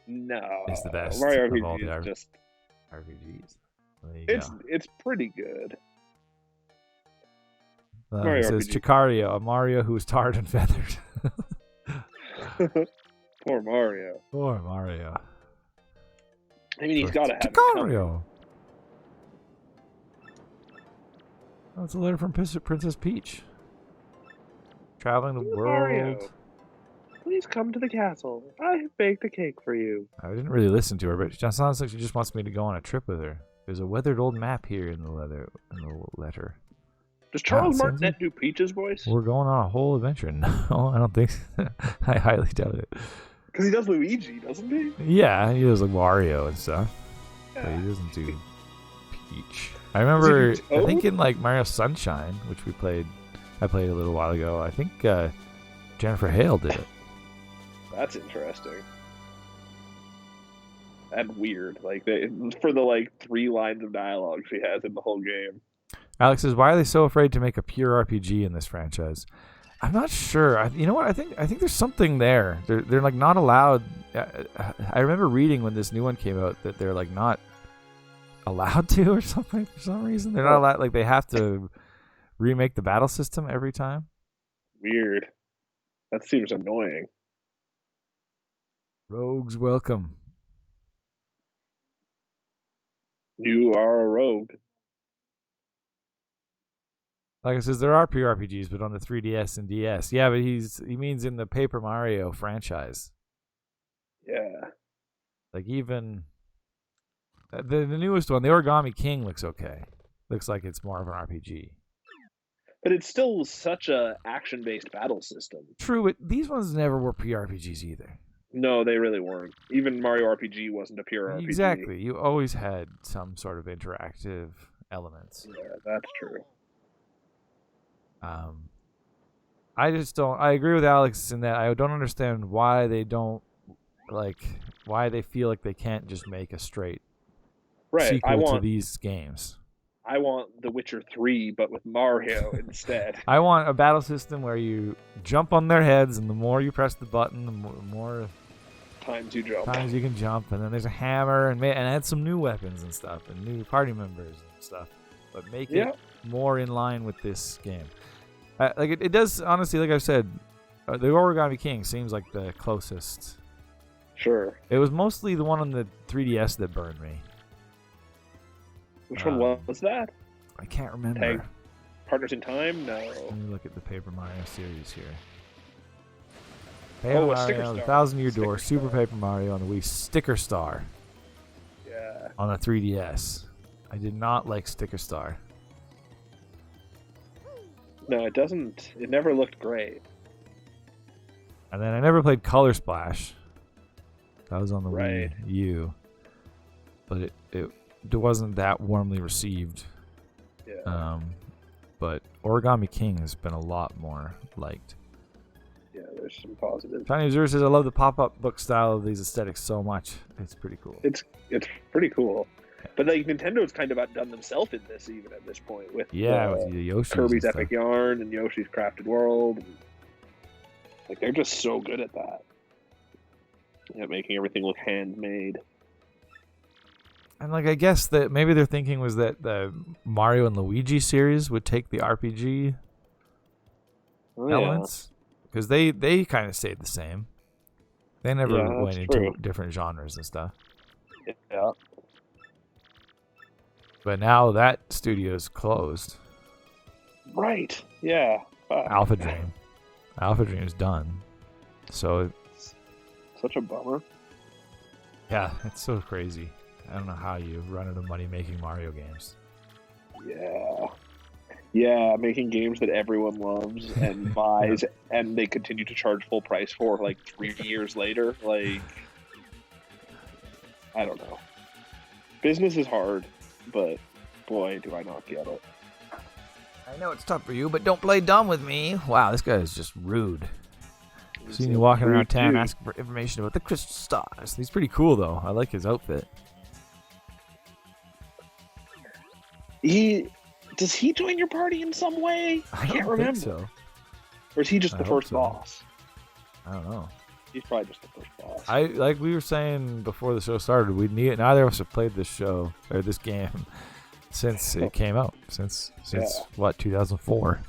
No, is the best Mario of all RPG the is just. RPGs. There you It's pretty good. go. Mario It says RPG. Chicario, a Mario who is tarred and feathered. Poor Mario. Poor Mario. I mean, he's got to have it coming. Chicario. Oh, it's a letter from Princess Peach. Traveling the world. Mario, please come to the castle. I have baked a cake for you. I didn't really listen to her, but it sounds like she just wants me to go on a trip with her. There's a weathered old map here in the letter. Does Charles sounds Martinet do Peach's voice? We're going on a whole adventure. No, I don't think so. I highly doubt it. Because he does Luigi, doesn't he? Yeah, he does like Wario and stuff. But Yeah. he doesn't do Peach. I remember, Does he do I think Toad? in like Mario Sunshine, which I played a little while ago, I think Jennifer Hale did it. That's interesting. And weird. Like for the like 3 lines of dialogue she has in the whole game. Alex says, "Why are they so afraid to make a pure RPG in this franchise?" I'm not sure. You know what? I think there's something there. They're like not allowed. I remember reading when this new one came out that they're like not allowed to or something for some reason. They're not allowed. Like they have to remake the battle system every time. Weird. That seems annoying. Rogues welcome. You are a rogue. Like I says, there are pure RPGs, but on the 3DS and DS. Yeah, but he means in the Paper Mario franchise. Yeah. Like even the newest one, the Origami King looks okay. Looks like it's more of an RPG. But it's still such a action-based battle system. True, but these ones never were PRPGs either. No, they really weren't. Even Mario RPG wasn't a pure RPG. Exactly. You always had some sort of interactive elements. Yeah, that's true. I just don't. I agree with Alex in that I don't understand why they don't why they feel like they can't just make a straight sequel to these games. I want The Witcher 3, but with Mario instead. I want a battle system where you jump on their heads, and the more you press the button, the more times you jump. Times you can jump, and then there's a hammer, and add some new weapons and stuff, and new party members and stuff. But make it more in line with this game. It does, honestly, like I said, the Origami King seems like the closest. Sure. It was mostly the one on the 3DS that burned me. Which one was that? I can't remember. Partners in Time? No. Let me look at the Paper Mario series here. Paper Mario, The 1,000-Year Door, Super Paper Mario on the Wii, Sticker Star. Yeah. On the 3DS. I did not like Sticker Star. No, it doesn't. It never looked great. And then I never played Color Splash. That was on the Wii U. But it wasn't that warmly received. Yeah. But Origami King has been a lot more liked. Yeah, there's some positives. Tiny Zero says, I love the pop-up book style of these aesthetics so much. It's pretty cool. It's pretty cool. But like Nintendo's kind of outdone themselves in this even at this point with with the Yoshi's Kirby's Epic Yarn and Yoshi's Crafted World. Like they're just so good at that. Yeah, making everything look handmade. And like I guess that maybe their thinking was that the Mario and Luigi series would take the RPG elements because they kind of stayed the same. They never went into different genres and stuff. Yeah. But now that studio's closed. Right. Yeah. Alpha Dream. Alpha Dream's done. So it's such a bummer. Yeah, it's so crazy. I don't know how you run out of money making Mario games. Yeah. Yeah, making games that everyone loves and buys and they continue to charge full price for like 3 years later. Like, I don't know. Business is hard, but boy, do I not get it. I know it's tough for you, but don't play dumb with me. Wow, this guy is just rude. Seen you walking around town asking for information about the crystal stars. He's pretty cool, though. I like his outfit. Does he join your party in some way? I can't remember. Think so. Or is he just the first boss? I don't know. He's probably just the first boss. Like we were saying before the show started, neither of us have played this show or this game since it came out. Since what, 2004?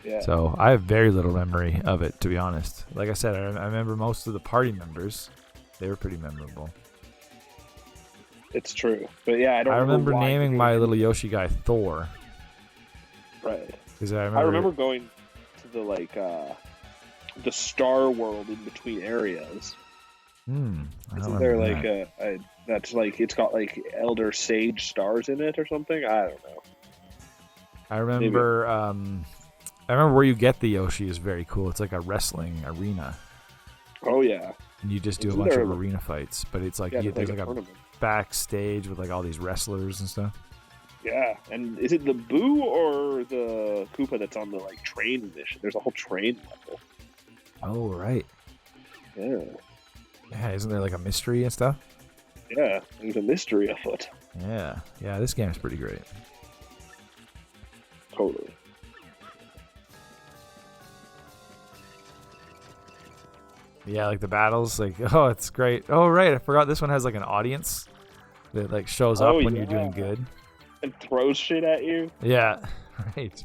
Yeah. So I have very little memory of it, to be honest. Like I said, I remember most of the party members. They were pretty memorable. It's true, but yeah, I remember naming my little Yoshi guy Thor. Right. Because I remember going to the star world in between areas. Isn't there like that's like it's got like Elder Sage stars in it or something? I don't know. I remember. I remember where you get the Yoshi is very cool. It's like a wrestling arena. Oh yeah. And you just do a bunch of arena fights, but it's like there's like a backstage with like all these wrestlers and stuff. Yeah, and is it the Boo or the Koopa that's on the like train mission? There's a whole train level. Oh right. Yeah. Yeah, isn't there like a mystery and stuff? Yeah, there's a mystery afoot. Yeah, this game is pretty great. Totally. Yeah, like the battles, like it's great. Oh right, I forgot this one has like an audience that like shows up when you're doing good. And throws shit at you. Yeah, right.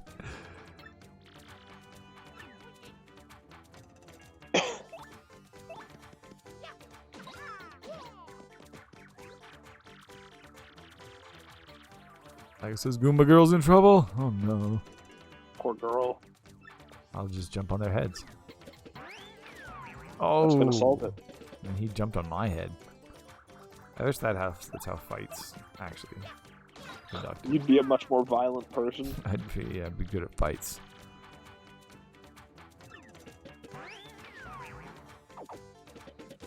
Like it says, Goomba Girl's in trouble. Oh no. Poor girl. I'll just jump on their heads. Oh. That's gonna solve it. And he jumped on my head. I wish that's how fights actually conductor. You'd be a much more violent person. I'd be good at fights.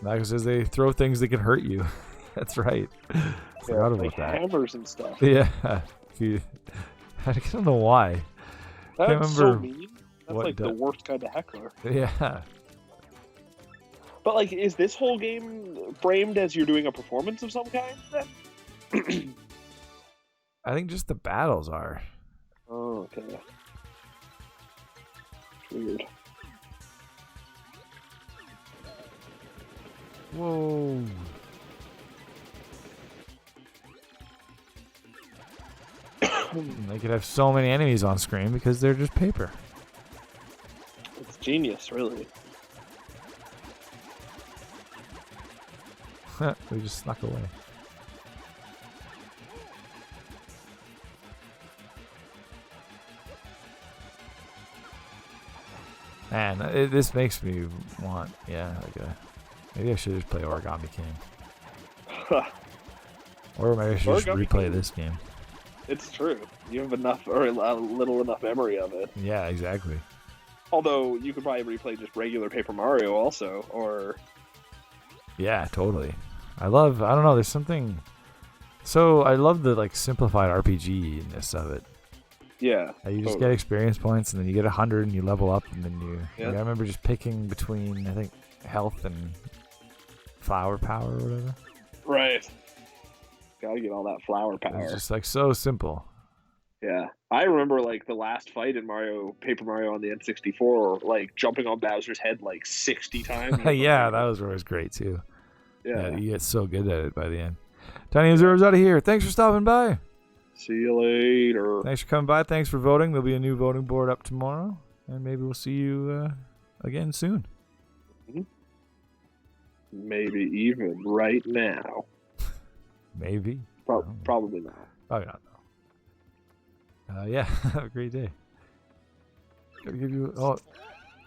Michael says they throw things that can hurt you. That's right. Forgot about like that. hammers and stuff. Yeah. I don't know why. Can't That's so remember mean. That's what like the worst kind of heckler. Yeah. But like, is this whole game framed as you're doing a performance of some kind then? I think just the battles are. Oh, okay. Weird. Whoa. They could have so many enemies on screen because they're just paper. It's genius, really. We just snuck away. Man, this makes me want, maybe I should just play Origami King. Or maybe I should just replay this game. It's true. You have enough, or little enough memory of it. Yeah, exactly. Although, you could probably replay just regular Paper Mario also, or... Yeah, totally. I don't know, there's something... So, I love the, like, simplified RPG-ness of it. Yeah. You just get experience points, and then you get 100, and you level up, and then you... Yeah. Like, I remember just picking between, I think, health and flower power or whatever. Right. Gotta get all that flower power. It's just, like, so simple. Yeah. I remember, like, the last fight in Paper Mario on the N64, like, jumping on Bowser's head, like, 60 times. Yeah, that was always great, too. Yeah. You get so good at it by the end. Tiny Zero's out of here. Thanks for stopping by. See you later. Thanks for coming by. Thanks for voting. There'll be a new voting board up tomorrow. And maybe we'll see you again soon. Maybe even right now. Maybe. Probably not. Probably not, though. Yeah, have a great day. Gotta give you... Oh,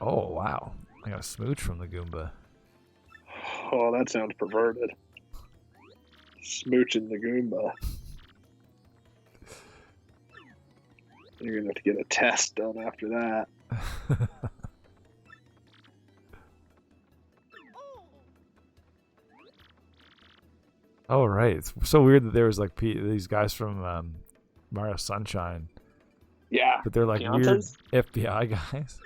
wow. I got a smooch from the Goomba. Oh, that sounds perverted. Smooching the Goomba. You're gonna have to get a test done after that. Oh, right. It's so weird that there was like these guys from Mario Sunshine. Yeah. But they're like Keontae's? weird FBI guys.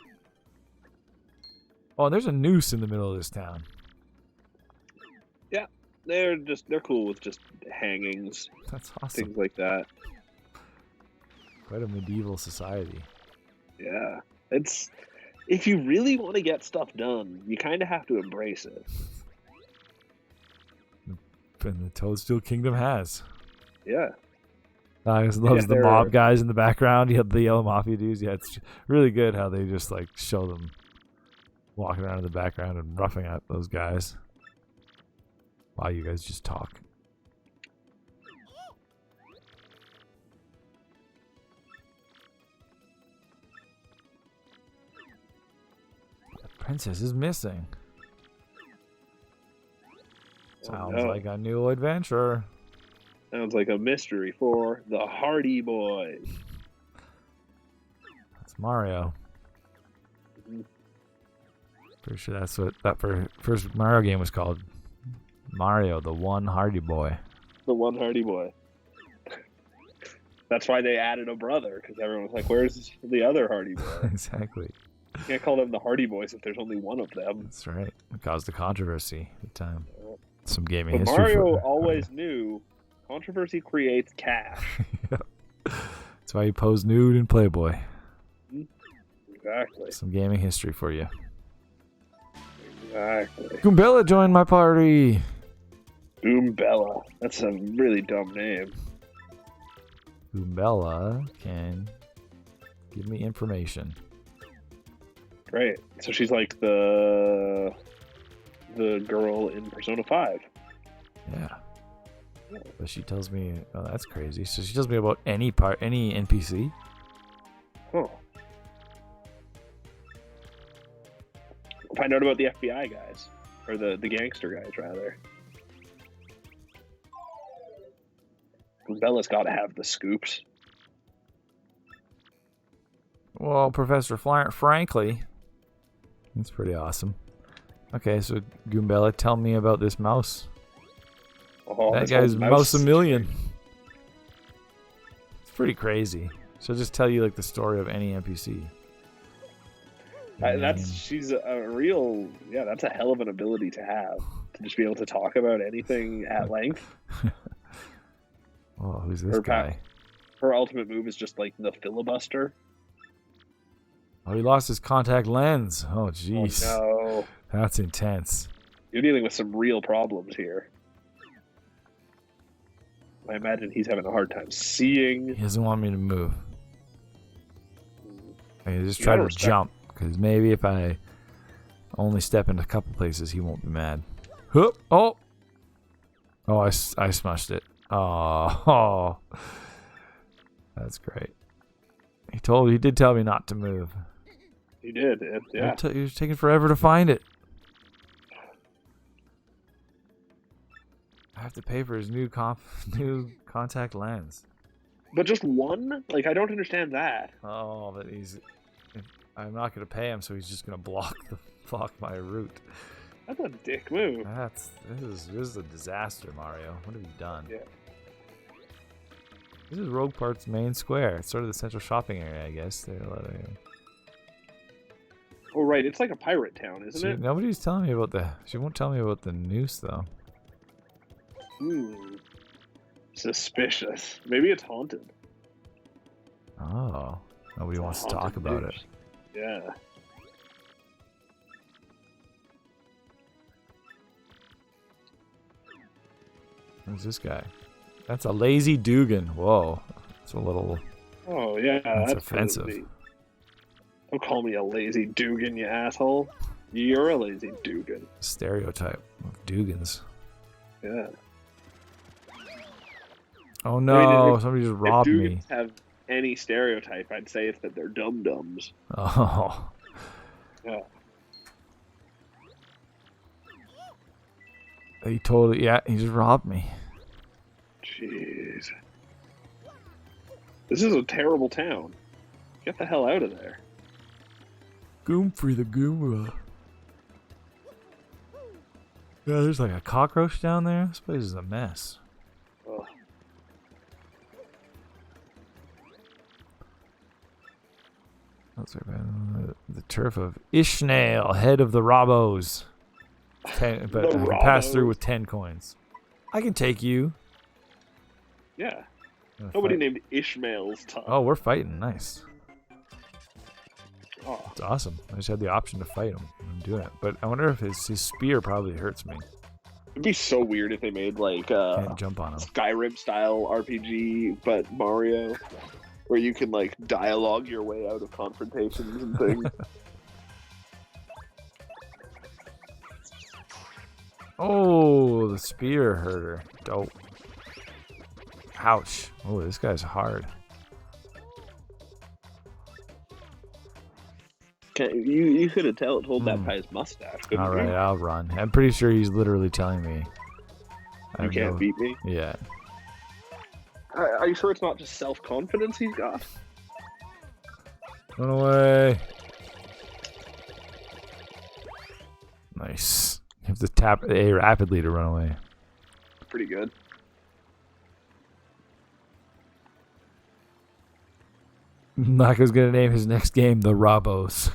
Oh, and there's a noose in the middle of this town. Yeah. They're cool with just hangings. That's awesome. Things like that. Quite a medieval society. Yeah. It's if you really want to get stuff done, you kind of have to embrace it. And the Toadstool Kingdom has. Yeah. I just love the mob guys in the background. You have the yellow mafia dudes. Yeah, it's really good how they just like show them walking around in the background and roughing out those guys while you guys just talk. The princess is missing. Sounds like a new adventure. Sounds like a mystery for the Hardy Boys. That's Mario. Pretty sure that's what that first Mario game was called. Mario, the One Hardy Boy. The One Hardy Boy. That's why they added a brother, because everyone was like, where's the other Hardy Boy? Exactly. You can't call them the Hardy Boys if there's only one of them. That's right. It caused a controversy at the time. Some gaming But history. Mario always knew controversy creates cash. That's why he posed nude in Playboy. Exactly. Some gaming history for you. Exactly. Goombella joined my party. Goombella. That's a really dumb name. Goombella can give me information. Great. So she's like the girl in Persona 5. Yeah. But she tells me, oh, that's crazy. So she tells me about any NPC. Oh. Find out about the FBI guys. Or the gangster guys, rather. Bella's got to have the scoops. Well, Professor Frankly. That's pretty awesome. Okay, so Goombella, tell me about this mouse. Oh, That this guy's whole mouse a million. It's pretty crazy. She'll just tell you like the story of any NPC. She's a real, that's a hell of an ability to have. To just be able to talk about anything at length. Oh, who's this guy? Her ultimate move is just like the filibuster. Oh, he lost his contact lens. Oh, jeez. Oh, no. That's intense. You're dealing with some real problems here. I imagine he's having a hard time seeing. He doesn't want me to move. I just try to jump, because maybe if I only step in a couple places, he won't be mad. Hoop! Oh! Oh, I smushed it. Oh. That's great. He did tell me not to move. He did, yeah. He was taking forever to find it. I have to pay for his new contact lens. But just one? Like, I don't understand that. Oh, but I'm not going to pay him, so he's just going to block my route. That's a dick move. This is a disaster, Mario. What have you done? Yeah. This is Rogue Park's main square. It's sort of the central shopping area, I guess. Oh, right. It's like a pirate town, isn't it? Nobody's telling me about she won't tell me about the noose, though. Suspicious. Maybe it's haunted. Oh. Nobody wants to talk about it. Yeah. Who's this guy? That's a lazy Dugan. Whoa. It's a little... Oh, yeah. That's offensive. Don't call me a lazy Dugan, you asshole. You're a lazy Dugan. Stereotype of Dugans. Yeah. Oh no, somebody just robbed me. If Dugans have any stereotype, I'd say it's that they're dum-dums. Oh. Yeah. He just robbed me. Jeez. This is a terrible town. Get the hell out of there. Goomfrey the Goomba. Yeah, there's like a cockroach down there. This place is a mess. Ugh. That's right, the turf of Ishnael, head of the Robos. But I can pass through with 10 coins. I can take you. Yeah. Nobody named Ishmael's tough. Oh, we're fighting. Nice. Oh. It's awesome. I just had the option to fight him. I'm doing it. But I wonder if his spear probably hurts me. It'd be so weird if they made like Can't jump on him. Skyrim style RPG, but Mario, where you can like dialogue your way out of confrontations and things. Oh, the spear herder. Dope. Ouch. Oh, this guy's hard. You could have told that by his mustache. All right, I'll run. I'm pretty sure he's literally telling me. You can't beat me? Yeah. Are you sure it's not just self-confidence he's got? Run away. Nice. You have to tap A rapidly to run away. Pretty good. Nako's gonna name his next game the Robos.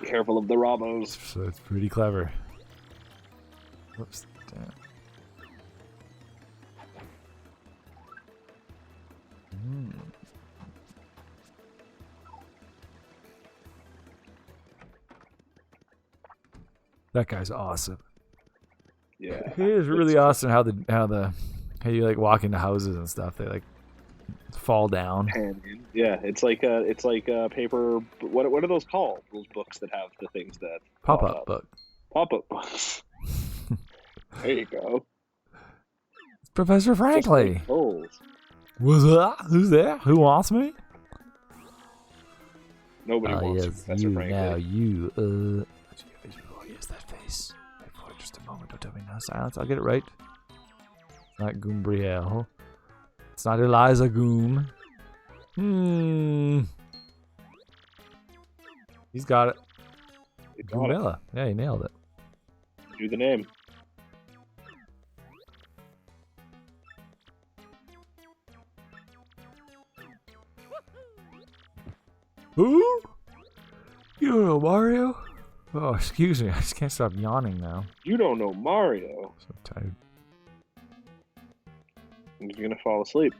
Be careful of the Robos. So it's pretty clever. Whoops. Damn. That guy's awesome. Yeah. It is really awesome how you like walk into houses and stuff. They like fall down. Yeah, it's like a paper. What are those called? Those books that have the things that Pop-up book. Pop-up books. There you go. It's Professor Frankly. What's that? Who's there? Who wants me? Nobody wants yes, Professor you, Frankly. Now you. Yes, that face. Wait for just a moment. Don't tell me no silence. I'll get it right. Not Goombrielle. It's not Eliza Goom. He's got it. Goomella. Yeah, he nailed it. Do the name. Who? You don't know Mario? Oh, excuse me. I just can't stop yawning now. You don't know Mario. So tired. He's gonna fall asleep.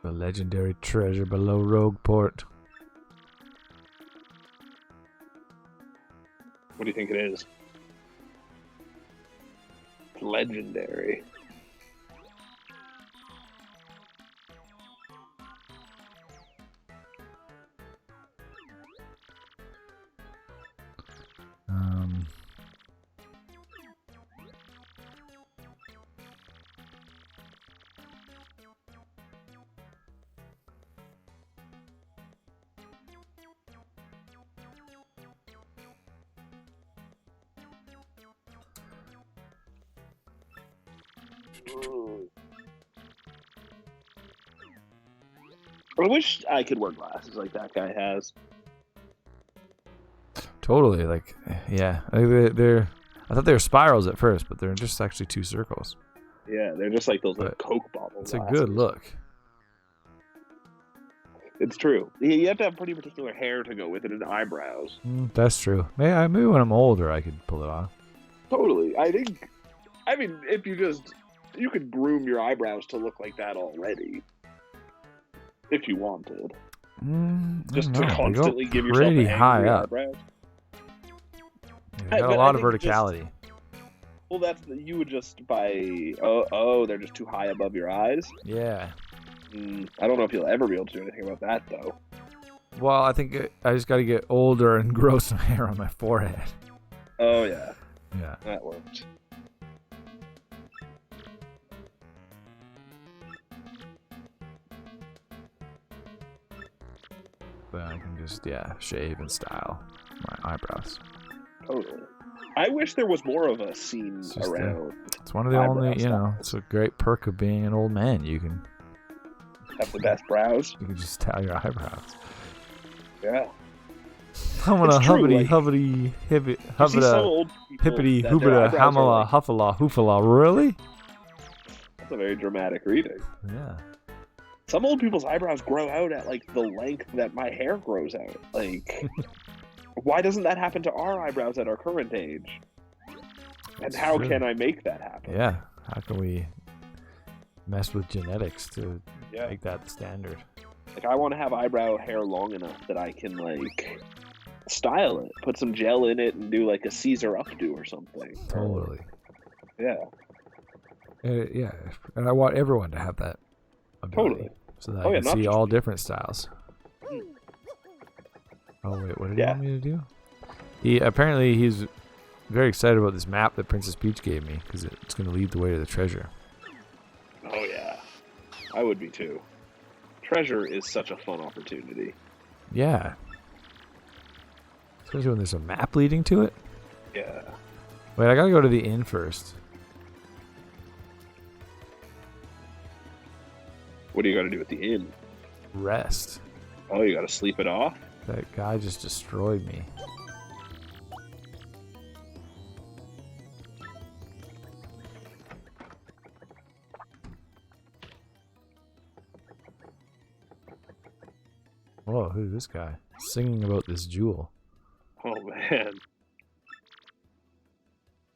The legendary treasure below Rogueport. What do you think it is? It's legendary. I wish I could wear glasses like that guy has. Totally, like, yeah. They're I thought they were spirals at first, but they're just actually 2 circles. Yeah, they're just like those But Coke bottle It's glasses. a good look. It's true. You have to have pretty particular hair to go with it and eyebrows. That's true. Maybe when I'm older, I could pull it off. Totally. I mean, if you could groom your eyebrows to look like that already. If you wanted. Just to constantly give yourself pretty high angry up. eyebrows. They got a lot of verticality. Well, you would just by they're just too high above your eyes. Yeah. I don't know if you'll ever be able to do anything about that though. Well, I think I just got to get older and grow some hair on my forehead. Oh yeah. Yeah. That worked. But I can just shave and style my eyebrows. Totally. I wish there was more of a scene It's just around. It's one of the only, it's a great perk of being an old man. You can have the best brows. You can just style your eyebrows. Yeah. I'm gonna hubbity hibbity hoobita hamala huffala hoofala. Really? That's a very dramatic reading. Yeah. Some old people's eyebrows grow out at like the length that my hair grows out. Like, why doesn't that happen to our eyebrows at our current age? And how can I make that happen? Yeah. How can we mess with genetics to make that standard? Like, I want to have eyebrow hair long enough that I can like style it, put some gel in it, and do like a Caesar updo or something. Totally. Yeah. Yeah, and I want everyone to have that ability. Totally. So that I can see all different styles. Oh wait, what did he want me to do? He's very excited about this map that Princess Peach gave me because it's going to lead the way to the treasure. Oh yeah, I would be too. Treasure is such a fun opportunity. Yeah. Especially when there's a map leading to it. Yeah. Wait, I gotta go to the inn first. What do you got to do at the inn? Rest. Oh, you got to sleep it off? That guy just destroyed me. Whoa, who's this guy? Singing about this jewel. Oh, man.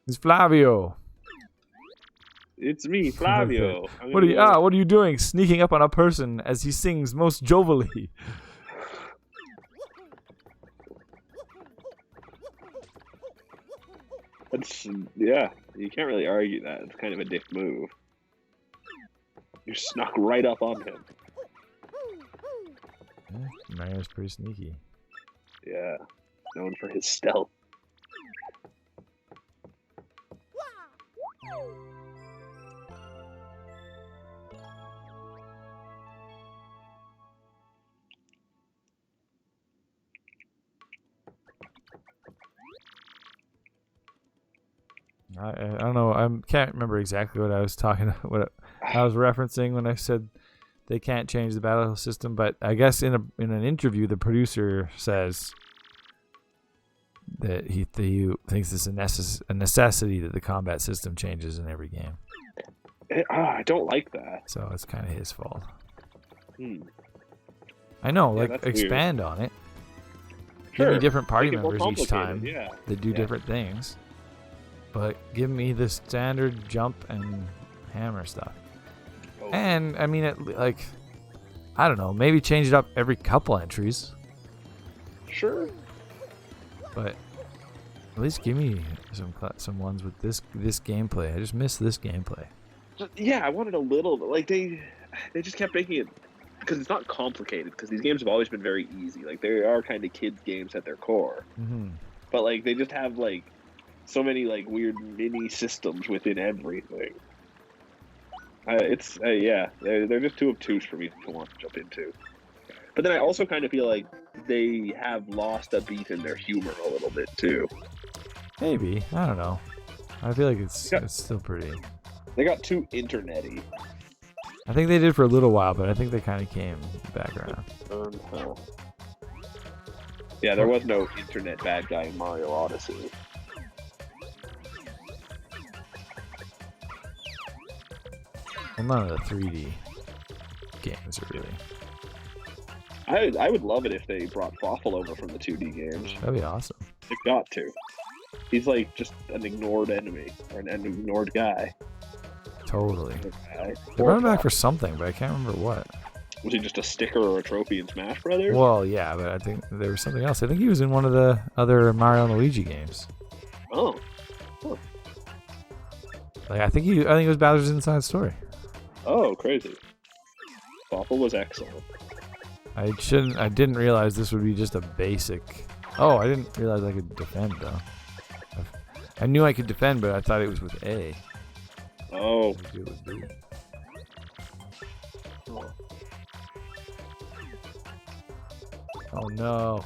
It's Flavio. It's me, Flavio. What are you doing? Sneaking up on a person as he sings most jovially. Yeah, you can't really argue that. It's kind of a dick move. You snuck right up on him. Yeah, Mario's pretty sneaky. Yeah, known for his stealth. I don't know. I can't remember exactly what I was I was referencing when I said they can't change the battle system. But I guess in an interview, the producer says that he thinks it's a necessity that the combat system changes in every game. I don't like that. So it's kind of his fault. Hmm. I know, Yeah, like that's expand on it. Sure. Give me different party Make it more members each time complicated, yeah. that do different things. But give me the standard jump and hammer stuff. Oh. And I mean, I don't know, maybe change it up every couple entries. Sure. But at least give me some ones with this gameplay. I just miss this gameplay. Yeah, I wanted a little, like they just kept making it, because it's not complicated, because these games have always been very easy. Like, they are kind of kids games at their core. Mm-hmm. But like they just have like so many like weird mini systems within everything. Yeah, they're just too obtuse for me to want to jump into. But then I also kind of feel like they have lost a beat in their humor a little bit too. Maybe, I don't know. I feel like it's still pretty. They got too internet-y. I think they did for a little while, but I think they kind of came back around. Yeah, there was no internet bad guy in Mario Odyssey. Well, none of the 3D games are really. I would love it if they brought Fawful over from the 2D games. That'd be awesome. They've got to. He's like just an ignored enemy, or an ignored guy. Totally. They brought him back for something, but I can't remember what. Was he just a sticker or a trophy in Smash Brothers? Well, yeah, but I think there was something else. I think he was in one of the other Mario and Luigi games. Oh. Huh. Like I think it was Bowser's Inside Story. Oh, crazy. Fawful was excellent. I didn't realize this would be just a basic. Oh, I didn't realize I could defend though. I knew I could defend, but I thought it was with A. Oh. Maybe it was B. Oh no.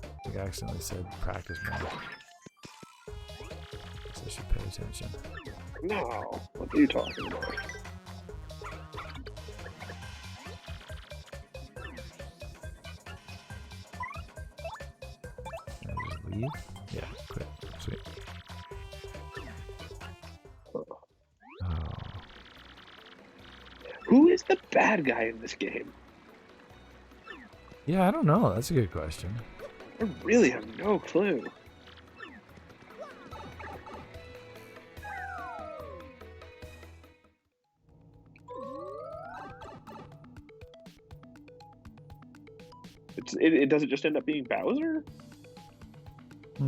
I think I accidentally said practice mode. So I should pay attention. No. What are you talking about? Can I just leave? Yeah, quit. Sweet. Oh. Who is the bad guy in this game? Yeah, I don't know. That's a good question. I really have no clue. Does it just end up being Bowser?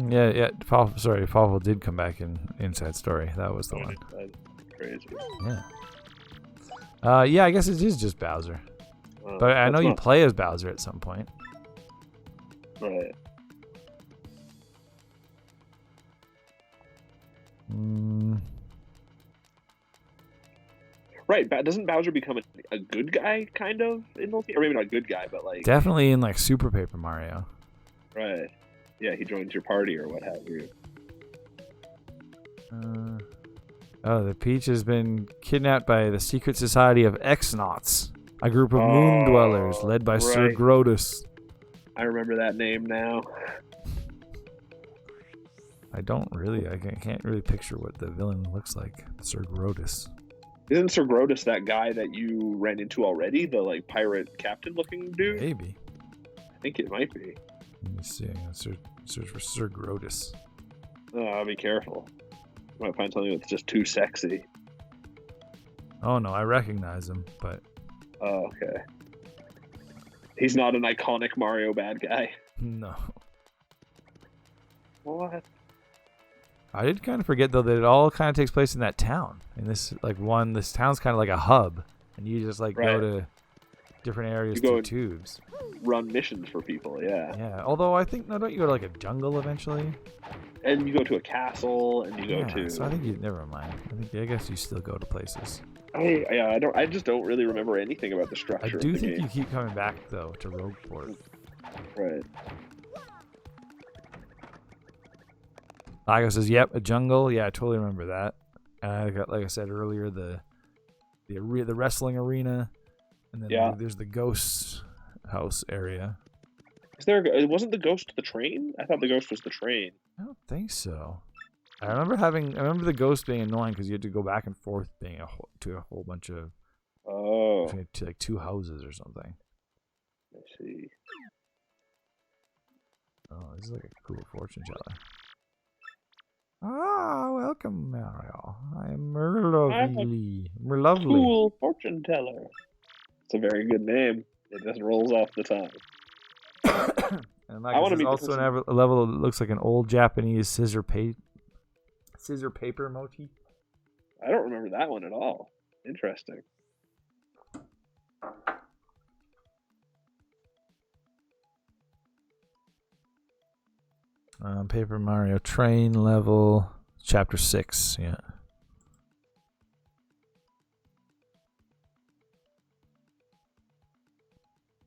Yeah. Fawful did come back in Inside Story. That was the one. That's crazy. Yeah. Yeah, I guess it is just Bowser. But I know you play as Bowser at some point. Right. Right, doesn't Bowser become a good guy, kind of, in those games? Or maybe not a good guy, but like... Definitely in, like, Super Paper Mario. Right. Yeah, he joins your party or what have you. The Peach has been kidnapped by the secret society of X-Nauts, a group of moon dwellers led by Sir Grodus. I remember that name now. I can't really picture what the villain looks like. Sir Grodus. Isn't Sir Grodus that guy that you ran into already? The, like, pirate captain-looking dude? Maybe. I think it might be. Let me see. Search for Sir Grodus. Oh, be careful. You might find something that's just too sexy. Oh, no, I recognize him, but... Oh, okay. He's not an iconic Mario bad guy. No. What? I did kind of forget, though, that it all kind of takes place in that town. In this, this town's kind of like a hub. And you just, go to different areas through tubes. Run missions for people, yeah. Yeah, although I think, don't you go to, a jungle eventually? And you go to a castle, and you go to... so I think never mind. I guess you still go to places. I just don't really remember anything about the structure of the game. I do think you keep coming back, though, to Rogueport. Right. Lago says, "Yep, a jungle. Yeah, I totally remember that." And I got, like I said earlier, the wrestling arena, and then there's the ghost house area. It wasn't the ghost the train? I thought the ghost was the train. I don't think so. I remember the ghost being annoying because you had to go back and forth being to a whole bunch of to like 2 houses or something. Let's see. Oh, this is like a cool fortune teller. Ah, welcome, Mario. I am Merlovely. Cool fortune teller. It's a very good name. It just rolls off the tongue. And like, there's also a level that looks like an old Japanese scissor paper motif. I don't remember that one at all. Interesting. Paper Mario train level, chapter 6. Yeah.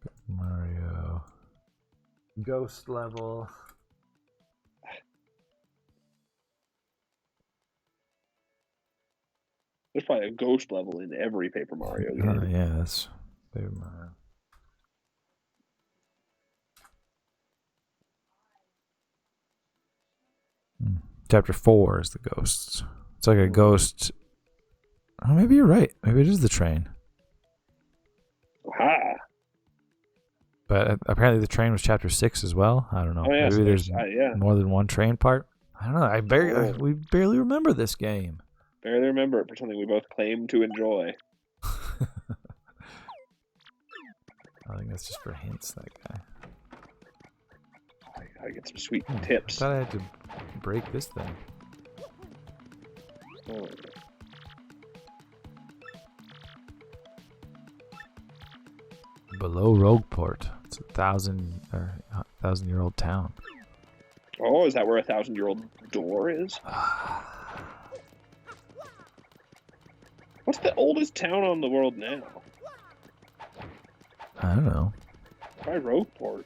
Paper Mario ghost level. There's probably a ghost level in every Paper Mario game. Yeah, that's Paper Mario. Chapter 4 is the ghosts. It's like a ghost. Oh, maybe you're right. Maybe it is the train. Aha. But apparently the train was chapter 6 as well. I don't know. Oh, yeah, Maybe so there's more than one train part. I don't know. We barely remember this game. Barely remember it for something we both claim to enjoy. I think that's just for hints, that guy. I get some sweet tips. I thought I had to break this thing. Oh. Below Rogueport. It's a 1,000-year-old town. Oh, is that where a 1,000-year-old door is? What's the oldest town on the world now? I don't know. Probably Rogueport.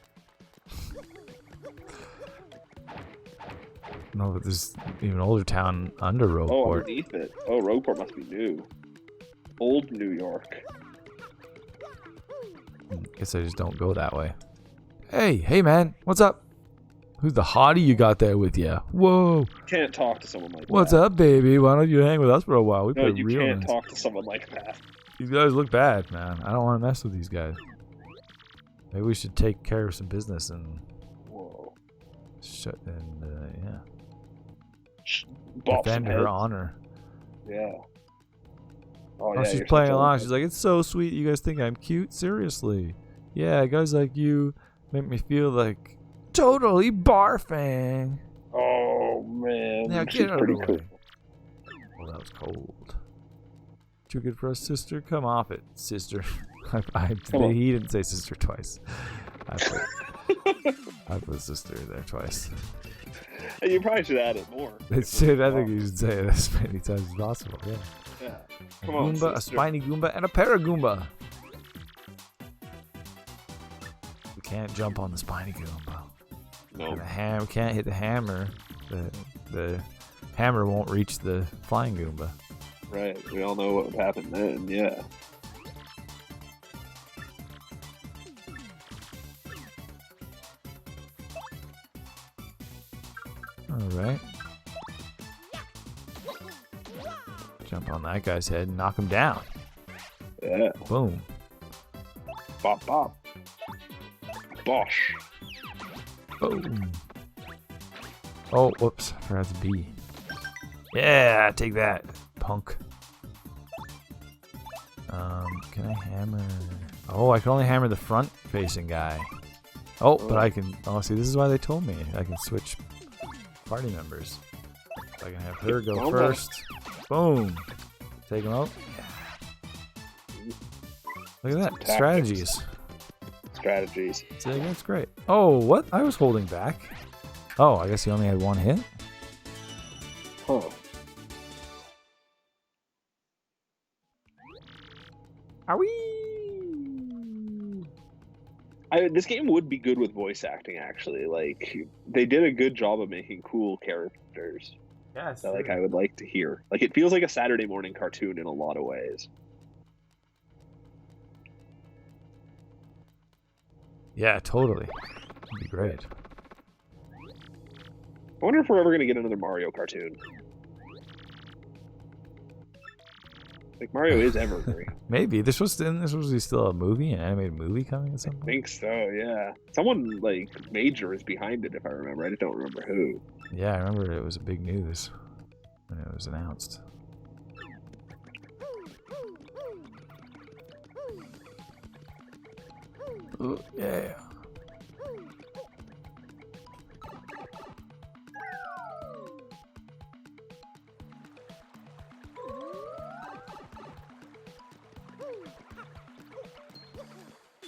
No, but there's even older town under Rogueport. Oh, underneath it. Oh, Rogueport must be new. Old New York. Guess I just don't go that way. Hey man, what's up? Who's the hottie you got there with you? Whoa. You can't talk to someone like that. What's up, baby? Why don't you hang with us for a while? We No, play you real can't nice. talk to someone like that. These guys look bad, man. I don't want to mess with these guys. Maybe we should take care of some business and defend her honor. Yeah. Oh, Oh, she's playing along. She's like, "It's so sweet. You guys think I'm cute? Seriously? Yeah, guys like you make me feel like totally barfing." Oh man, now she's get out pretty of the cool. way. Well, that was cold. Too good for us, sister. Come off it, sister. He didn't say sister twice. I put sister there twice. You probably should add it more. I think you should say it as many times as possible. Yeah. Yeah. A Come on, Goomba, a sister. spiny Goomba, and a Paragoomba. We can't jump on the spiny Goomba. No. We can't hit the hammer. The hammer won't reach the flying Goomba. Right. We all know what would happen then. Yeah. Alright. Jump on that guy's head and knock him down. Yeah. Boom. Bop bop. Bosh. Boom. Oh, whoops. I forgot the B. Yeah, take that, punk. Can I hammer? Oh, I can only hammer the front-facing guy. Oh, but I can... Oh, see, this is why they told me. I can switch party members. So I can have her go first. Boom. Take him out. Yeah. Look at that. Strategies. See, that's great. Oh, what? I was holding back. Oh, I guess he only had one hit? Huh. This game would be good with voice acting, actually. Like, they did a good job of making cool characters Yeah, that, like, I would like to hear. Like, it feels like a Saturday morning cartoon in a lot of ways. Yeah, totally. It'd be great. I wonder if we're ever going to get another Mario cartoon. Like, Mario is evergreen. Maybe. This was still a movie, an animated movie coming at some I point? think so, yeah. Someone, like, major is behind it, if I remember. I just don't remember who. Yeah, I remember it was big news when it was announced. Ooh, yeah.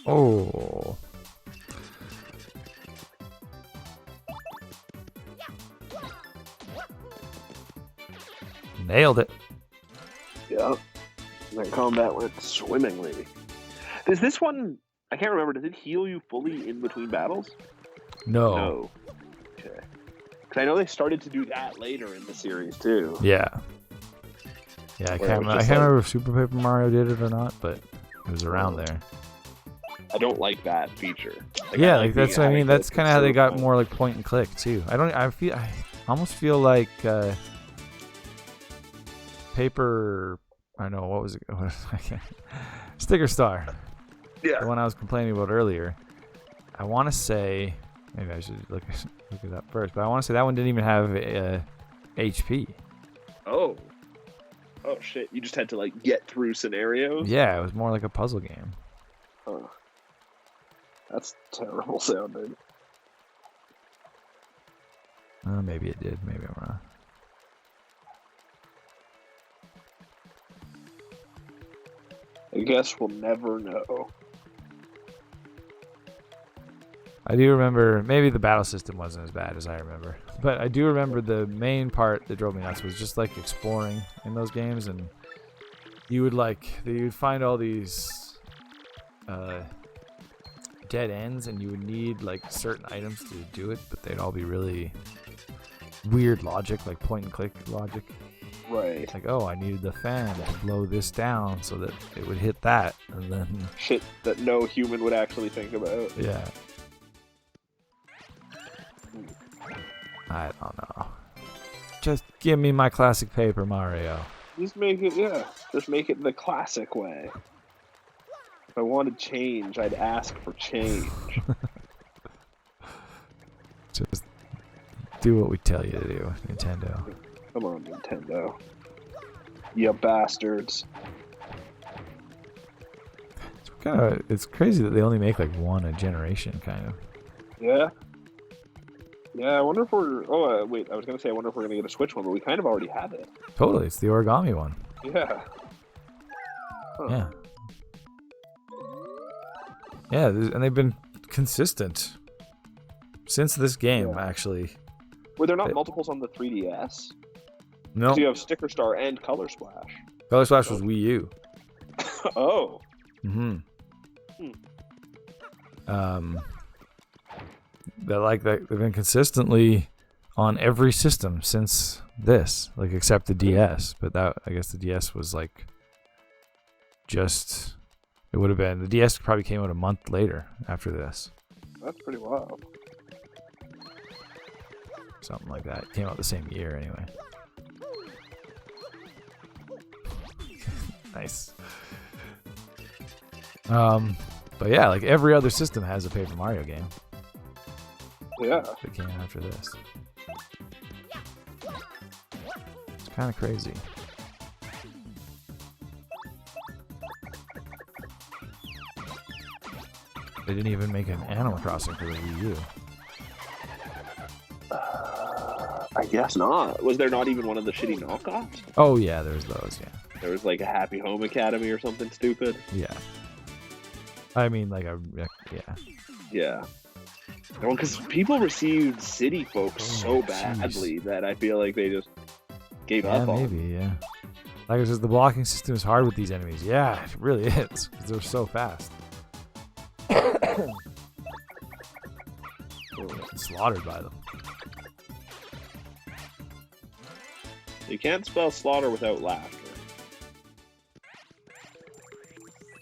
Oh. Nailed it. Yeah. And that combat went swimmingly. Does this one... I can't remember. Does it heal you fully in between battles? No. No. Okay. Because I know they started to do that later in the series, too. Yeah. Yeah, I can't remember if Super Paper Mario did it or not, but it was around there. I don't like that feature. Like, Yeah, I like that's what I mean. That's kind of how they got fun. more like point and click too. I almost feel like paper. I don't know what was it? I can't. Sticker Star. Yeah. The one I was complaining about earlier. I want to say maybe I should look it up first, but I want to say that one didn't even have HP. Oh. Oh shit! You just had to like get through scenarios. Yeah, it was more like a puzzle game. Huh. That's terrible sounding. Maybe it did. Maybe I'm wrong. I guess we'll never know. I do remember, maybe the battle system wasn't as bad as I remember, but I do remember the main part that drove me nuts was just like exploring in those games, and you'd find all these dead ends, and you would need like certain items to do it, but they'd all be really weird logic, like point and click logic. Right. Like, oh, I needed the fan to blow this down so that it would hit that, and then shit that no human would actually think about. Yeah. I don't know. Just give me my classic Paper Mario. Just make it, yeah. Just make it the classic way. If I wanted change, I'd ask for change. Just do what we tell you to do, Nintendo. Come on, Nintendo. You bastards. It's crazy that they only make like one a generation, kind of. Yeah. Yeah, I wonder if we're... Oh, wait, I was going to say I wonder if we're going to get a Switch one, but we kind of already have it. Totally, it's the origami one. Yeah. Huh. Yeah. Yeah, and they've been consistent since this game, actually. Were there not multiples on the 3DS? No. So you have Sticker Star and Color Splash. Color Splash was Wii U. Oh. Mm-hmm. They've been consistently on every system since this, like except the DS. But I guess the DS was like just. It would have been the DS probably came out a month later after this. That's pretty wild. Something like that. It came out the same year anyway. Nice. But yeah, like every other system has a Paper Mario game. Yeah. That came after this. It's kind of crazy. They didn't even make an Animal Crossing for the Wii U. I guess not. Was there not even one of the shitty knockoffs? Oh yeah, there's those, yeah. There was like a Happy Home Academy or something stupid. Yeah. I mean, like yeah. Yeah. Well, because people received City Folks so badly that I feel like they just gave up on maybe, yeah. Like I said, the blocking system is hard with these enemies. Yeah, it really is, because they're so fast. getting slaughtered by them. You can't spell slaughter without laughter.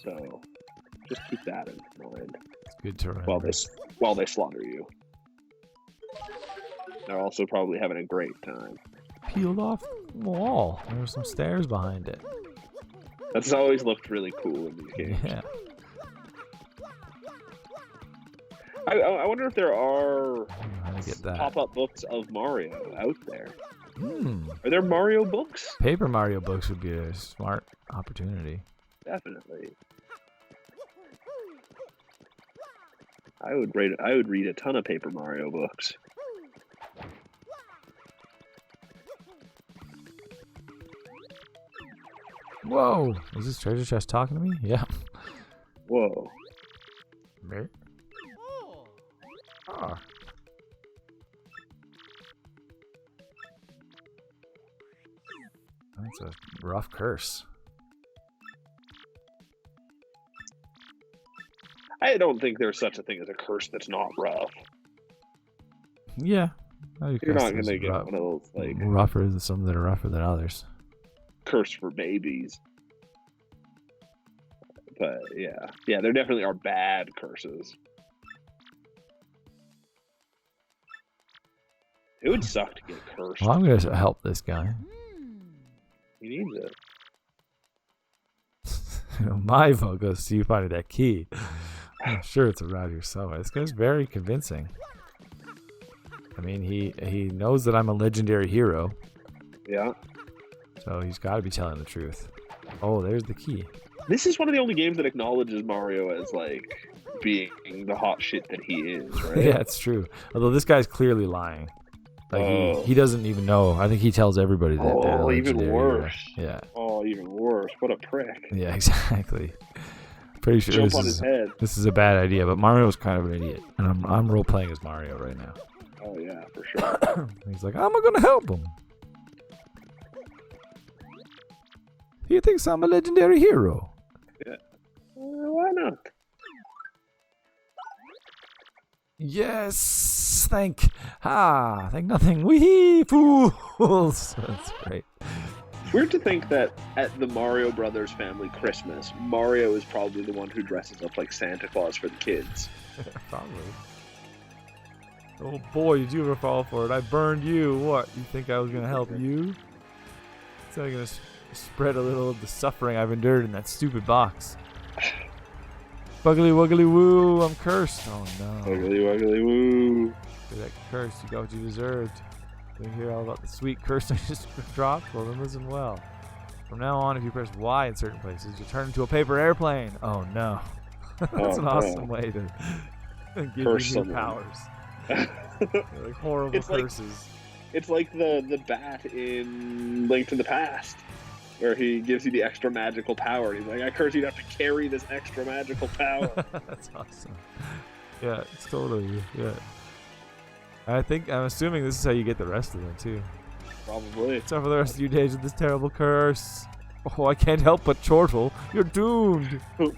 So, just keep that in mind. It's good to remember. While they slaughter you. They're also probably having a great time. Peeled off wall. There were some stairs behind it. That's always looked really cool in these games. Yeah. I wonder if there are pop-up books of Mario out there. Are there Mario books? Paper Mario books would be a smart opportunity. Definitely. I would read a ton of Paper Mario books. Whoa! Is this treasure chest talking to me? Yeah. Whoa. Me? Ah. That's a rough curse. I don't think there's such a thing as a curse that's not rough. Yeah. You're not going to get one of those, like... rougher, some that are rougher than others. Curse for babies. But, yeah. Yeah, there definitely are bad curses. It would suck to get cursed. Well, I'm going to help this guy. He needs it. My vote goes to you finding that key. I'm sure it's around here somewhere. This guy's very convincing. I mean, he knows that I'm a legendary hero. Yeah. So he's got to be telling the truth. Oh, there's the key. This is one of the only games that acknowledges Mario as, like, being the hot shit that he is, right? Yeah, it's true. Although this guy's clearly lying. Like, he doesn't even know. I think he tells everybody that they're even worse. Hero. Yeah. Oh, even worse. What a prick. Yeah, exactly. Pretty sure Jump on his head. This is a bad idea, but Mario's kind of an idiot. And I'm role-playing as Mario right now. Oh, yeah, for sure. He's like, how am I going to help him? He thinks I'm a legendary hero. Yeah. Why not? Yes, thank nothing. Wee fools. That's great. It's weird to think that at the Mario Brothers family Christmas, Mario is probably the one who dresses up like Santa Claus for the kids. Probably. Oh boy, did you ever fall for it? I burned you. What? You think I was gonna help you? So I'm gonna spread a little of the suffering I've endured in that stupid box. Buggly wuggly woo, I'm cursed. Oh no. Wuggly wuggly woo. For that curse, you got what you deserved. You hear all about the sweet curse I just dropped? Well, then listen well. From now on, if you press Y in certain places, you turn into a paper airplane. Oh no. That's an awesome way to give you new powers. Like horrible curses. It's like the bat in Link to the Past, where he gives you the extra magical power. He's like, I curse you'd have to carry this extra magical power. That's awesome. Yeah, it's totally, yeah. I'm assuming this is how you get the rest of them, too. Probably. So for the rest of your days with this terrible curse. Oh, I can't help but chortle. You're doomed. Oh,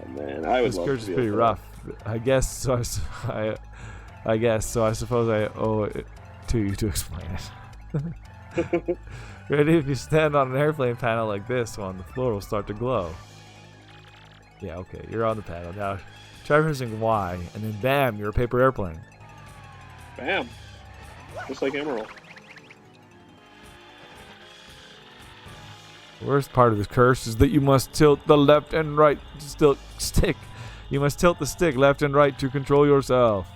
man. I would this love curse to is be pretty able rough. I guess, so I guess, so I suppose I owe it to you to explain it. Ready? If you stand on an airplane panel like this one, the floor will start to glow. Yeah, okay, you're on the panel. Now, try pressing Y, and then bam, you're a paper airplane. Bam. Just like Emerald. The worst part of this curse is that you must tilt the left and right stick. You must tilt the stick left and right to control yourself.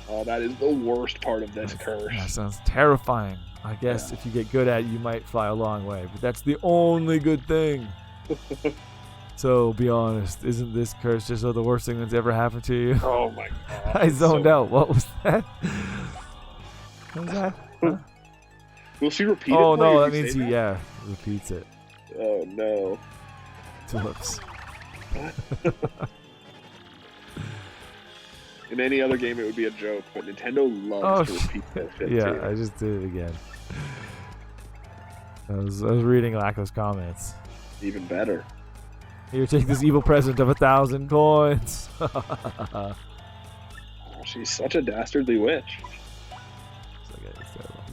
Oh, that is the worst part of this curse. That sounds terrifying. I guess if you get good at it, you might fly a long way. But that's the only good thing. So, be honest. Isn't this curse just the worst thing that's ever happened to you? Oh, my God. I zoned out. What was that? What was that? Huh? Will she repeat it? Oh, no, that means he, repeats it. Oh, no. Whoops. In any other game, it would be a joke, but Nintendo loves to repeat that shit, yeah, too. I just did it again. I was reading Lacko's comments. Even better. Here, take this evil present of 1,000 coins. She's such a dastardly witch.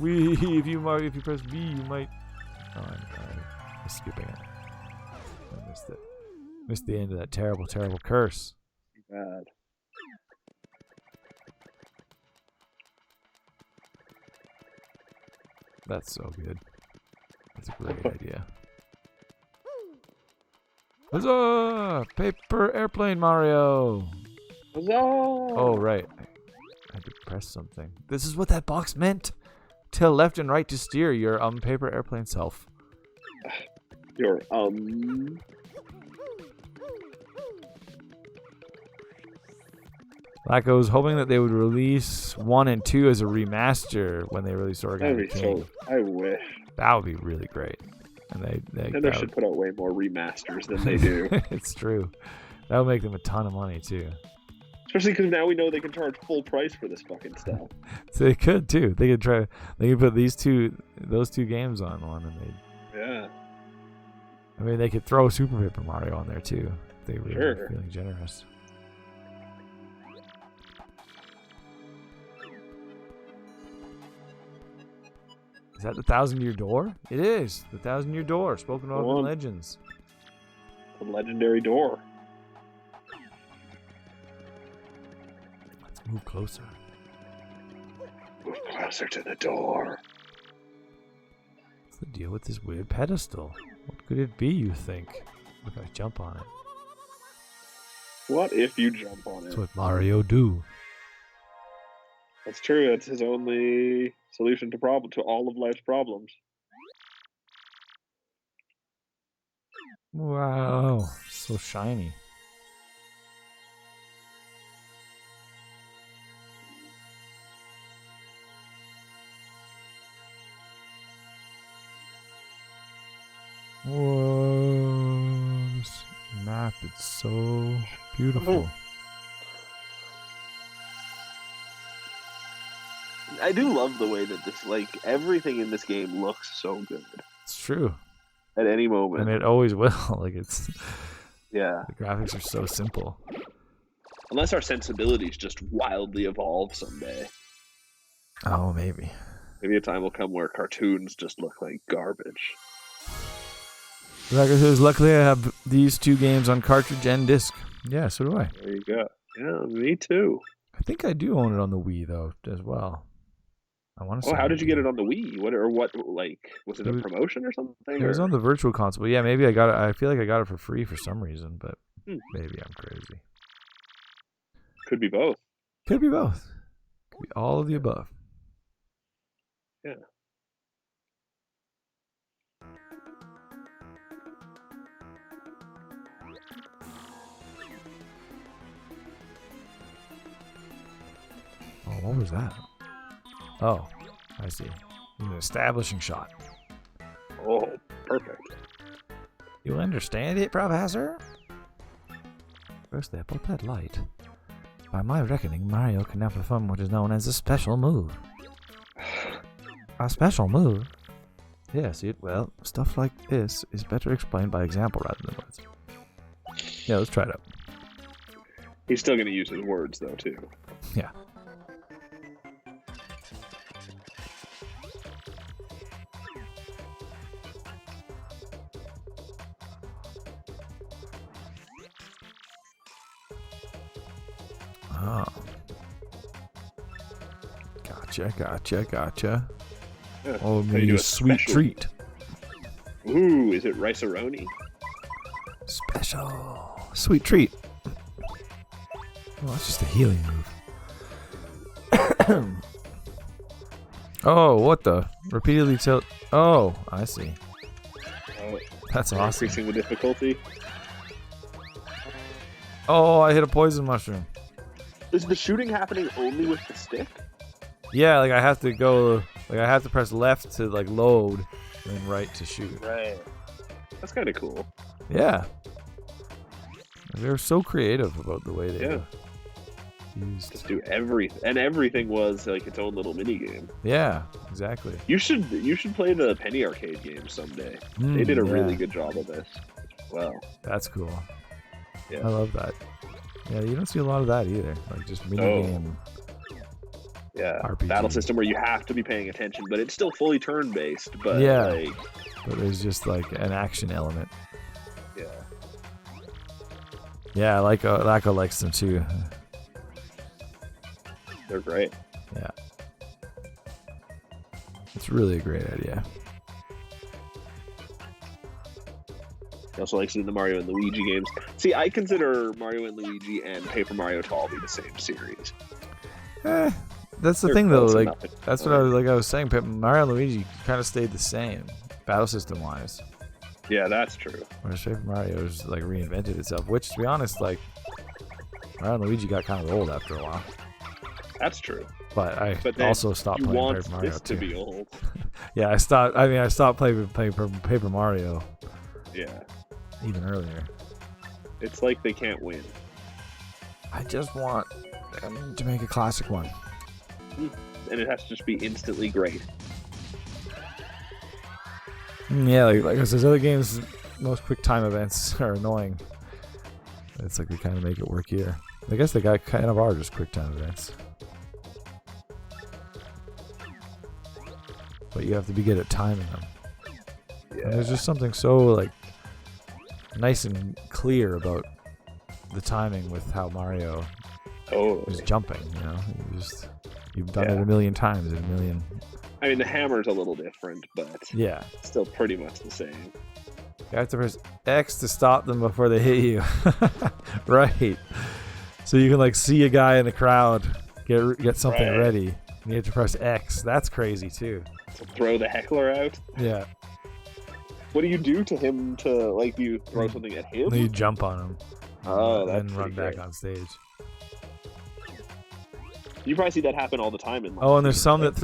If you press V, you might. Oh, I'm skipping it. I missed it. Missed the end of that terrible, terrible curse. Bad. That's so good. That's a great idea. Huzzah! Paper airplane, Mario! Huzzah! Oh, right. I had to press something. This is what that box meant. Tilt left and right to steer your paper airplane self. Your Like I was hoping that they would release 1 and 2 as a remaster when they released Origami King. I wish. That would be really great. And Nintendo should put out way more remasters than they do. It's true. That would make them a ton of money too. Especially because now we know they can charge full price for this fucking stuff. So they could too. They could try. They could put those two games on one, and they. Yeah. I mean, they could throw Super Paper Mario on there too. If they really were feeling generous. Is that the 1,000-Year Door? It is the 1,000-Year Door, spoken of in Legends. The legendary door. Let's move closer. Move closer to the door. What's the deal with this weird pedestal? What could it be, you think? If I jump on it. What if you jump on it? That's what Mario do. That's true. That's his only solution to all of life's problems. Wow, so shiny. Whoa, this map is so beautiful. Oh. I do love the way that this, everything in this game looks so good. It's true. At any moment. And it always will. It's... Yeah. The graphics are so simple. Unless our sensibilities just wildly evolve someday. Oh, maybe. Maybe a time will come where cartoons just look like garbage. Like I says, luckily I have these 2 games on cartridge and disc. Yeah, so do I. There you go. Yeah, me too. I think I do own it on the Wii, though, as well. I want to. Oh, how did you get it on the Wii? What? Was it a promotion or something? It was on the Virtual Console. Yeah, maybe I got it. I feel like I got it for free for some reason, but maybe I'm crazy. Could be both. Could be both. Could be all of the above. Yeah. Oh, what was that? Oh, I see. An establishing shot. Oh, perfect. You understand it, Professor? First step up that light. By my reckoning, Mario can now perform what is known as a special move. A special move? Yes, well, stuff like this is better explained by example rather than words. Yeah, let's try it out. He's still going to use his words, though, too. Yeah. Oh. Gotcha. Yeah. Oh, maybe a sweet treat. Ooh, is it rice-a-roni? Special. Sweet treat. Oh, that's just a healing move. Oh, what the? Repeatedly tilt. Oh, I see. Oh, that's awesome. Increasing the difficulty. Oh, I hit a poison mushroom. Is the shooting happening only with the stick? Yeah, I have to go. I have to press left to load, and then right to shoot. Right. That's kind of cool. Yeah. They're so creative about the way they used. Just do everything, and everything was its own little mini game. Yeah, exactly. You should play the Penny Arcade game someday. They did a really good job of this. Well, that's cool. Yeah. I love that. Yeah, you don't see a lot of that either. Like just mini game. Yeah, RPG. battle system where you have to be paying attention, but it's still fully turn-based. But Yeah. like, But there's just like an action element. yeah, Yeah, Lako likes them too. they're great. Yeah. It's really a great idea. He also likes it in the Mario and Luigi games. See, I consider Mario and Luigi and Paper Mario to all be the same series. That's the They're thing though. close Like enough. that's what I was saying. Mario and Luigi kind of stayed the same, battle system wise. Yeah, that's true. Whereas Paper Mario's like reinvented itself. Which, to be honest, like Mario and Luigi got kind of old after a while. That's true. But I then also stopped you playing want Paper Mario this too. to be old. Yeah, I stopped. I mean, I stopped playing Paper Mario Yeah, even earlier. it's like they can't win. I just want them to make a classic one. And it has to just be instantly great. Yeah, like I said, other games, most quick time events are annoying. It's like they kind of make it work here. I guess they kind of are just quick time events. But you have to be good at timing them. Yeah. And there's just something so like nice and clear about the timing with how Mario is jumping. You know, you've done it a million times in a million. I mean, the hammer's a little different, but Yeah, still pretty much the same. you have to press X to stop them before they hit you. Right. So you can like see a guy in the crowd get something ready. And you have to press X. That's crazy too. To throw the heckler out. Yeah. What do you do to him to, like, do you throw something at him? Then you jump on him. Oh, that's and run pretty back great. on stage. You probably see that happen all the time in life. Oh, and there's some that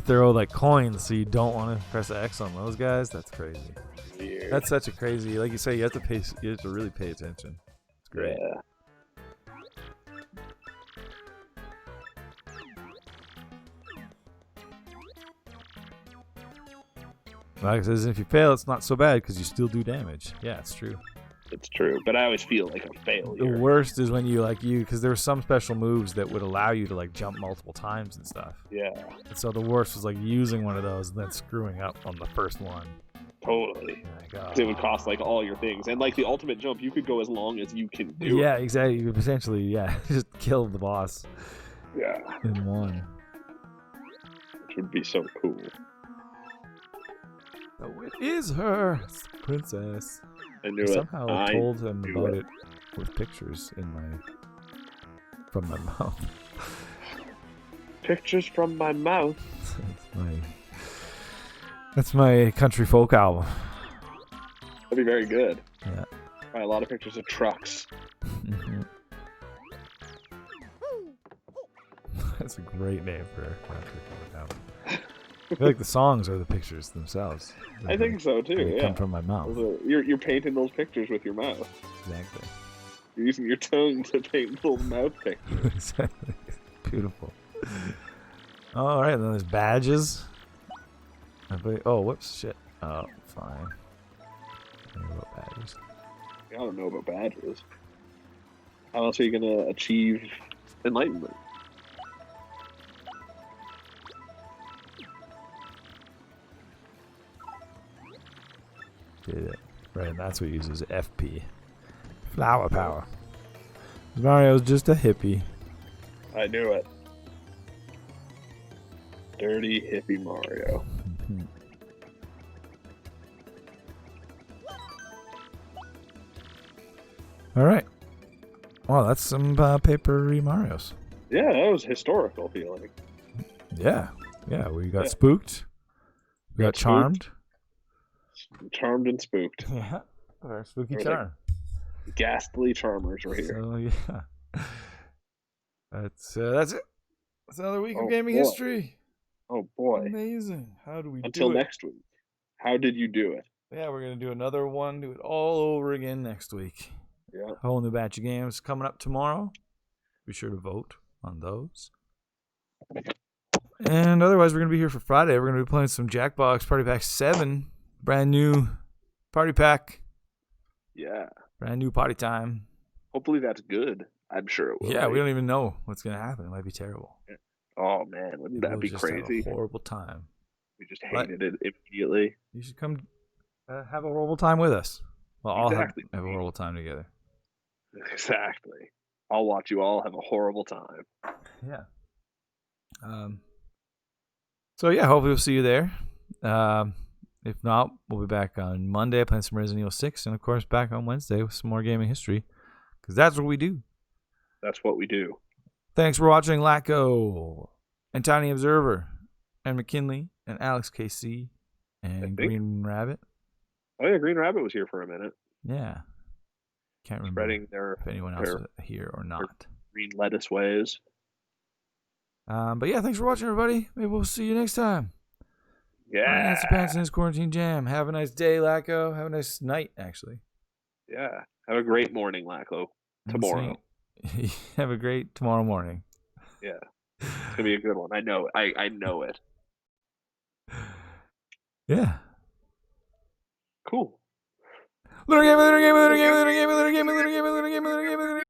throw like coins, so you don't want to press X on those guys. That's crazy. Weird. That's such a crazy. Like you say, you have to really pay attention. It's great. Yeah. Like it says, if you fail, it's not so bad because you still do damage. Yeah, it's true. It's true, but I always feel like a The failure. worst is when because there were some special moves that would allow you to like jump multiple times and stuff. Yeah, And so the worst was like using one of those and then screwing up on the first one. totally. Like, 'Cause it would cost like all your things, and like the ultimate jump, you could go as long as you can do. yeah, exactly. You essentially, just killed the boss Yeah, in one. which would be so cool. Oh, it is her, it's the princess. I knew I it. somehow I told him knew about it. it with pictures from my mouth. Pictures from my mouth. That's my country folk album. That'd be very good. Yeah. Buy a lot of pictures of trucks. Mhm. That's a great name for a country folk album. I feel like the songs are the pictures themselves. I think so too. They Yeah. come from my mouth. You're painting those pictures with your mouth. Exactly. You're using your tongue to paint little mouth pictures. Exactly. Beautiful. All right, then there's badges. Oh, whoops, shit. Oh, fine. I don't know about badges. I don't know about badges. How else are you gonna achieve enlightenment? Did it. Right, and that's what uses FP. Flower power. Mario's just a hippie. I knew it. Dirty hippie Mario. All right. Well, that's some papery Marios. Yeah, that was historical feeling. Yeah. Yeah, we got Yeah. spooked. We got Got charmed. Charmed and spooked. Yeah. Our spooky Or charm. Ghastly charmers were here. So, yeah. That's it. That's another week Oh, of gaming boy. history. Oh boy. Amazing. How do we Until do it? next week. How did you do it? Yeah, we're going to do another one. Do it all over again next week. Yeah. A whole new batch of games coming up tomorrow. Be sure to vote on those. And otherwise, we're going to be here for Friday. We're going to be playing some Jackbox Party Pack 7. Brand new party pack. Yeah. Brand new party time. Hopefully that's good. I'm sure it will. Yeah, be. we don't even know what's gonna happen. It might be terrible. Oh man, wouldn't that be just crazy? Have a horrible time. We just hated it immediately. You should come have a horrible time with us. Well, all Exactly. have a horrible time together. Exactly. I'll watch you all have a horrible time. Yeah. So yeah, hopefully we'll see you there. If not, we'll be back on Monday playing some Resident Evil 6, and of course back on Wednesday with some more gaming history, because that's what we do. That's what we do. Thanks for watching, Lacko, and Tiny Observer, and McKinley, and Alex KC, and Green Rabbit. Oh yeah, Green Rabbit was here for a minute. Yeah. Can't remember if anyone else was here or not. Green lettuce ways. But yeah, thanks for watching, everybody. Maybe we'll see you next time. Yeah. Nancy Pants in his quarantine jam. Have a nice day, Lacko. Have a nice night, actually. Yeah. Have a great morning, Lacko. Tomorrow. Have a great tomorrow morning. Yeah. It's gonna be a good one. I know. I know it. Yeah. Cool. Little game, little game, little game, little game, little game, little game, little game, little game, little game.